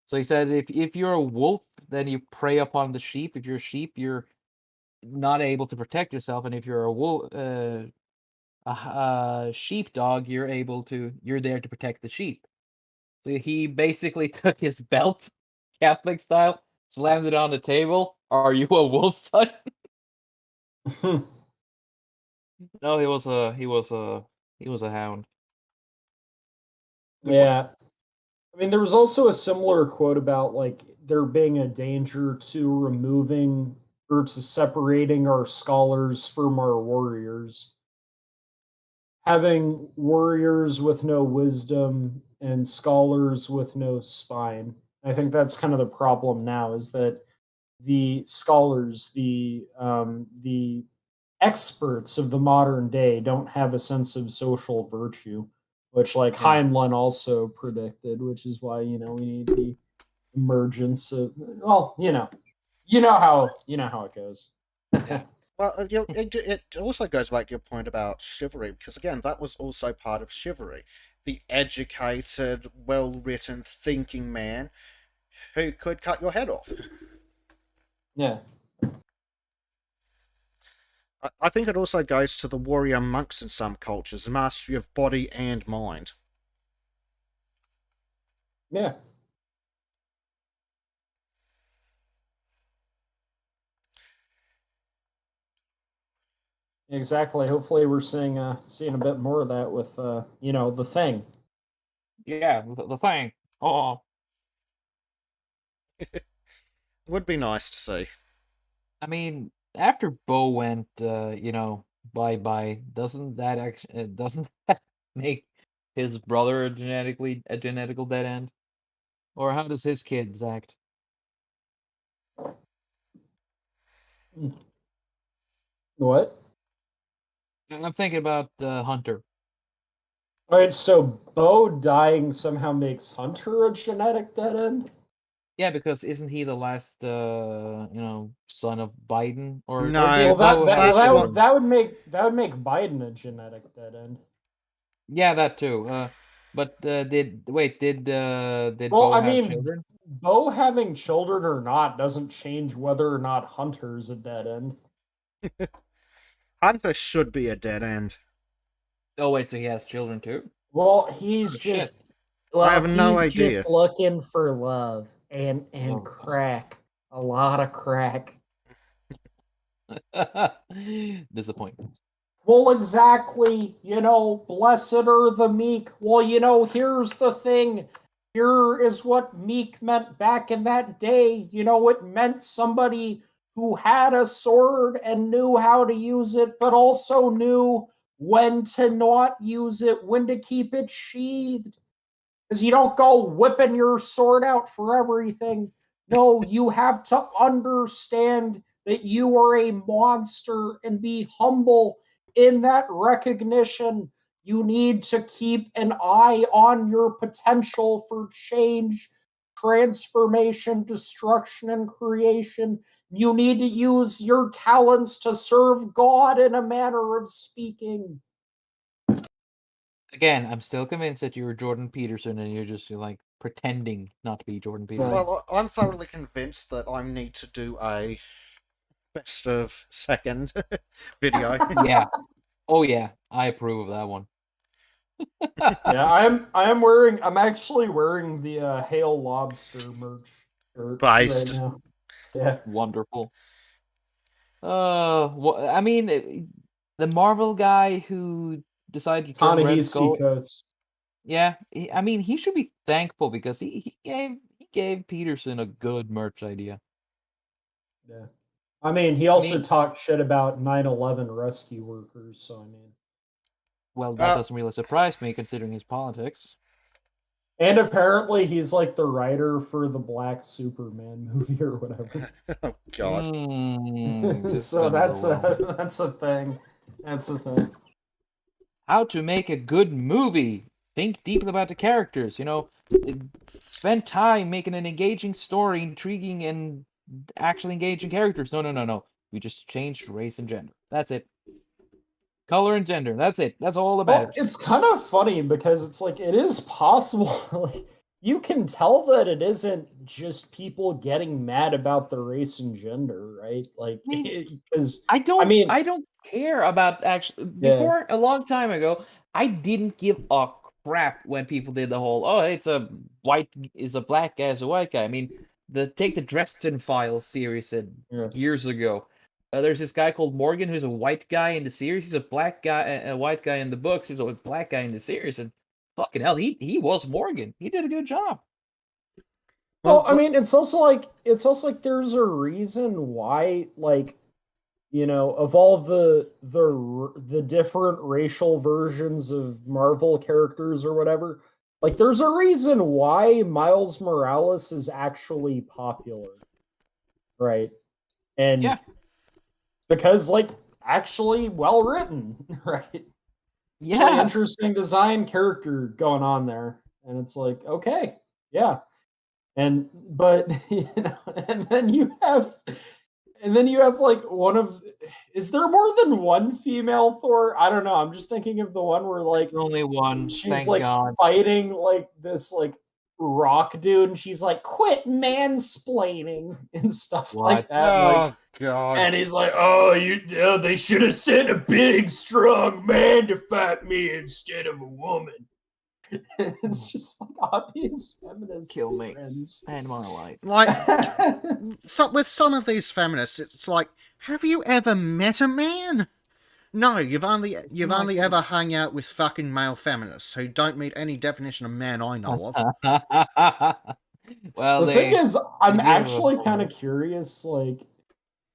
So he said, if you're a wolf, then you prey upon the sheep. If you're a sheep, you're not able to protect yourself, and if you're a wolf, a sheepdog, you're there to protect the sheep. So he basically took his belt, Catholic style, slammed it on the table. Are you a wolf, son? No, he was a hound. Good point. Yeah. I mean, there was also a similar quote about like there being a danger to removing or to separating our scholars from our warriors. Having warriors with no wisdom and scholars with no spine. I think that's kind of the problem now is that the scholars, the experts of the modern day don't have a sense of social virtue, which like Yeah. Heinlein also predicted, which is why we need the emergence of you know how it goes. Yeah. Well, it also goes back to your point about chivalry, because again, that was also part of chivalry. The educated, well-written, thinking man who could cut your head off. Yeah. I think it also goes to the warrior monks in some cultures, the mastery of body and mind. Yeah. Exactly. Hopefully we're seeing a bit more of that with the thing. Yeah, the thing. Oh, Would be nice to see. I mean, after Bo went, bye bye, doesn't that make his brother a genetical dead end? Or how does his kids act? What? I'm thinking about Hunter. All right, so Bo dying somehow makes Hunter a genetic dead end? Yeah, because isn't he the last, son of Biden? Or No, Well, did that Bo that have well that's that what. would children? that would make Biden a genetic dead end. Yeah, that too. But did Well, Bo I have mean, children? Bo having children or not doesn't change whether or not Hunter's a dead end. Hunter should be a dead end. Oh wait, so he has children too? Well, Oh shit. I have no he's idea. just looking for love and Oh god. crack. A lot of crack. Disappointment. Well, exactly. Blessed are the meek. Well, here's the thing. Here is what meek meant back in that day. It meant somebody who had a sword and knew how to use it, but also knew when to not use it, when to keep it sheathed. Because you don't go whipping your sword out for everything. No, you have to understand that you are a monster and be humble in that recognition. You need to keep an eye on your potential for change, transformation, destruction, and creation. You need to use your talents to serve God in a manner of speaking. Again, I'm still convinced that you're Jordan Peterson and you're like pretending not to be Jordan Yeah. Peterson. Well, I'm thoroughly convinced that I need to do a best of second video. Yeah. Oh yeah, I approve of that one. Yeah, I'm actually wearing the Hail Lobster merch shirt right Based. now. Yeah. Wonderful. I mean, the Marvel guy who decided to turn Red Ta-Nehisi Skull. coats. Yeah, I mean, he should be thankful because he gave Peterson a good merch idea. Yeah. I mean, he I also mean, talked shit about 9/11 rescue workers, so I mean. well, that doesn't really surprise me considering his politics. And apparently he's like the writer for the Black Superman movie or whatever. Oh God. This So seems a that's little. that's a thing. That's a thing. How to make a good movie? Think deeply about the characters. Spend time making an engaging story, intriguing and actually engaging characters. No. We just changed race and gender. That's it. Color and gender. That's it. That's all that Well, matters. it's kind of funny because it's like it is possible. Like you can tell that it isn't just people getting mad about the race and gender, right? Like I mean, because I I don't mean, I don't care about actually yeah, before a long time ago, I didn't give a crap when people did the whole it's a black guy as a white guy. I mean, take the Dresden Files series yeah. years ago. There's this guy called Morgan who's a white guy in the series. He's a black guy, a white guy in the books. He's a black guy in the series, and fucking hell, he was Morgan. He did a good job. Well, Well, I mean, it's also like there's a reason why, like, of all the different racial versions of Marvel characters or whatever, like there's a reason why Miles Morales is actually popular, right? And Yeah, because like actually well written, right? Actually yeah. interesting design character going on there. And it's like, okay, yeah. And but and then you have like one of is there more than one female Thor? I don't know. I'm just thinking of the one where like Only one. she's Thank like God. fighting like this like rock dude and she's like quit mansplaining and stuff like What? that. Like oh God. and he's like, "Oh, they should have sent a big, strong man to fight me instead of a woman." It's just like obvious feminist Kill me. cringe. End my life. Like, with some of these feminists, it's like, have you ever met a man? No, you've only ever hung out with fucking male feminists who don't meet any definition of man I know of. Well, The thing is, they I'm do have a actually kind of point. curious,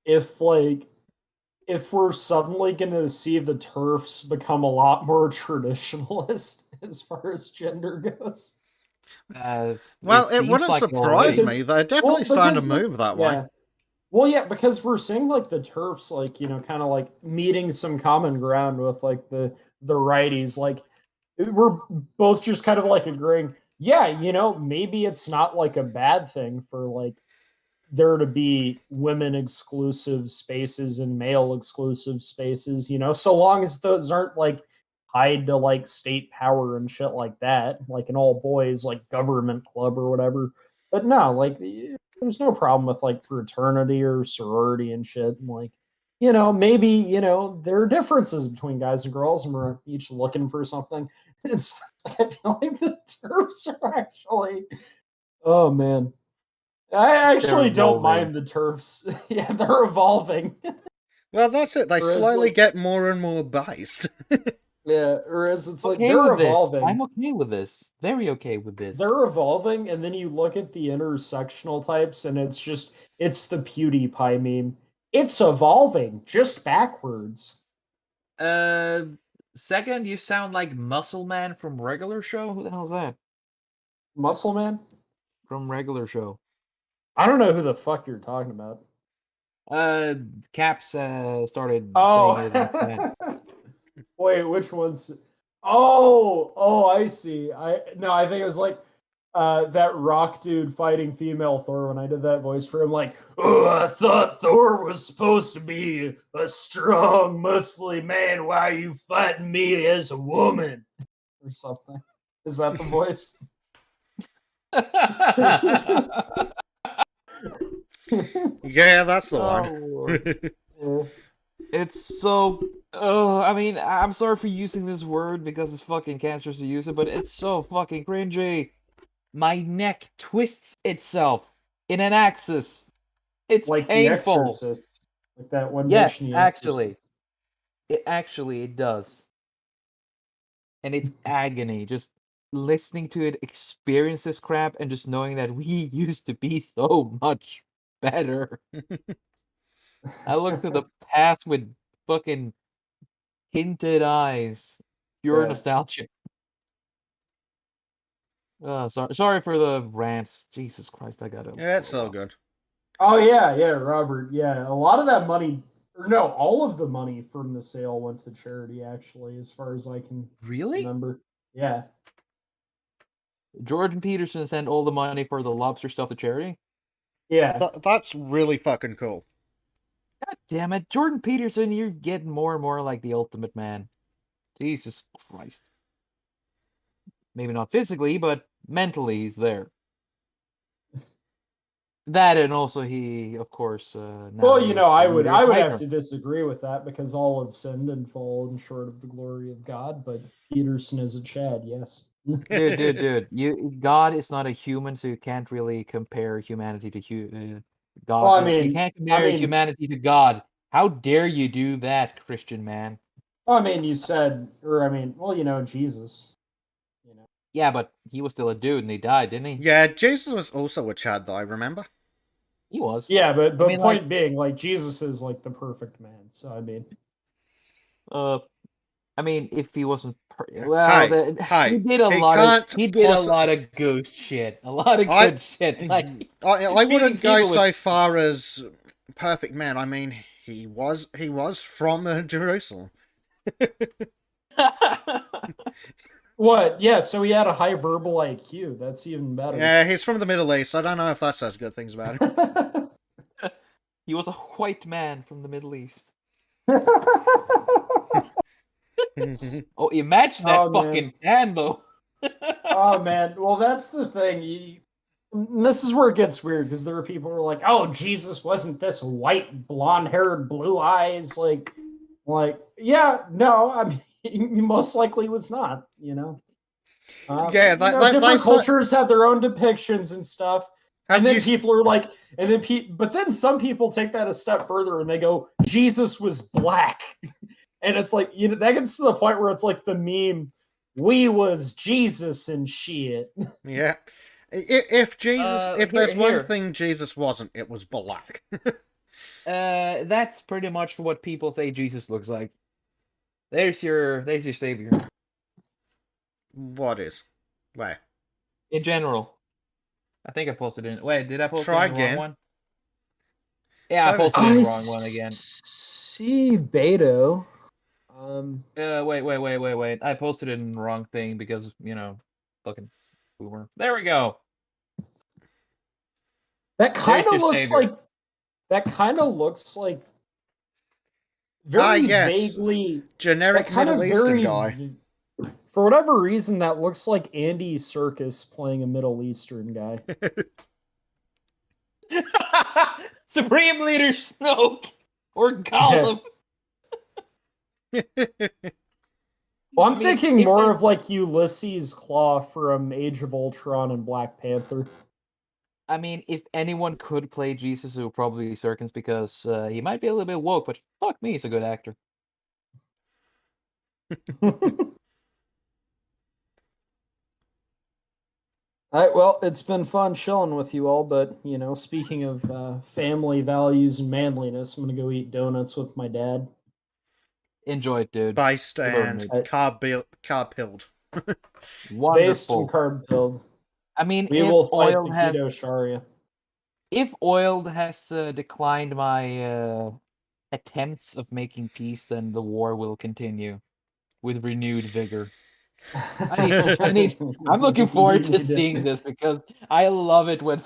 if we're suddenly going to see the TERFs become a lot more traditionalist as far as gender goes. It Well, it seems wouldn't like it surprise already. me. They're definitely Well, starting to because like, move that way. yeah, well, yeah, because we're seeing like the TERFs, like kind of like meeting some common ground with like the righties. Like we're both just kind of like agreeing, yeah, maybe it's not like a bad thing for like there to be women exclusive spaces and male exclusive spaces, so long as those aren't like tied to like state power and shit like that, like an all boys like government club or whatever. But no, like there's no problem with like fraternity or sorority and shit. And like, maybe, there are differences between guys and girls and we're each looking for something. It's I feel like the terms are actually oh man. I They're actually don't evolving. mind the turfs. Yeah, they're evolving. Well, that's it. They Whereas, slowly like, get more and more based. yeah, whereas it's like Okay they're with this. evolving. I'm okay with this. Very okay with this. They're evolving, and then you look at the intersectional types, and it's the PewDiePie meme. It's evolving, just backwards. Uh, Second, you sound like Muscle Man from Regular Show. Who the hell's that? Muscle Man? From Regular Show. I don't know who the fuck you're talking about. Caps started saying it like that. Oh, wait, which one's? Oh, I see. I think it was like that rock dude fighting female Thor when I did that voice for him, like, oh, I thought Thor was supposed to be a strong, muscly man. Why are you fighting me as a woman? Or something. Is that the voice? Yeah, that's the Oh, one. Lord. It's so. Oh, I mean, I'm sorry for using this word because it's fucking cancerous to use it, but it's so fucking cringy. My neck twists itself in an axis. It's Like The painful. Exorcist. Like that one bitch Yes, in The actually. Exorcist. It does. And it's agony. Just listening to it experience this crap and just knowing that we used to be so much better. I look to the past with fucking hinted eyes, pure Yeah. nostalgia. Sorry for the rants. Jesus Christ, I gotta. Yeah, it's so good. Oh yeah, Robert. Yeah, a lot of that money, or no, all of the money from the sale went to charity. Actually, as far as I can Really? remember. Yeah. Jordan Peterson sent all the money for the lobster stuff to charity? Yeah. That's really fucking cool. God damn it. Jordan Peterson, you're getting more and more like the ultimate man. Jesus Christ. Maybe not physically, but mentally he's there. That and also he, of course, now Well, you is know, the I would leader of have Hydra. to disagree with that because all have sinned and fallen short of the glory of God. But Peterson is a Chad, yes. Dude. God is not a human, so you can't really compare humanity to God. Well, You can't compare humanity to God. How dare you do that, Christian man? you said, or well, you know, Jesus. You know. Yeah, but he was still a dude and he died, didn't he? Yeah, Jesus was also a Chad, though, I remember. He was. Yeah, but I mean, point being, like Jesus is like the perfect man. So if he wasn't, Hey, he hey, did a he lot of can't good shit, a lot of I, good shit, like I treating wouldn't go people with. so far as perfect man. I mean, he was from Jerusalem. what? Yeah, so he had a high verbal IQ. That's even better. Yeah, he's from the Middle East. I don't know if that says good things about him. He was a white man from the Middle East. Oh, imagine that fucking man, though. Oh man, well that's the thing. This is where it gets weird because there are people who are like, "Oh, Jesus wasn't this white, blonde-haired, blue eyes." Yeah, no, I mean, he most likely was not. You know, Yeah, different cultures have their own depictions and stuff. And then people are like, but then some people take that a step further and they go, Jesus was black. And it's like, you know, that gets to the point where it's like the meme, we was Jesus and shit. Yeah. If there's one thing Jesus wasn't, it was black. That's pretty much what people say Jesus looks like. There's your savior. What is? Where? In general. I think I posted in. Wait, did I post Try in the again. wrong one? Yeah, I posted in the wrong one again. See Beto. Wait. I posted it in the wrong thing because, fucking boomer. There we go. That kind of looks like very vaguely generic Middle Eastern guy. For whatever reason, that looks like Andy Serkis playing a Middle Eastern guy. Supreme Leader Snoke or Gollum. Well, I'm thinking more of like Ulysses Claw from Age of Ultron and Black Panther. I mean, if anyone could play Jesus, it would probably be Serkins because he might be a little bit woke, but fuck me, he's a good actor. All right, well, it's been fun chilling with you all, but, you know, speaking of family values and manliness, I'm going to go eat donuts with my dad. Enjoy it, dude. Based and carb-pilled. Wonderful. Based and carb-pilled. I mean, we will fight the Keto Sharia. If Oiled has declined my attempts of making peace, then the war will continue with renewed vigor. I'm looking forward to seeing this because I love it when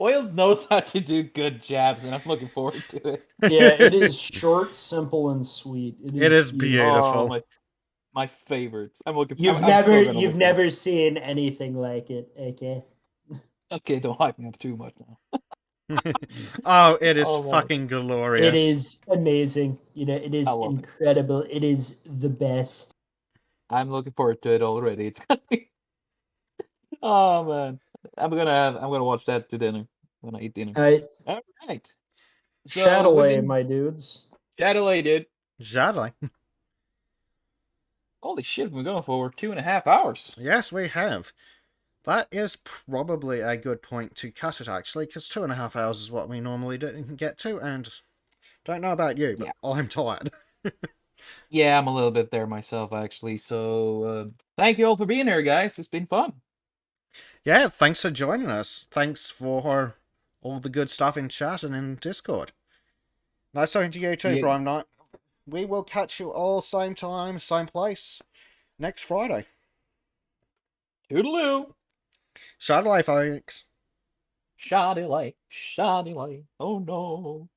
Oiled knows how to do good jabs, and I'm looking forward to it. Yeah, it is short, simple, and sweet. It is beautiful. Oh, my favorites. I'm looking. You've never seen anything like it, okay? Okay, don't hype me up too much now. Oh, it is fucking glorious. It is amazing. You know, it is incredible. It is the best. I'm looking forward to it already. It's gonna be. Oh man, I'm gonna watch that to dinner when I eat dinner. All right. So Shadilay, my dudes. Shadilay, dude. Shadilay. Holy shit, we've been going for over 2.5 hours. Yes, we have. That is probably a good point to cut it, actually, because 2.5 hours is what we normally get to, and don't know about you, but Yeah. I'm tired. Yeah, I'm a little bit there myself, actually. So, thank you all for being here, guys. It's been fun. Yeah, thanks for joining us. Thanks for all the good stuff in chat and in Discord. Nice talking to you too, Yeah. Prime Knight. We will catch you all same time, same place next Friday. Toodaloo. Shadilay, folks. Shadilay, Shadilay. Oh no.